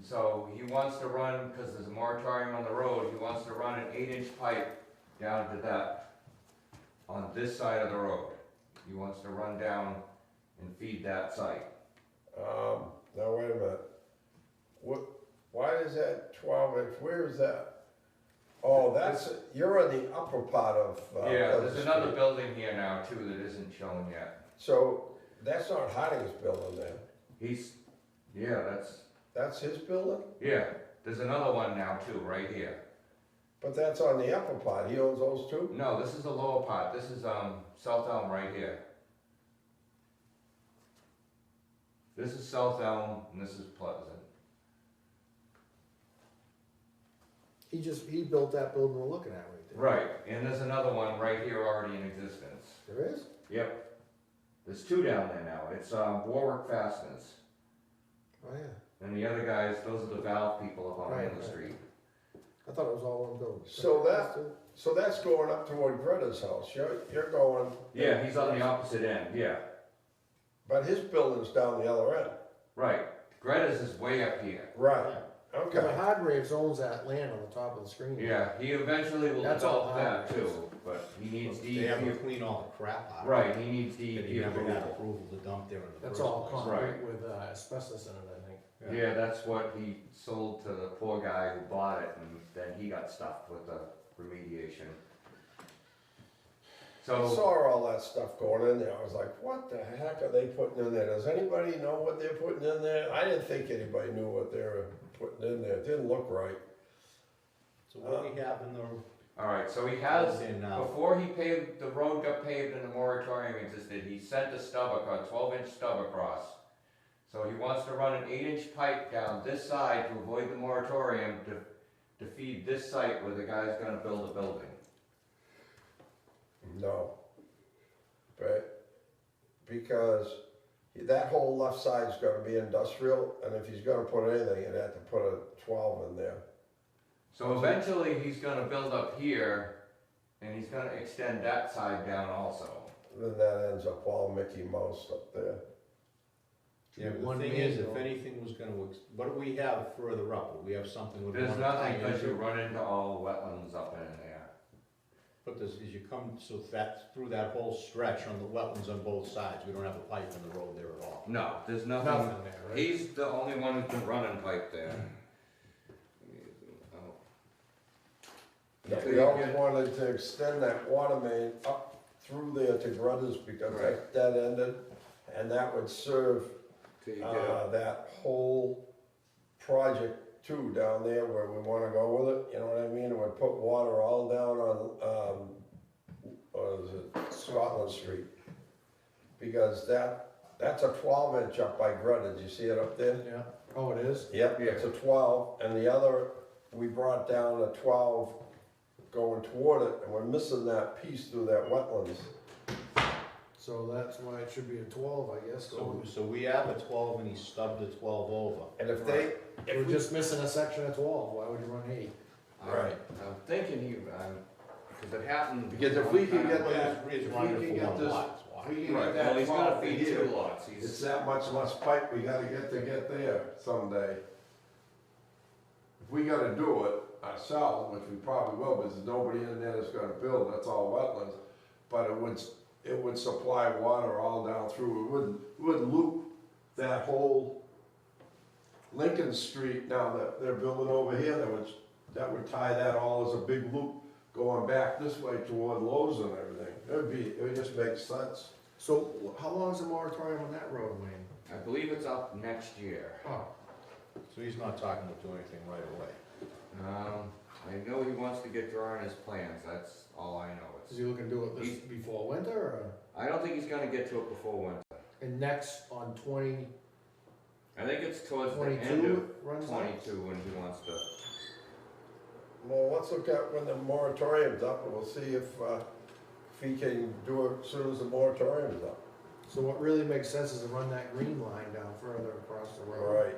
So he wants to run, because there's a moratorium on the road, he wants to run an 8-inch pipe down to that, on this side of the road. He wants to run down and feed that site. Now wait a minute. Why is that 12-inch, where is that? Oh, that's, you're on the upper part of. Yeah, Pleasant there's another Street. building here now too that isn't shown yet. So, that's not Harding's building then? Yeah, That's his building? yeah, there's another one now too, right here. But that's on the upper part, he owns those two? No, this is the lower part, this is, South Elm right here. This is South Elm and this is Pleasant. He built that building we're looking at right there. Right, and there's another one right here already in existence. There is? Yep. There's two down there now, it's, Warwick Fasteners. Oh, yeah. And the other guys, those are the valve people up on Right, Main right. Street. I thought it was all one building. So that's going up toward Greta's house, you're going. Yeah, he's on the opposite end, yeah. But his building's down the other end. Right, Greta's is way up here. Right, Okay. okay. Hargraves owns that land on the top of the screen. Yeah, he eventually will That's all develop that Hargraves. too, but he needs They have to DEP. clean all the crap out. Right, he needs That he DEP never had approval. approval to dump there in the That's first all place. concrete Right. with asbestos in it, I think. Yeah, that's what he sold to the poor guy who bought it, and then he got stuffed with the remediation. I So, saw all that stuff going in there, I was like, what the heck are they putting in there? Does anybody know what they're putting in there? I didn't think anybody knew what they were putting in there, it didn't look right. So what do we have in the, alright, so he has, in now? before he paved, the road got paved and the moratorium existed, he sent a stub across, 12-inch stub across. So he wants to run an 8-inch pipe down this side to avoid the moratorium to feed this site where the guy's gonna build a building. No. But, because that whole left side's gonna be industrial, and if he's gonna put anything, he'd have to put a 12 in there. So eventually he's gonna build up here and he's gonna extend that side down also. Then that ends up all Mickey Mouse up there. Yeah, but One the thing is, manual. if anything was gonna, what do we have further up? We have something with. There's one nothing tiny because you issue. run into all wetlands up in there. But this, as you come, so that's through that whole stretch on the wetlands on both sides, we don't have a pipe in the road there at all. No, there's Nothing nothing. there, right? He's the only one who can run and pipe there. If we always wanted to extend that water main up through there to Grutters because Right. that ended, and that would serve Till you get that whole project too down there where we wanna go with it, you know what I mean? It would put water all down on, what is it, Scotland Street. Because that's a 12-inch up by Grutters, you see it up there? Yeah. Oh, it is? Yep, it's a 12, and the other, we brought down a 12 going toward it, and we're missing that piece through that wetlands. So that's why it should be a 12, I guess. So we have a 12 and he stubbed the 12 over. And if they, We're just missing a section of 12, why would you run 8? Right. I'm thinking he, because it happened. Because if we can get one time that- back. He's If running we can for get one this- lot, that's why. we can Right, get well, that he's gonna 12 feed here, two lots, it's he's, that much less pipe we gotta get there someday. If we gotta do it ourselves, which we probably will, because there's nobody in there that's gonna build, that's all wetlands, but it would supply water all down through, it would loop that whole Lincoln Street now that they're building over here, that would tie that all as a big loop going back this way toward Lowe's and everything. It would just make sense. So how long is the moratorium on that road, Wayne? I believe it's up next year. Oh, So he's not talking to do anything right away. I know he wants to get drawing his plans, that's all I know. is he looking to do it this before winter or? I don't think he's gonna get to it before winter. And next on 20, I think it's towards the end 22 of runs out? 22 when he wants to. Well, let's look at when the moratorium's up, and we'll see if he can do it as soon as the moratorium's up. So what really makes sense is to run that green line down further across the road. Right.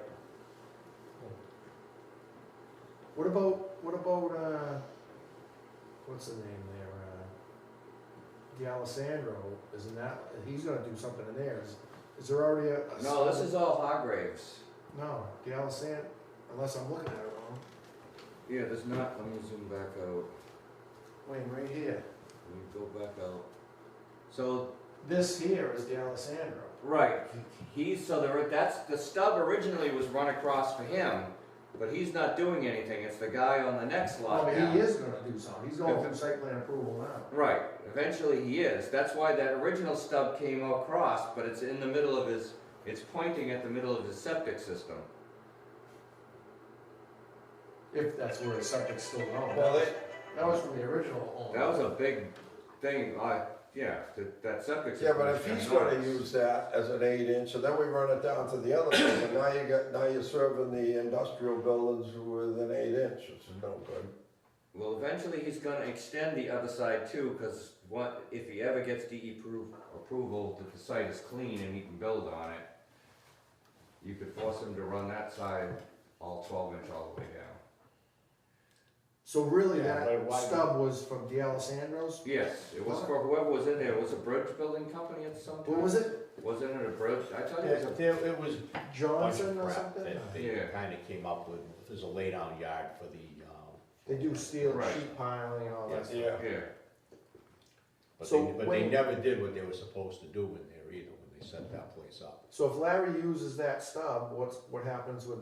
What about, what's the name there? D'Alessandro, isn't that, he's gonna do something in there, is there already a? No, this is all Hargraves. No, D'Alessandro, unless I'm looking at it wrong. Yeah, there's not, let me zoom back out. Wait, right here, Let me go back out. So, this here is D'Alessandro. right, that's, the stub originally was run across for him, but he's not doing anything, it's the guy on the next lot Oh, now. he is gonna do something, he's going through site plan approval now. Right, eventually he is, that's why that original stub came across, but it's in the middle of his, it's pointing at the middle of his septic system. If that's where the septic's still going. Well, That was from the original owner. That was a big thing, yeah, that septic system. yeah, but is if he's gonna enormous. use that as an 8-inch, and then we run it down to the other building, now you're serving the industrial buildings with an 8-inch, which is no good. Well, eventually he's gonna extend the other side too, cause if he ever gets DE approval that the site is clean and he can build on it, you could force him to run that side all 12-inch all the way down. So really, Yeah, that but why- stub was from D'Alessandro's? Yes, it was for whoever was in there, it was a bridge building company at some time. What was it? Wasn't it a bridge? I thought it was a, It was Johnson or crap something? that they Yeah. kinda came up with, there's a laydown yard for the, They do steel Right. sheet piling and all that stuff. Yeah. yeah. So but they when- never did what they were supposed to do in there either, when they set that place up. So if Larry uses that stub, what happens with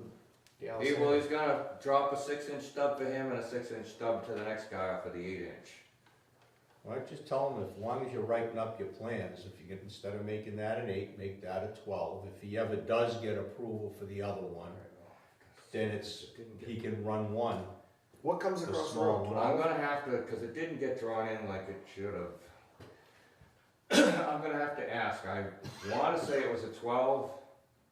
Well, D'Alessandro? he's gonna drop a 6-inch stub for him and a 6-inch stub to the next guy off of the 8-inch. Well, just tell them, as long as you're writing up your plans, if you get, instead of making that an 8, make that a 12. If he ever does get approval for the other one, then he can run one. What comes The across the small road? one. I'm gonna have to, cause it didn't get drawn in like it should have. I'm gonna have to ask, I wanna say it was a 12,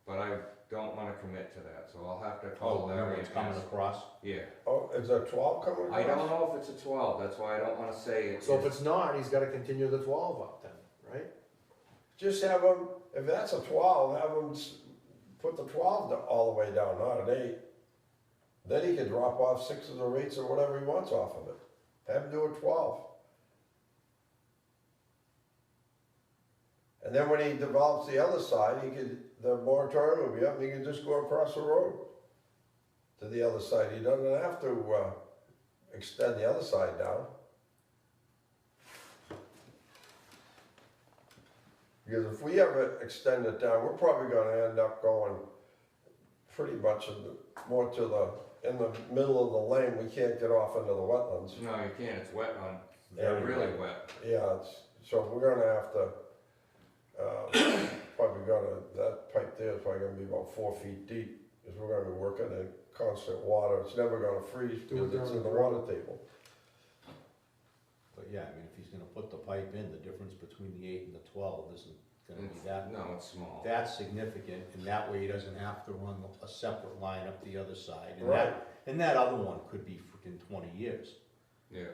but I don't wanna commit to that, so I'll have to call Oh, Larry it's and coming ask. across? Yeah, Oh, is there 12 coming across? I don't know if it's a 12, that's why I don't wanna say it. So if it's not, he's gotta continue the 12 up then, right? Just have them, if that's a 12, have them put the 12 all the way down, not an 8. Then he can drop off 6s or 8s or whatever he wants off of it. Have him do a 12. And then when he develops the other side, the moratorium will be up and he can just go across the road to the other side. He doesn't have to extend the other side down. Because if we ever extend it down, we're probably gonna end up going pretty much more to in the middle of the lane. We can't get off into the wetlands. No, you can't, it's wet on, Yeah. really wet. Yeah, so we're gonna have to, that pipe there is probably gonna be about 4 feet deep. Because we're gonna be working in constant water. It's never gonna freeze Do it because it's during in the the water table. But yeah, I mean, if he's gonna put the pipe in, the difference between the 8 and the 12 isn't gonna be that. No, it's small. That's significant, and that way he doesn't have to run a separate line up the other side. And Right. that other one could be freaking 20 years. Yeah.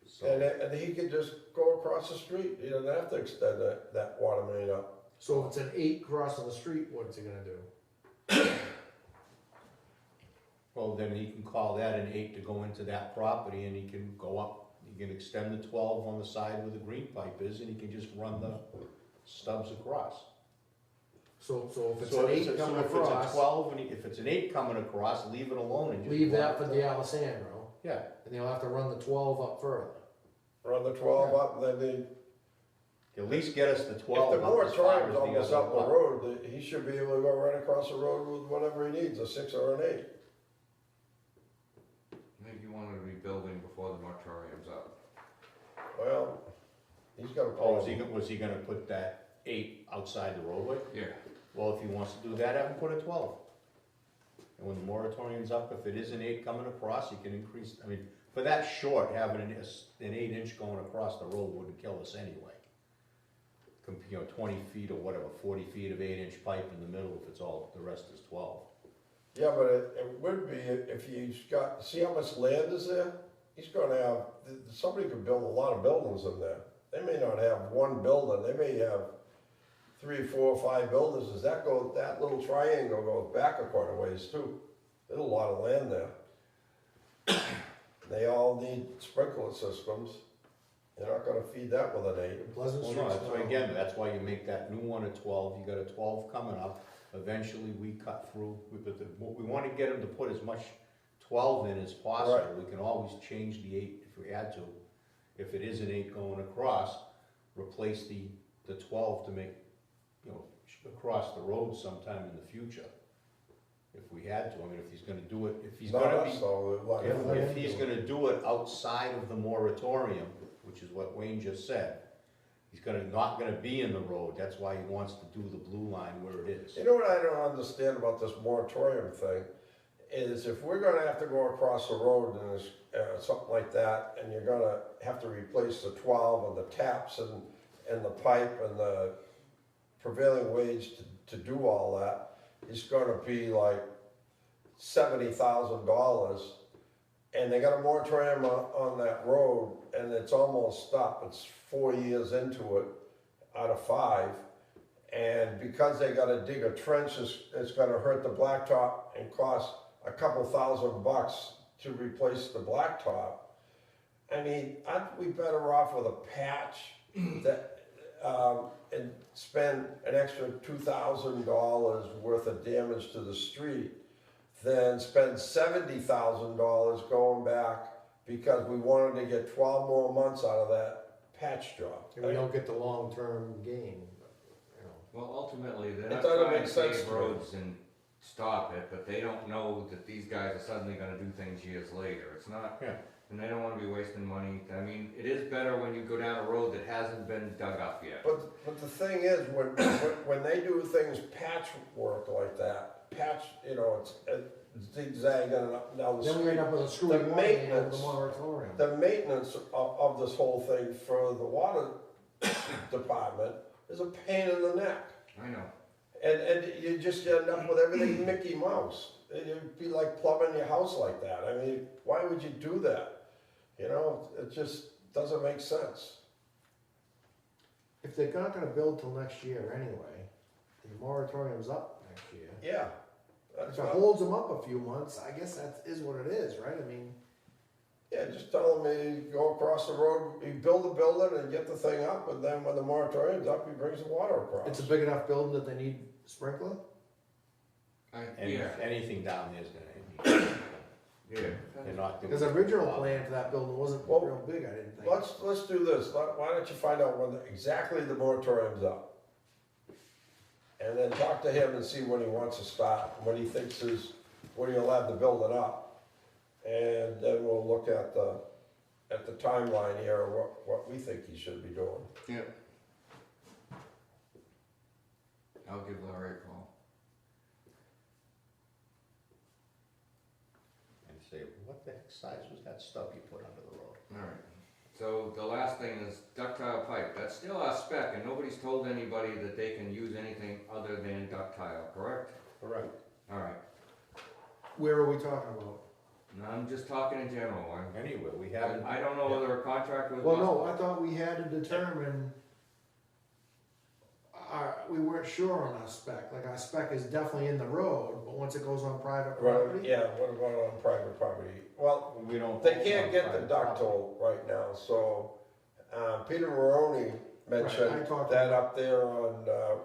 So, And he could just go across the street. He doesn't have to extend that water main up. So if it's an 8 crossing the street, what's he gonna do? well, then he can call that an 8 to go into that property, and he can go up, he can extend the 12 on the side where the green pipe is, and he can just run the stubs across. So if it's So an 8 so coming if it's a across, 12, if it's an 8 coming across, leave it alone and just. leave run that it for to- D'Alessandro, Yeah, and they'll have to run the 12 up further. Run the 12 up, and then at least get us the if 12 the up as far moratorium's as the almost other up the lot. road, he should be able to go right across the road with whatever he needs, a 6 or an 8. Maybe you wanted to be building before the moratorium's up. Well, he's got a Oh, problem. was he gonna put that 8 outside the roadway? Yeah. Well, if he wants to do that, have him put a 12. And when the moratorium's up, if it is an 8 coming across, you can increase, I mean, for that short, having an 8-inch going across the road wouldn't kill us anyway. 20 feet or whatever, 40 feet of 8-inch pipe in the middle if it's all, the rest is 12. Yeah, but it would be if he's got, see how much land is there? He's gonna have, somebody could build a lot of buildings in there. They may not have one building, they may have 3, 4, 5 buildings. That little triangle goes back quite a ways too. There's a lot of land there. They all need sprinkler systems, You're not gonna feed that with an 8. Pleasant Well, Street's no, that's why, not- again, that's why you make that new one a 12, you got a 12 coming up, eventually we cut through, we wanna get them to put as much 12 in as possible, Right. we can always change the 8 if we had to. If it is an 8 going across, replace the 12 to make, you know, across the road sometime in the future. If we had to, I mean, if he's gonna do it, if he's Not gonna us, be, though, like, if he's gonna do it outside of the moratorium, which is what Wayne just said, he's not gonna be in the road, that's why he wants to do the blue line where it is. You know what I don't understand about this moratorium thing, is if we're gonna have to go across the road and there's, something like that, and you're gonna have to replace the 12 and the taps and the pipe and the prevailing wage to do all that, it's gonna be like $70,000. And they got a moratorium on that road, and it's almost up, it's 4 years into it out of 5. And because they gotta dig a trench, it's gonna hurt the blacktop and cost a couple $1,000 to replace the blacktop. I mean, aren't we better off with a patch that, and spend an extra $2,000 worth of damage to the street than spend $70,000 going back because we wanted to get 12 more months out of that patch job? And we don't get the long-term gain, you know. Well, ultimately, they're It not doesn't trying make to sense pave to me. roads and stop it, but they don't know that these guys are suddenly gonna do things years later. It's not, Yeah. and they don't wanna be wasting money. I mean, it is better when you go down a road that hasn't been dug up yet. But the thing is, when they do things patchwork like that, you know, it's zigzagging down the Then we street. end up with a screwy The water main over the maintenance- moratorium. The maintenance of this whole thing for the water department is a pain in the neck. I know. And you just end up with everything Mickey Mouse. It'd be like plumbing your house like that. I mean, why would you do that? You know, it just doesn't make sense. If they're not gonna build till next year anyway, the moratorium's up next year. Yeah. That's If it what- holds them up a few months, I guess that is what it is, right? I mean, Yeah, just tell him he go across the road, he build a building and get the thing up, and then when the moratorium's up, he brings the water across. it's a big enough building that they need sprinkler? And Yeah, anything down there is gonna need, yeah. they're not doing. Because the original plan for that building wasn't Well, real big, I didn't think. Let's do this. Why don't you find out when exactly the moratorium's up? And then talk to him and see when he wants to start, when he thinks when he'll have the building up. And then we'll look at the timeline here, what we think he should be doing. Yeah. I'll give Larry a call. And say, what the heck size was that stub you put under the road? Alright, so the last thing is ductile pipe. That's still our spec, and nobody's told anybody that they can use anything other than ductile, correct? Correct. Alright, Where are we talking about? now I'm just talking in general. Anyway, we haven't, I don't know whether a contract was. Well, no, I thought we had to determine, we weren't sure on our spec, like our spec is definitely in the road, but once it goes on private property? Yeah, what about on private property? Well, we don't. they can't get the ductile right now, so, Peter Maroney Right, I mentioned talked that about up there on,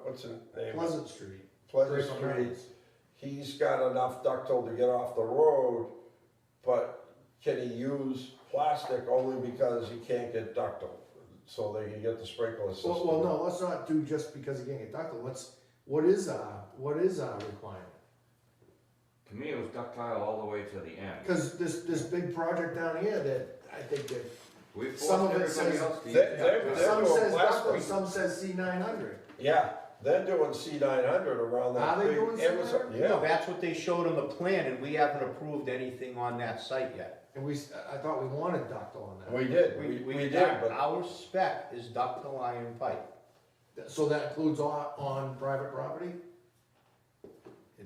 what's his name? Pleasant Street. Pleasant Right on Street. Reynolds. He's got enough ductile to get off the road, but can he use plastic only because he can't get ductile? So they can get the sprinkler system. Well, no, let's not do just because you can't get ductile, what is our requirement? To me, it was ductile all the way to the end. Cause this big project down here that, I think that, We some forced of it everybody says- else to use They're ductile. some doing says ductile, plastic. some says C900. Yeah, they're doing C900 around that Are they big doing Amazon. C900? No, Yeah, that's what they showed on the plan, and we haven't approved anything on that site yet. And I thought we wanted ductile on that. we did, we did, but Our spec is ductile iron pipe. So that includes on private property?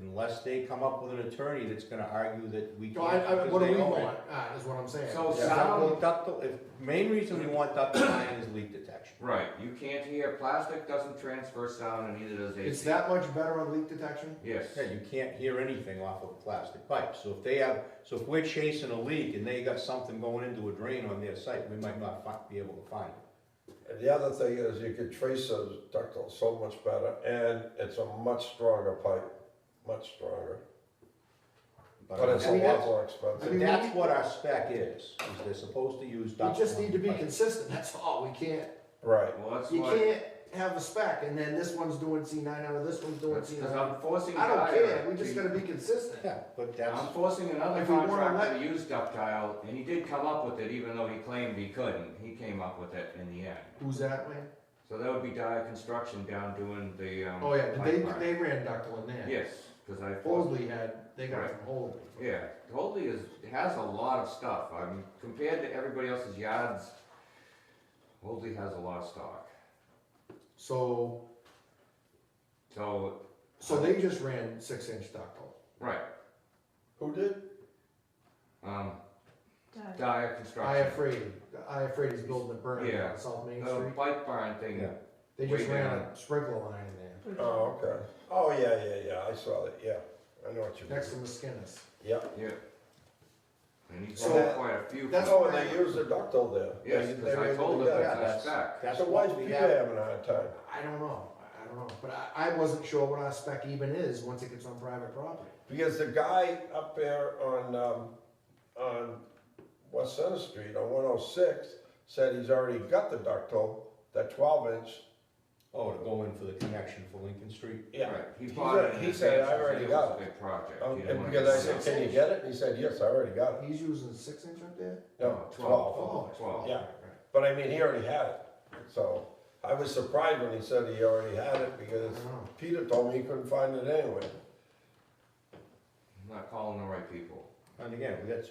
unless they come up with an attorney that's gonna argue that we So can't. because what do they we own it. want, is what I'm saying. So Yeah, sound, ductile, main reason we want ductile iron is leak detection. right, you can't hear, plastic doesn't transfer sound and neither does AC. It's that much better on leak detection? Yes. Yeah, you can't hear anything off of a plastic pipe, so if we're chasing a leak and they got something going into a drain on their site, we might not be able to find it. And the other thing is you could trace those ductile so much better, and it's a much stronger pipe, much stronger. But it's a lot more expensive. But that's what our spec is they're supposed to use We ductile. just need to be pipe. consistent, that's all, we can't, Right. Well, that's you what, can't have a spec, and then this one's doing C900, this one's doing because C900. I'm forcing I don't Dyer care, we to- just gotta be consistent. Yeah, but that's, I'm forcing another If we wanna contractor let- to use ductile, and he did come up with it, even though he claimed he couldn't, he came up with it in the end. Who's that, Wayne? So that would be Dyer Construction down doing the, Oh, yeah, pipe line. they ran ductile in there. Yes, because I. Holdley they got it Right. from Holdley. Yeah, Holdley has a lot of stuff. Compared to everybody else's yards, Holdley has a lot of stock. So So, they just ran 6-inch ductile. right, Who did? Dyer Construction. I afraid he's building a burn Yeah. on South Main The Street. pipe barn thing, Yeah. They just way ran down. a sprinkler line in there, Oh, okay. Oh, yeah, I saw that, yeah. I know what you mean. next to Muskinnis. Yep. yeah. And he's So got quite a few. that's Oh, and they use the ductile there. Yes, They- because they I really told him do that. that's our that's- spec. that's So why is what we Peter have. having a hard time? I don't know, but I wasn't sure what our spec even is once it gets on private property. Because the guy up there on West Center Street on 106 said he's already got the ductile, that 12-inch. oh, to go in for the connection for Lincoln Street? Yeah. Right, he bought it in He said, advance, I he already it got was a it. big project. He didn't And wanna because I get said, six can you inch. get it? And he said, yes, I already got it. He's using 6-inch up there? No, 12. 12. 12. Yeah. Right. But I mean, he already had it. So I was surprised when he said he already had it because I don't know. Peter told me he couldn't find it anywhere. I'm not calling the right people. And again, that's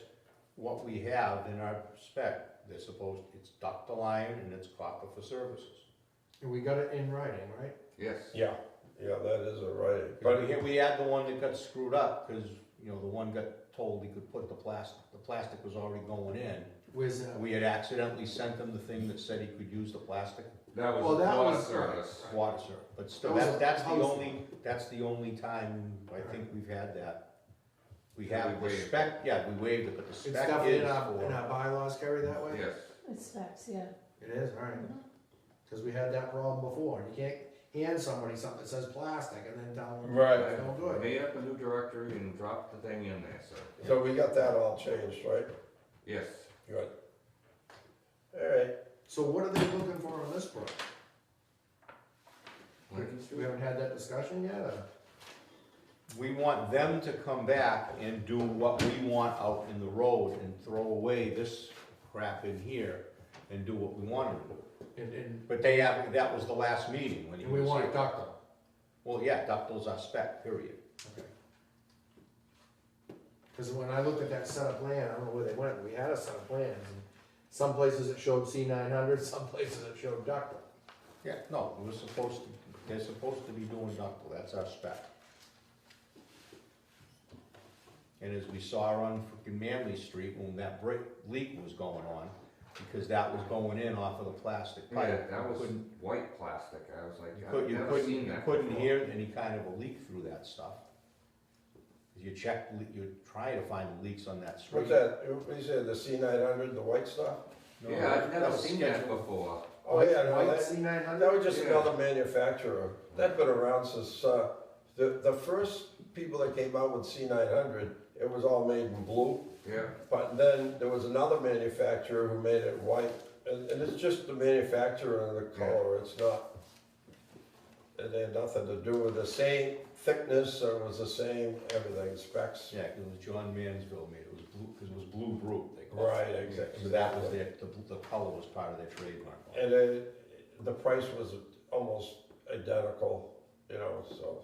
what we have in our spec. It's ductile iron and it's copper for services. And we got it in writing, right? Yes. Yeah, that is a writing. But we had the one that got screwed up, because, the one got told he could put the plastic was already going in. Where's that? We had accidentally sent him the thing that said he could use the plastic That was Well, that water was- service. water service, but still, That was a that's house- that's the only time I think we've had that. We Yeah, have we the waived spec, yeah, we waived it, but the It's spec definitely is in our for, bylaws carry that way? Yes. It specs, yeah. It is, alright. Cause we had that problem before, you can't hand somebody something that says plastic and then tell them. Right. I don't do it. Made up a new directory and dropped the thing in there, so, So we got that all changed, right? yes. Good. All right. So what are they looking for on this project? Lincoln We Street? haven't had that discussion yet, or? we want them to come back and do what we want out in the road and throw away this crap in here and do what we want them to do. And But that was the last meeting when he we was want here. it ductile. Well, yeah, ductile's our spec, period. Okay. Cause when I looked at that set of plan, I don't know where they went, we had a set of plans, and some places it showed C900, some places it showed ductile. Yeah, no, they're supposed to be doing ductile, that's our spec. And as we saw on frickin' Manley Street, when that leak was going on, because that was going in off of the plastic Yeah, pipe. that you was couldn't- white plastic, I was like, You I've never couldn't, seen you that couldn't before. hear any kind of a leak through that stuff. You try to find leaks on that street. What's that? What you said, the C900, the white stuff? No, Yeah, I've never was seen that scheduled. before. Oh, yeah, no, White that C900? was just Yeah. another manufacturer. That's been around since, the first people that came out with C900, it was all made in blue. Yeah, But then there was another manufacturer who made it white, and it's just the manufacturer and the color, it's not, it had nothing to do with the same thickness, or it was the same, everything, specs. Yeah, it was John Mansville made it, was blue, because it was blue brute, they called it. Right, exactly. So that was the color was part of their trademark. And the price was almost identical, so.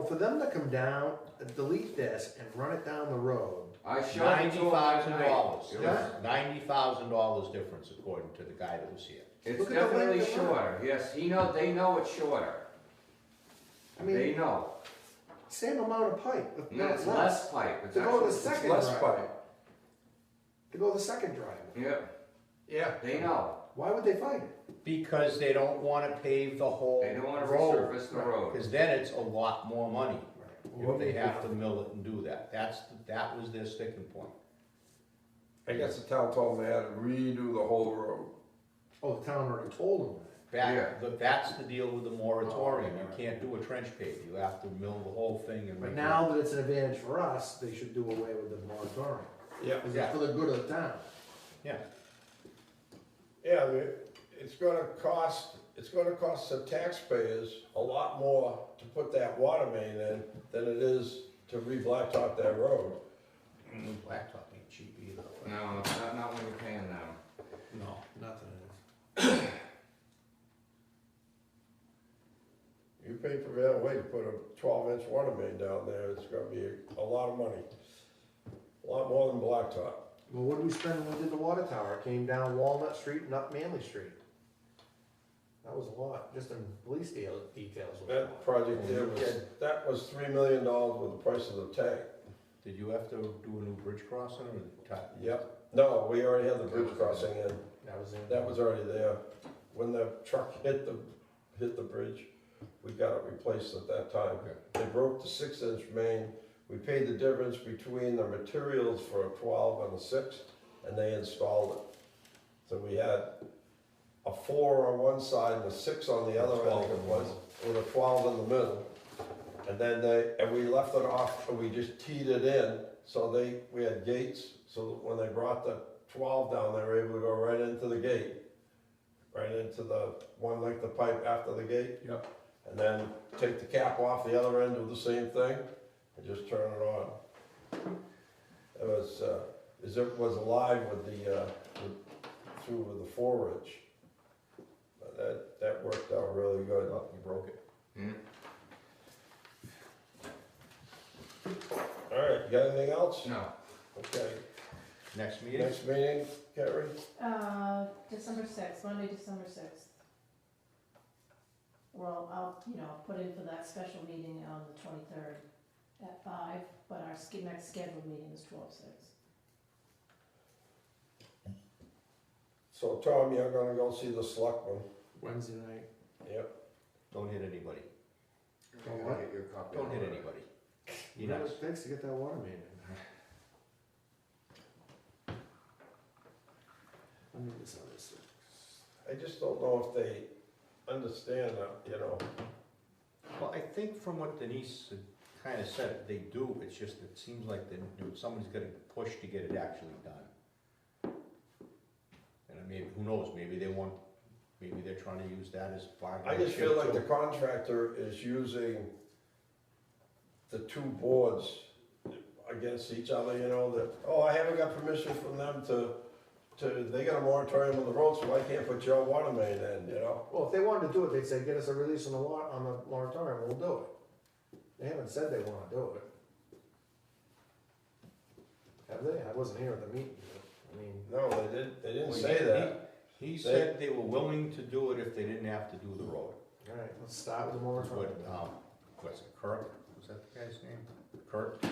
For them to come down, delete this and run it down the road, I showed it to him that night. $90,000. It It was- was $90,000 difference according to the guy that was here. It's Look at the definitely length of line. shorter, yes, they know it's shorter. I They mean, know. Same amount of pipe, if No, not it's less. less pipe, it's To go to the actually, It's second less driveway. pipe. To go the second driveway. yeah, Yeah. they know, Why would they fight it? Because they don't wanna pave the whole they don't wanna road, resurface the road. cause then it's a lot more money Well, if they have to mill it and do that. That was their sticking point. I guess the town told them they had to redo the whole road. Oh, the town already told them that. That's the deal with the moratorium, Oh, you can't do a trench pave, you have to mill the whole thing and. But make now that it's an advantage for us, they should do away with the moratorium. Yeah. Because it's for the good of the town. Yeah, Yeah, it's gonna cost the taxpayers a lot more to put that water main in than it is to re-blacktop that road. blacktop ain't cheap either. No, it's not when you're paying them. No. Nothing is. You pay prevailing wage to put a 12-inch water main down there, it's gonna be a lot of money. A lot more than blacktop. Well, what did we spend when we did the water tower? It came down Walnut Street and up Manley Street. That was a lot, just in police details. was a That lot. project there that was $3 million with the price of the tank. Did you have to do a new bridge crossing or? Yep. No, we already had the bridge crossing in. That was it. That was already there. When the truck hit the bridge, we got it replaced at that time. They broke the 6-inch main. We paid the difference between the materials for a 12 and a 6, and they installed it. So we had a 4 on one side and a 6 on the other, I think it was, with a 12 in the middle. And then we left it off, and we just teed it in, so we had gates, so that when they brought the 12 down, they were able to go right into the gate. Right into the one length of pipe after the gate. Yep. And then take the cap off the other end, do the same thing, and just turn it on. It was alive with the 4-inch. But that worked out really good. Oh, you broke it. Hmm? All right, you got anything else? No, Okay, Next meeting? next meeting, Carrie? December 6th, Monday, December 6th. Well, I'll put in for that special meeting on the 23rd at 5, but our next scheduled meeting is 12/6. So Tom, you're gonna go see the selectmen? Wednesday night. Yep. Don't hit anybody. Don't what? Don't hit anybody. You know, It takes to get that water main in. I mean, this other I just don't know if they understand that, well, I think from what Denise kind of said, they do, it's just, it seems like somebody's gotta push to get it actually done. And maybe, who knows, maybe they're trying to use that as bargaining. I just feel like the chip, contractor is using the two boards against each other, that, oh, I haven't got permission from them they got a moratorium on the road, so I can't put your water main in, Well, if they wanted to do it, they'd say, get us a release on the moratorium, we'll do it. They haven't said they wanna do it. Have they? I wasn't here at the meeting, but, I mean, No, they didn't Well, say that. He said they were willing to do it if they didn't have to do the road. alright, let's start with the But, moratorium. what's it, Kurt, was that the guy's name? Kurt?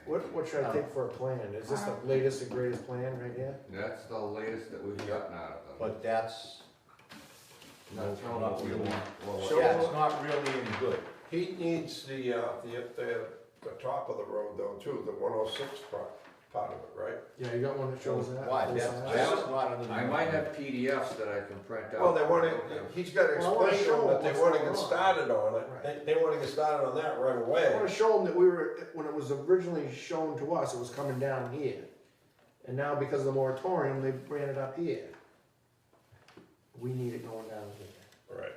What should I take for a plan? Is this the latest and greatest plan right here? that's the latest that we've gotten out of them. But that's, Not showing not what we really, want. Well, Show- yeah, it's not really any good. He needs the top of the road though, too, the 106 part of it, right? Yeah, you got one that shows that? Why, full that's size? just not under the. I might have PDFs that I can print out. Well, he's gotta Well, I wanna explain to show them that they what's wanna going get on. started on it. Right. They wanna get started on that right I away. wanna show them that when it was originally shown to us, it was coming down here. And now because of the moratorium, they ran it up here. We need it going down here. Right.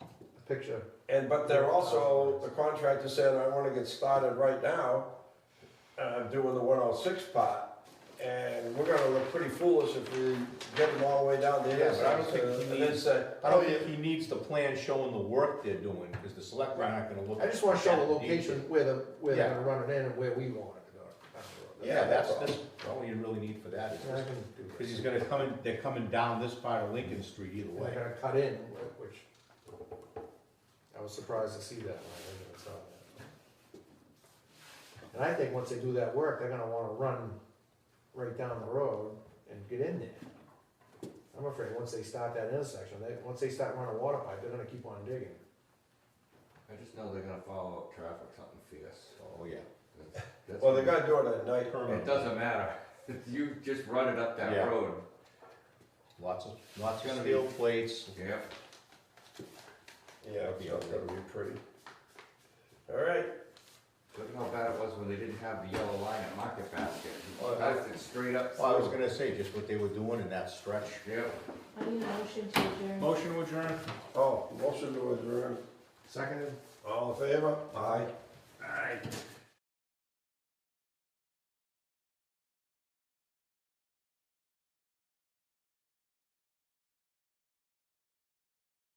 A picture. But they're also, the contractor said, I wanna get started right now, doing the 106 part. And we're gonna look pretty foolish if we get them all the way down the Yeah, but I don't think intersection he and then needs- say, I don't think he needs the plan showing the work they're doing, because the selectmen aren't gonna look. I just wanna show the at it location deeply. where they're Yeah. gonna run it in and where we want it to go. Yeah, that's all. all you really need for that, is Yeah, I just, can do because this. he's gonna come in, they're coming down this part of Lincoln Street either They're way. gonna cut in, which I was surprised to see that when I saw that. And I think once they do that work, they're gonna wanna run right down the road and get in there. I'm afraid once they start that intersection, once they start running a water pipe, they're gonna keep on digging. I just know they're gonna follow up traffic something fierce. Oh, yeah. That's- Well, they gotta do it at night. It doesn't matter, you just run it up that Yeah. road. Lots of gonna steel plates. Yep. Yeah, it's not gonna be pretty. All right. Look at how bad it was when they didn't have the yellow line at Market Basket. Oh, That's it straight up. Well, I was gonna say, just what they were doing in that stretch. Yep. I need a motion to adjourn. Motion to adjourn. Oh, motion to adjourn. Seconded? All in favor? Aye. Aye.